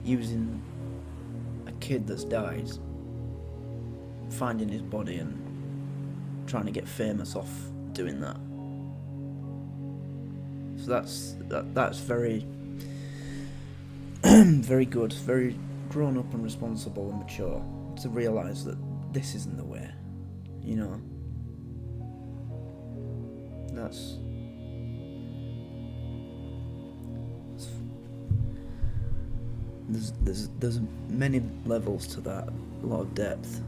using a kid that's died, finding his body and trying to get famous off doing that. So that's very very good, very grown up and responsible and mature to realise that this isn't the way, you know. There's many levels to that, a lot of depth.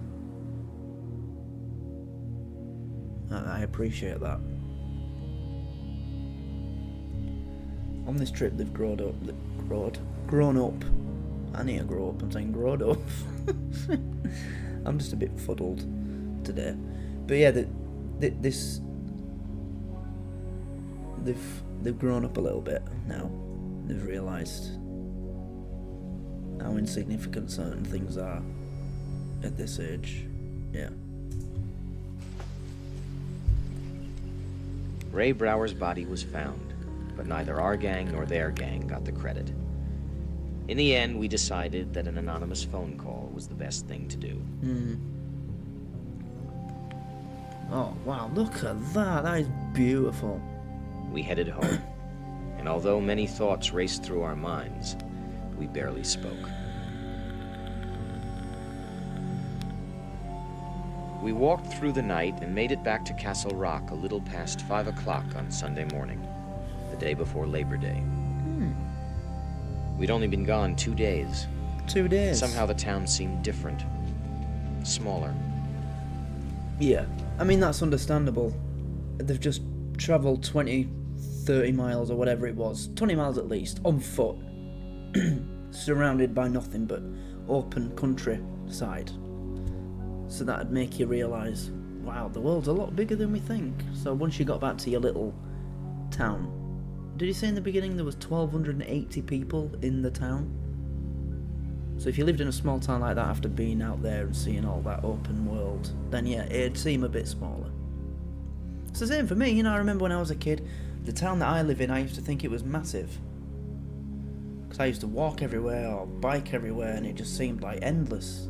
I appreciate that. On this trip they've grown up. I need to grow up, I'm saying growed up. I'm just a bit fuddled today. But yeah, they've grown up a little bit now. They've realised how insignificant certain things are at this age. Yeah. Ray Brower's body was found, but neither our gang nor their gang got the credit. In the end, we decided that an anonymous phone call was the best thing to do. Oh, wow, look at that. That is beautiful. We headed home, and although many thoughts raced through our minds, we barely spoke. We walked through the night and made it back to Castle Rock a little past 5 o'clock on Sunday morning, the day before Labor Day. We'd only been gone 2 days. 2 days? Somehow the town seemed different, smaller. Yeah, I mean, that's understandable. They've just travelled 20, 30 miles or whatever it was, 20 miles at least, on foot, surrounded by nothing but open countryside. So that'd make you realise, wow, the world's a lot bigger than we think. So once you got back to your little town, did you say in the beginning there was 1,280 people in the town? So if you lived in a small town like that after being out there and seeing all that open world, then yeah, it'd seem a bit smaller. It's the same for me, you know. I remember when I was a kid, the town that I live in, I used to think it was massive. Because I used to walk everywhere or bike everywhere and it just seemed like endless.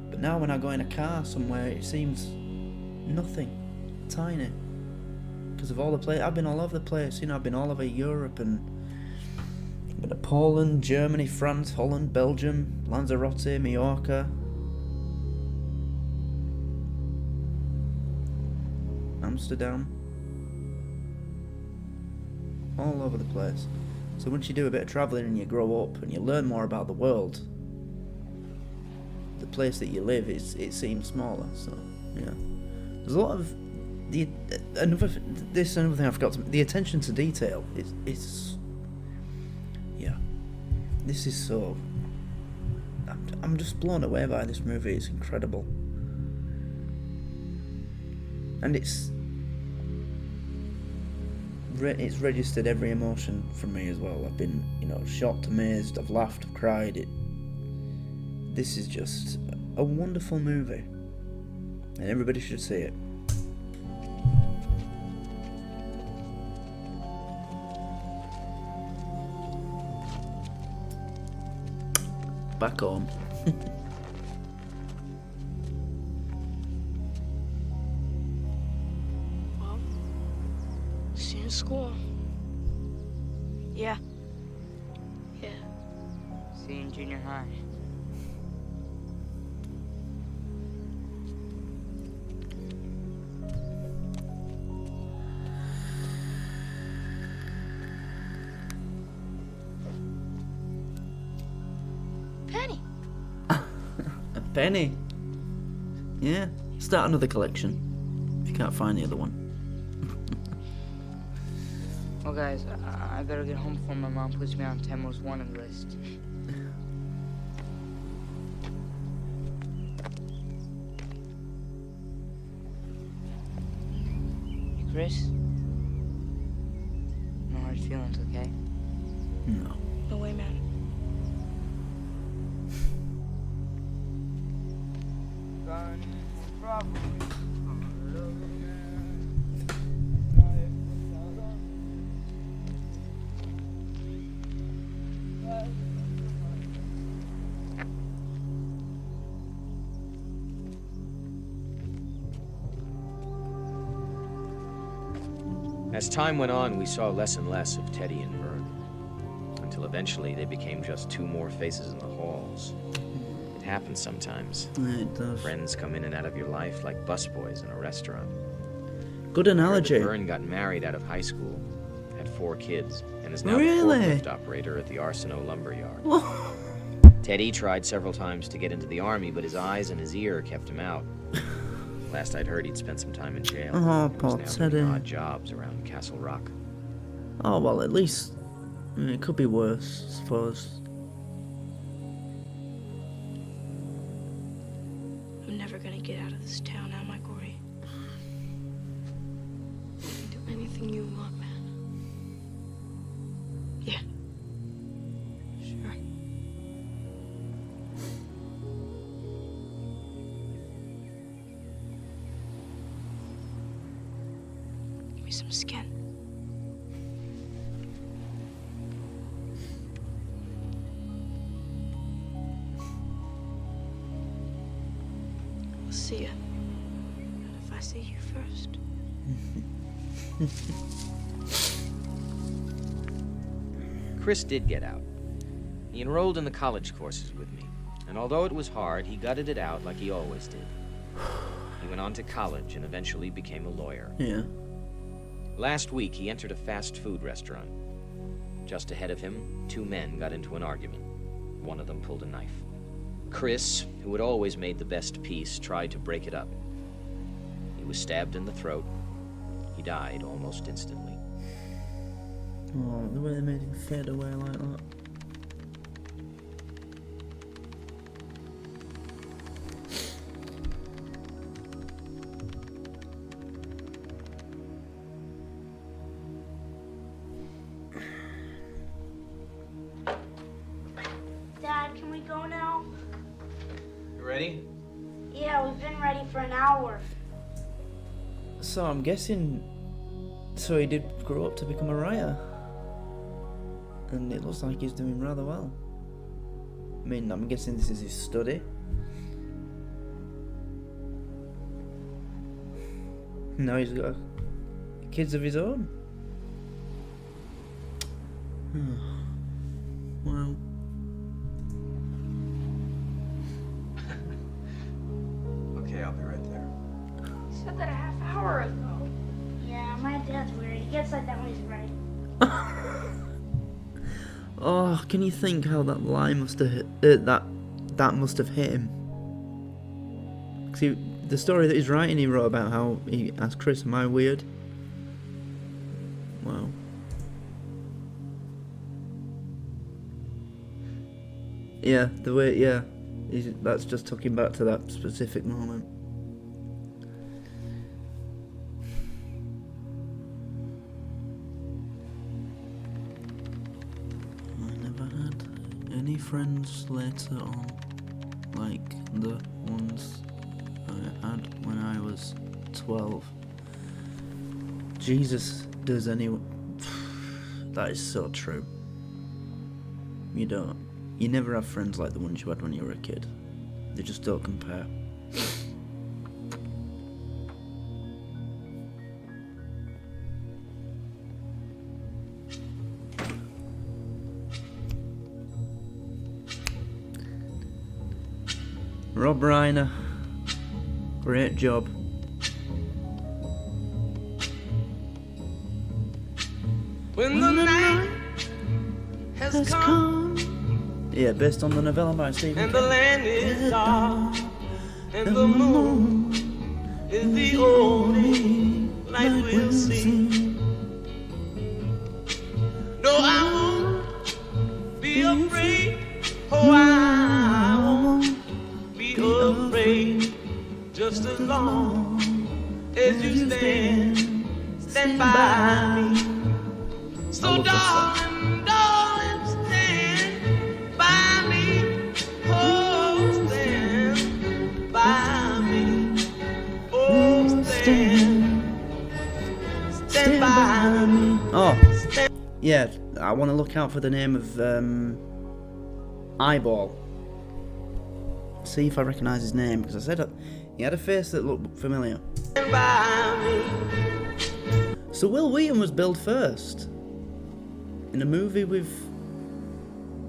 But now when I go in a car somewhere, it seems nothing, tiny. Because of all the places, I've been all over the place, you know, I've been all over Europe and I've been to Poland, Germany, France, Holland, Belgium, Lanzarote, Mallorca, Amsterdam, all over the place. So once you do a bit of travelling and you grow up and you learn more about the world, the place that you live it seems smaller. So yeah, there's a lot of another thing I forgot. The attention to detail is yeah. This is so. I'm just blown away by this movie. It's incredible, and it's registered every emotion from me as well. I've been, you know, shocked, amazed, I've laughed, I've cried. This is just a wonderful movie, and everybody should see it. Back home. Well, see you in school. Yeah. Yeah. See you in junior high. Penny. A penny. Yeah. Start another collection. If you can't find the other one. Well, guys, I better get home before my mom puts me on 10 most wanted list. Hey, Chris? No hard feelings, okay? No. No way, man. As time went on, we saw less and less of Teddy and Vern, until eventually they became just two more faces in the halls. It happens sometimes. It does. Friends come in and out of your life like busboys in a restaurant. Good analogy. Vern got married out of high school, had 4 kids, and is now Really? the forklift operator at the Arsenault lumberyard. Teddy tried several times to get into the army, but his eyes and his ear kept him out. Last I'd heard, he'd spent some time in jail. Oh, He poor was now doing Teddy. odd jobs around Castle Rock. Oh, well, at least it could be worse, I suppose. I'm never gonna get out of this town, am I, Corey? Do anything you want, man. Yeah. Sure. Give me some skin. I'll see ya. Not if I see you first. Chris did get out. He enrolled in the college courses with me, and although it was hard, he gutted it out like he always did. He went on to college and eventually became a lawyer. Yeah. Last week, he entered a fast food restaurant. Just ahead of him, 2 men got into an argument. One of them pulled a knife. Chris, who had always made the best peace, tried to break it up. He was stabbed in the throat. He died almost instantly. Oh, the way they made him fade away like that. Dad, can we go now? You ready? Yeah, we've been ready for an hour. So I'm guessing, so he did grow up to become a writer, and it looks like he's doing rather well. I mean, I'm guessing this is his study. Now he's got kids of his own. Wow. Okay, I'll be right there. You said that a half hour ago. Yeah, my dad's weird. He gets like that when he's right. Oh, can you think how that line must have hit, that must have hit him? See, the story that he's writing, he wrote about how he asked Chris, "Am I weird?" Wow. Yeah, the way, yeah, that's just took him back to that specific moment. I never had any friends later on like the ones I had when I was 12. Jesus, does anyone... That is so true. You never have friends like the ones you had when you were a kid. They just don't compare. Rob Reiner, great job. When the night has come Yeah, based on the novella by Stephen and the land is dark and the moon is the only light we'll see. No, I won't be afraid. Oh, I won't be afraid. Just as long as you stand by me. So darling, darling, stand by me. Oh, stand by me. Oh, stand by me. Oh, yeah, I want to look out for the name of Eyeball. See if I recognise his name, because I said he had a face that looked familiar. So Will Wheaton was billed first in a movie with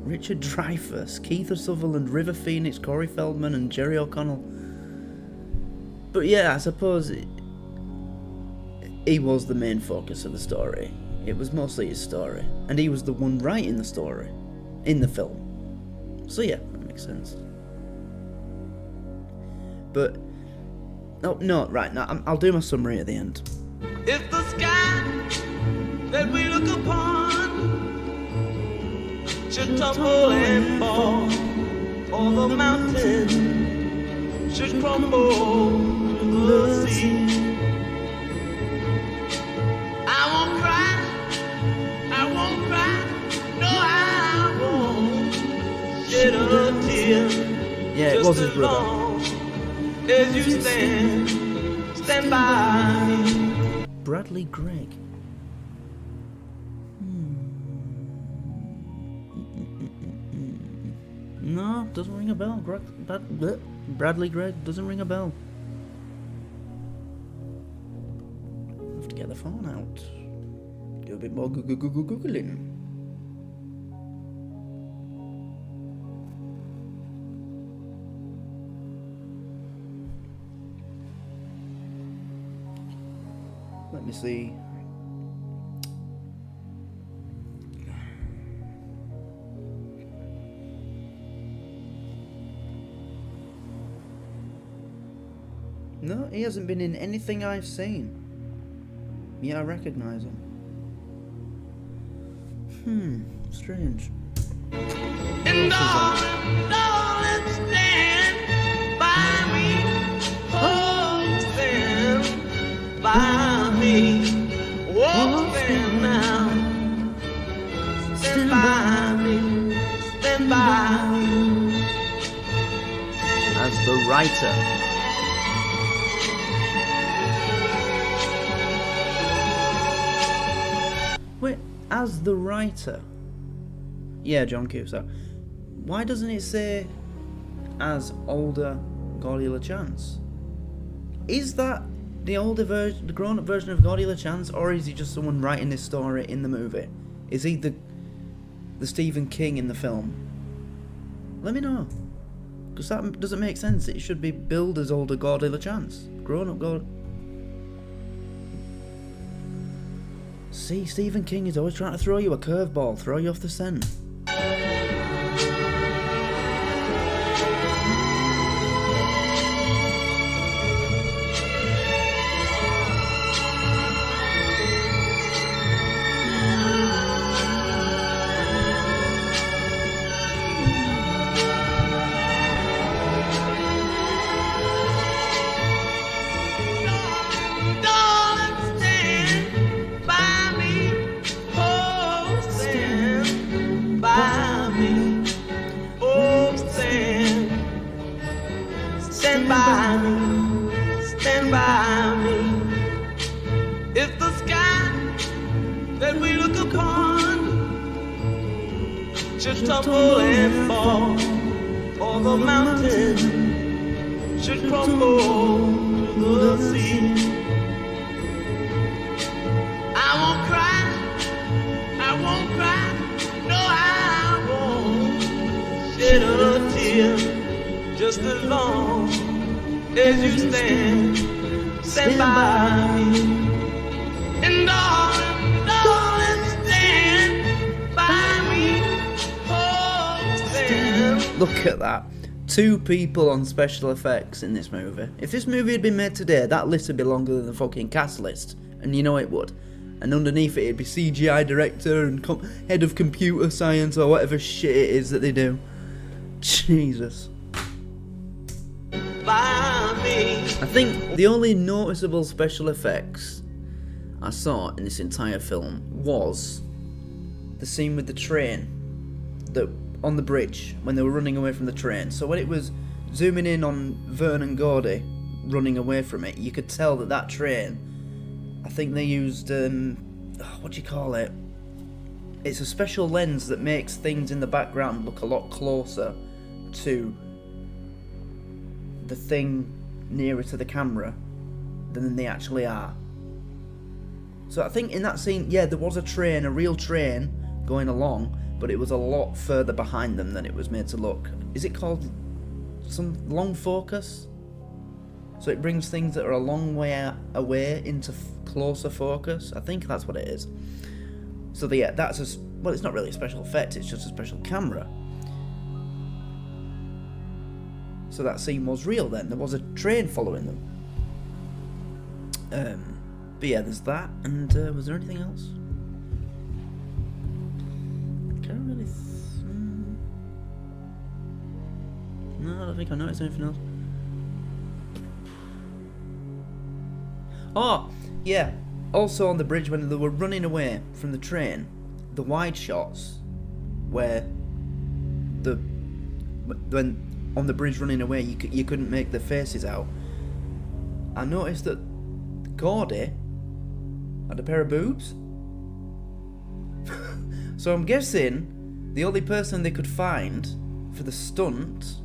Richard Dreyfuss, Keith Sutherland, River Phoenix, Corey Feldman and Jerry O'Connell. But yeah, I suppose he was the main focus of the story. It was mostly his story, and he was the one writing the story in the film. So yeah, that makes sense. But no, right now I'll do my summary at the end. If the sky that we look upon should tumble and fall, or the mountain should crumble to the sea, I won't cry, no, I won't shed a tear. Yeah, it was his brother. As you stand by me. Bradley Gregg. No, doesn't ring a bell. Bradley Gregg doesn't ring a bell. Have to get the phone out. Do a bit more googling. Let me see. No, he hasn't been in anything I've seen. Yeah, I recognise him. Strange. And darling, stand by me. Oh, stand by me. Oh, stand now. Stand by me. Stand by me. As the writer. Wait, as the writer? Yeah, John Cusack. Why doesn't it say as older Gordy LaChance? Is that the older version, the grown-up version of Gordy LaChance, or is he just someone writing this story in the movie? Is he the Stephen King in the film? Let me know, because that doesn't make sense. It should be billed as older Gordy LaChance, grown-up Gordy. See, Stephen King is always trying to throw you a curveball, throw you off the scent. Stand by me. If the sky that we look upon should tumble and fall, or the mountain should crumble to the sea, I won't cry, no, I won't shed a tear, just as long as you stand by me. And darling, stand by me. Oh, stand. Look at that. 2 people on special effects in this movie. If this movie had been made today, that list would be longer than the fucking cast list. And you know it would. And underneath it, it'd be CGI director and head of computer science or whatever shit it is that they do. Jesus. I think the only noticeable special effects I saw in this entire film was the scene with the train that on the bridge when they were running away from the train. So when it was zooming in on Vern and Gordy running away from it, you could tell that that train, I think they used what do you call it? It's a special lens that makes things in the background look a lot closer to the thing nearer to the camera than they actually are. So I think in that scene, yeah, there was a train, a real train going along, but it was a lot further behind them than it was made to look. Is it called some long focus? So it brings things that are a long way away into closer focus. I think that's what it is. So yeah, that's a, well, it's not really a special effect, it's just a special camera. So that scene was real then. There was a train following them. But yeah, there's that. And was there anything else? Can't really. No, I don't think I noticed anything else. Oh, yeah. Also on the bridge when they were running away from the train, the wide shots where when on the bridge running away you couldn't make the faces out. I noticed that Gordy had a pair of boobs. So I'm guessing the only person they could find for the stunt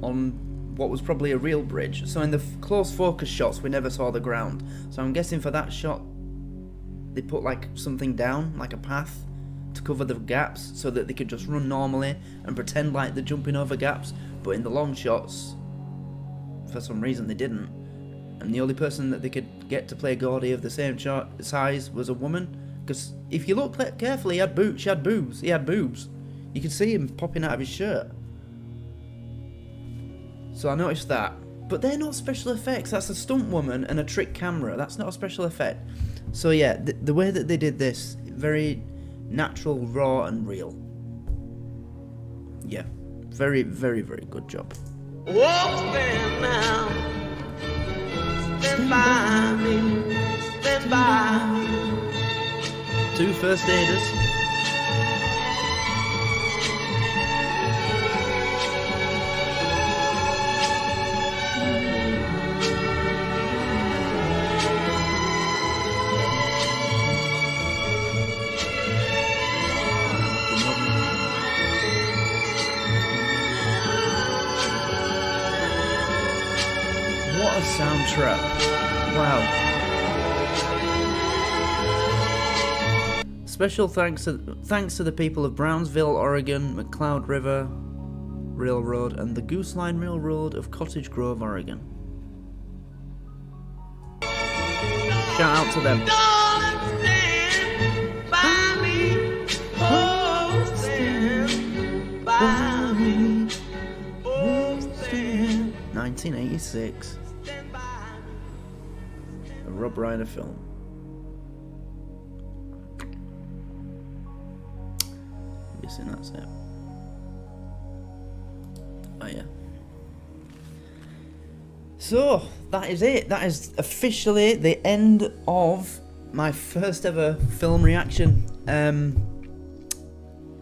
on what was probably a real bridge. So in the close focus shots we never saw the ground. So I'm guessing for that shot they put like something down, like a path, to cover the gaps so that they could just run normally and pretend like they're jumping over gaps. But in the long shots, for some reason they didn't. And the only person that they could get to play Gordy of the same size was a woman. Because if you look carefully, she had boobs. He had boobs. You could see him popping out of his shirt. So I noticed that. But they're not special effects. That's a stunt woman and a trick camera. That's not a special effect. So yeah, the way that they did this, very natural, raw and real. Yeah. Very, very, very good job. Walk there now. Stand by me. Stand by me. 2 first aiders. What a soundtrack. Wow. Special thanks to the people of Brownsville, Oregon, McCloud River Railroad, and the Goose Line Railroad of Cottage Grove, Oregon. Shout out to them. 1986. A Rob Reiner film. I'm guessing that's it. Oh yeah. So that is it. That is officially the end of my first ever film reaction.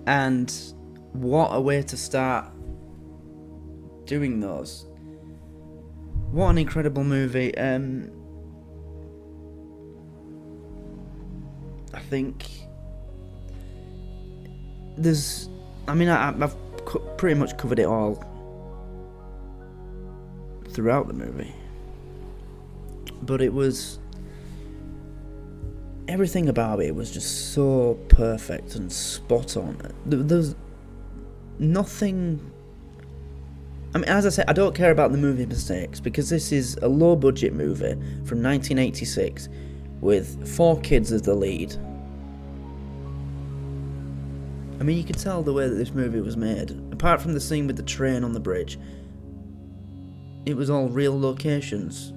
And what a way to start doing those. What an incredible movie. I think there's, I mean, I've pretty much covered it all throughout the movie, but it was, everything about it was just so perfect and spot on. There's nothing, I mean, as I said, I don't care about the movie mistakes, because this is a low budget movie from 1986 with 4 kids as the lead. I mean, you can tell the way that this movie was made. Apart from the scene with the train on the bridge, it was all real locations.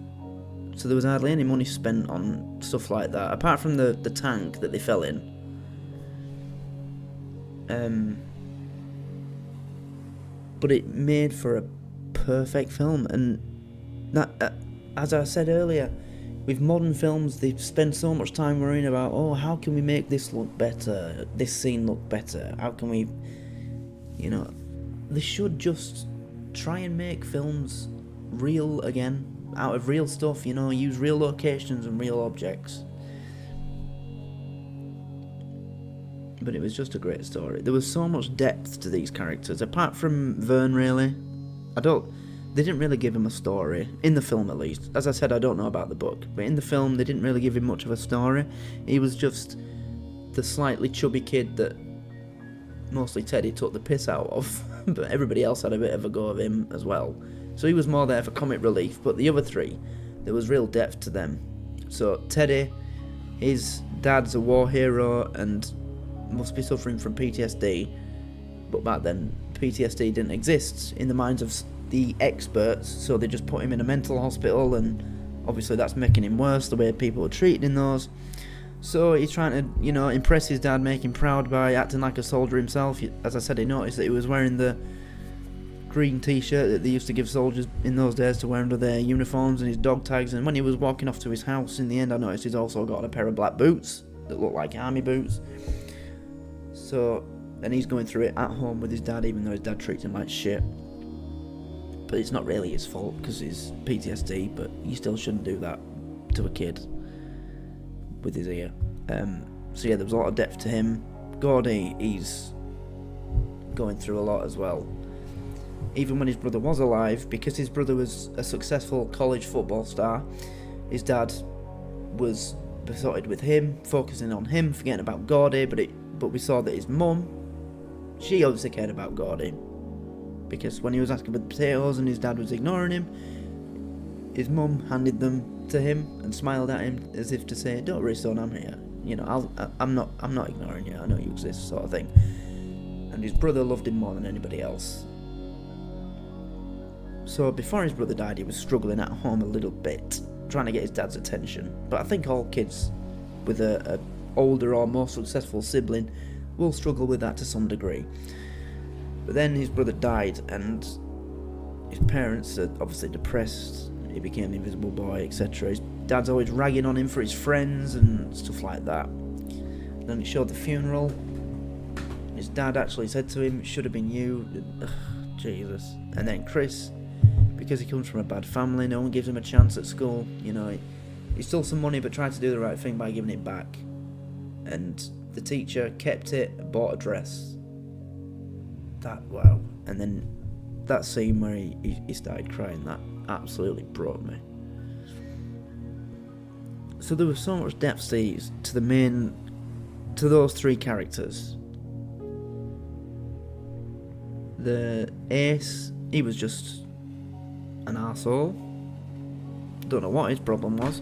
So there was hardly any money spent on stuff like that, apart from the tank that they fell in. But it made for a perfect film, and that, as I said earlier, with modern films, they spend so much time worrying about, oh, how can we make this look better, this scene look better, how can we, you know, they should just try and make films real again, out of real stuff, you know, use real locations and real objects. But it was just a great story. There was so much depth to these characters, apart from Vern, really. They didn't really give him a story, in the film at least. As I said, I don't know about the book, but in the film they didn't really give him much of a story. He was just the slightly chubby kid that mostly Teddy took the piss out of, but everybody else had a bit of a go of him as well. So he was more there for comic relief, but the other three, there was real depth to them. So Teddy, his dad's a war hero and must be suffering from PTSD, but back then PTSD didn't exist in the minds of the experts, so they just put him in a mental hospital, and obviously that's making him worse, the way people are treated in those. So he's trying to, you know, impress his dad, make him proud by acting like a soldier himself. As I said, he noticed that he was wearing the green t-shirt that they used to give soldiers in those days to wear under their uniforms, and his dog tags, and when he was walking off to his house in the end, I noticed he's also got a pair of black boots that look like army boots. So, and he's going through it at home with his dad, even though his dad treats him like shit. But it's not really his fault because it's PTSD, but you still shouldn't do that to a kid with his ear. So yeah, there was a lot of depth to him. Gordy, he's going through a lot as well. Even when his brother was alive, because his brother was a successful college football star, his dad was besotted with him, focusing on him, forgetting about Gordy, but we saw that his mum, she obviously cared about Gordy. Because when he was asking for the potatoes and his dad was ignoring him, his mum handed them to him and smiled at him as if to say, "Don't worry, son, I'm here. You know, I'm not ignoring you. I know you exist," sort of thing. And his brother loved him more than anybody else. So before his brother died, he was struggling at home a little bit, trying to get his dad's attention. But I think all kids with a older or more successful sibling will struggle with that to some degree. But then his brother died, and his parents are obviously depressed. He became the invisible boy, etc. His dad's always ragging on him for his friends and stuff like that. Then it showed the funeral. His dad actually said to him, "It should have been you." Ugh, Jesus. And then Chris, because he comes from a bad family, no one gives him a chance at school. You know, he stole some money but tried to do the right thing by giving it back. And the teacher kept it, bought a dress. Wow. And then that scene where he started crying, that absolutely broke me. So there was so much depth to those three characters. The Ace, he was just an arsehole. Don't know what his problem was.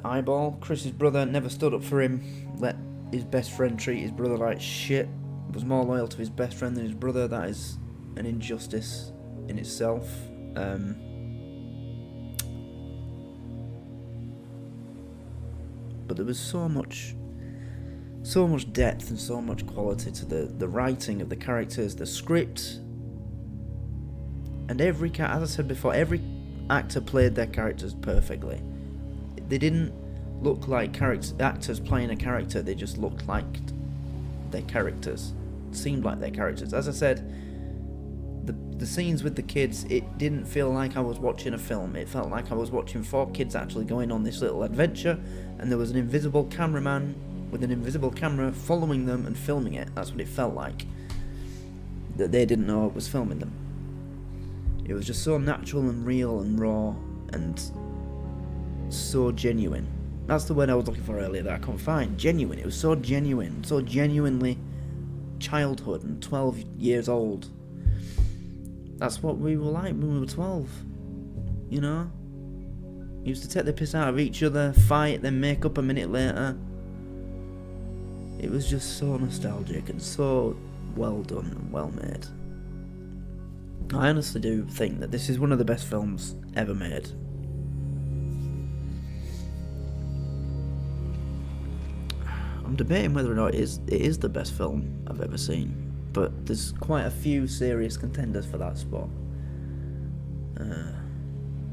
Eyeball, Chris's brother, never stood up for him, let his best friend treat his brother like shit, was more loyal to his best friend than his brother. That is an injustice in itself. But there was so much depth and so much quality to the writing of the characters, the script, and as I said before, every actor played their characters perfectly. They didn't look like actors playing a character, they just looked like their characters, seemed like their characters. As I said, the scenes with the kids, it didn't feel like I was watching a film. It felt like I was watching 4 kids actually going on this little adventure, and there was an invisible cameraman with an invisible camera following them and filming it. That's what it felt like. That they didn't know it was filming them. It was just so natural and real and raw and so genuine. That's the word I was looking for earlier that I couldn't find. Genuine. It was so genuine, so genuinely childhood and 12 years old. That's what we were like when we were 12. You know? We used to take the piss out of each other, fight, then make up a minute later. It was just so nostalgic and so well done and well made. I honestly do think that this is one of the best films ever made. I'm debating whether or not it is the best film I've ever seen, but there's quite a few serious contenders for that spot.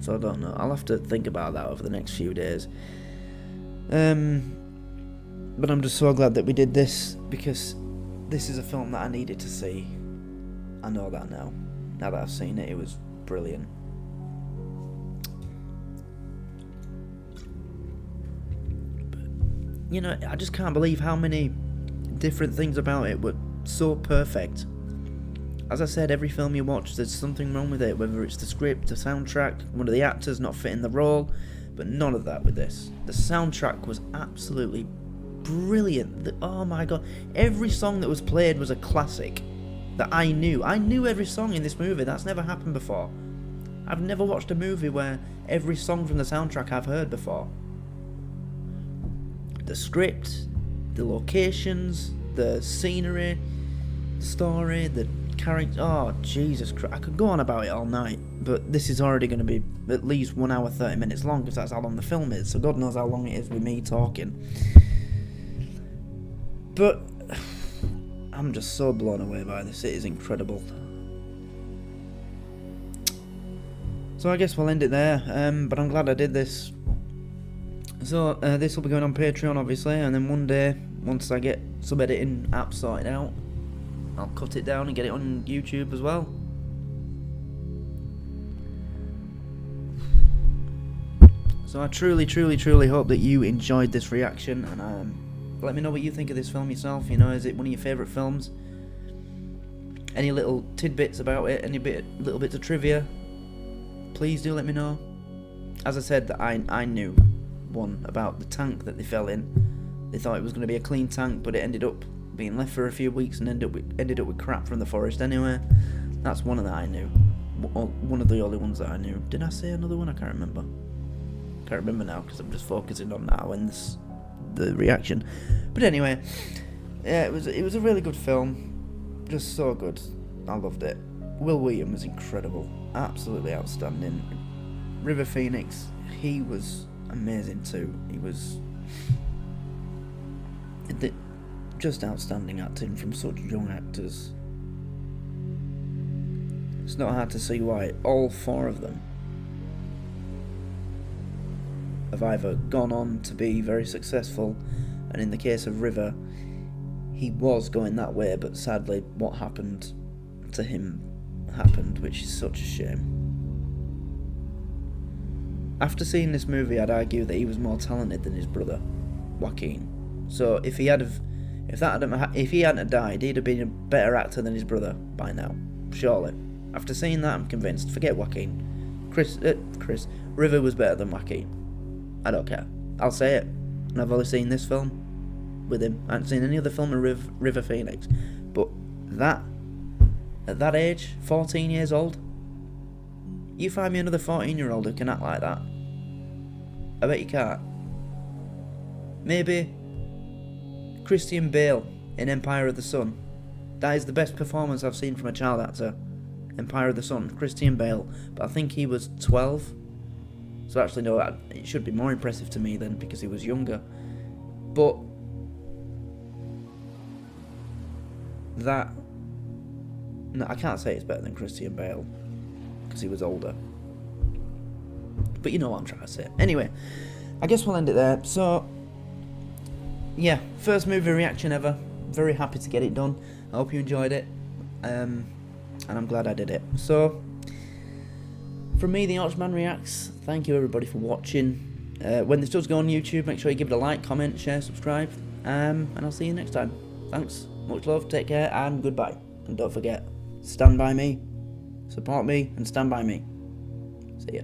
So I don't know. I'll have to think about that over the next few days. But I'm just so glad that we did this, because this is a film that I needed to see. I know that now. Now that I've seen it, it was brilliant. But, you know, I just can't believe how many different things about it were so perfect. As I said, every film you watch, there's something wrong with it, whether it's the script, the soundtrack, one of the actors not fitting the role, but none of that with this. The soundtrack was absolutely brilliant. Oh my god, every song that was played was a classic that I knew. I knew every song in this movie. That's never happened before. I've never watched a movie where every song from the soundtrack I've heard before. The script, the locations, the scenery, the story, the character. Oh, Jesus Christ. I could go on about it all night, but this is already going to be at least 1 hour 30 minutes long, because that's how long the film is, so God knows how long it is with me talking. But I'm just so blown away by this. It is incredible. So I guess we'll end it there, but I'm glad I did this. So this will be going on Patreon, obviously, and then one day, once I get some editing app sorted out, I'll cut it down and get it on YouTube as well. So I truly, truly, truly hope that you enjoyed this reaction, and let me know what you think of this film yourself. You know, is it one of your favourite films? Any little tidbits about it, any little bits of trivia, please do let me know. As I said, that I knew one about the tank that they fell in. They thought it was going to be a clean tank, but it ended up being left for a few weeks and ended up with crap from the forest anyway. That's one of that I knew. One of the only ones that I knew. Did I say another one? I can't remember. Can't remember now, because I'm just focusing on now and the reaction. But anyway, yeah, it was a really good film. Just so good. I loved it. Will Wheaton was incredible. Absolutely outstanding. River Phoenix, he was amazing too. He was just outstanding acting from such young actors. It's not hard to see why all 4 of them have either gone on to be very successful, and in the case of River, he was going that way, but sadly what happened to him happened, which is such a shame. After seeing this movie, I'd argue that he was more talented than his brother, Joaquin. So if he hadn't died, he'd have been a better actor than his brother by now, surely. After seeing that, I'm convinced. Forget Joaquin. River was better than Joaquin. I don't care. I'll say it. And I've only seen this film with him. I haven't seen any other film of River Phoenix. But at that age, 14 years old, you find me another 14-year-old who can act like that. I bet you can't. Maybe Christian Bale in Empire of the Sun. That is the best performance I've seen from a child actor. Empire of the Sun, Christian Bale. But I think he was 12. So actually, no, it should be more impressive to me then, because he was younger. But that... No, I can't say it's better than Christian Bale, because he was older. But you know what I'm trying to say. Anyway, I guess we'll end it there. So, yeah, first movie reaction ever. Very happy to get it done. I hope you enjoyed it. And I'm glad I did it. So, from me, the Archman Reacts, thank you everybody for watching. When this does go on YouTube, make sure you give it a like, comment, share, subscribe. And I'll see you next time. Thanks, much love, take care, and goodbye. And don't forget, stand by me, support me, and stand by me. See ya.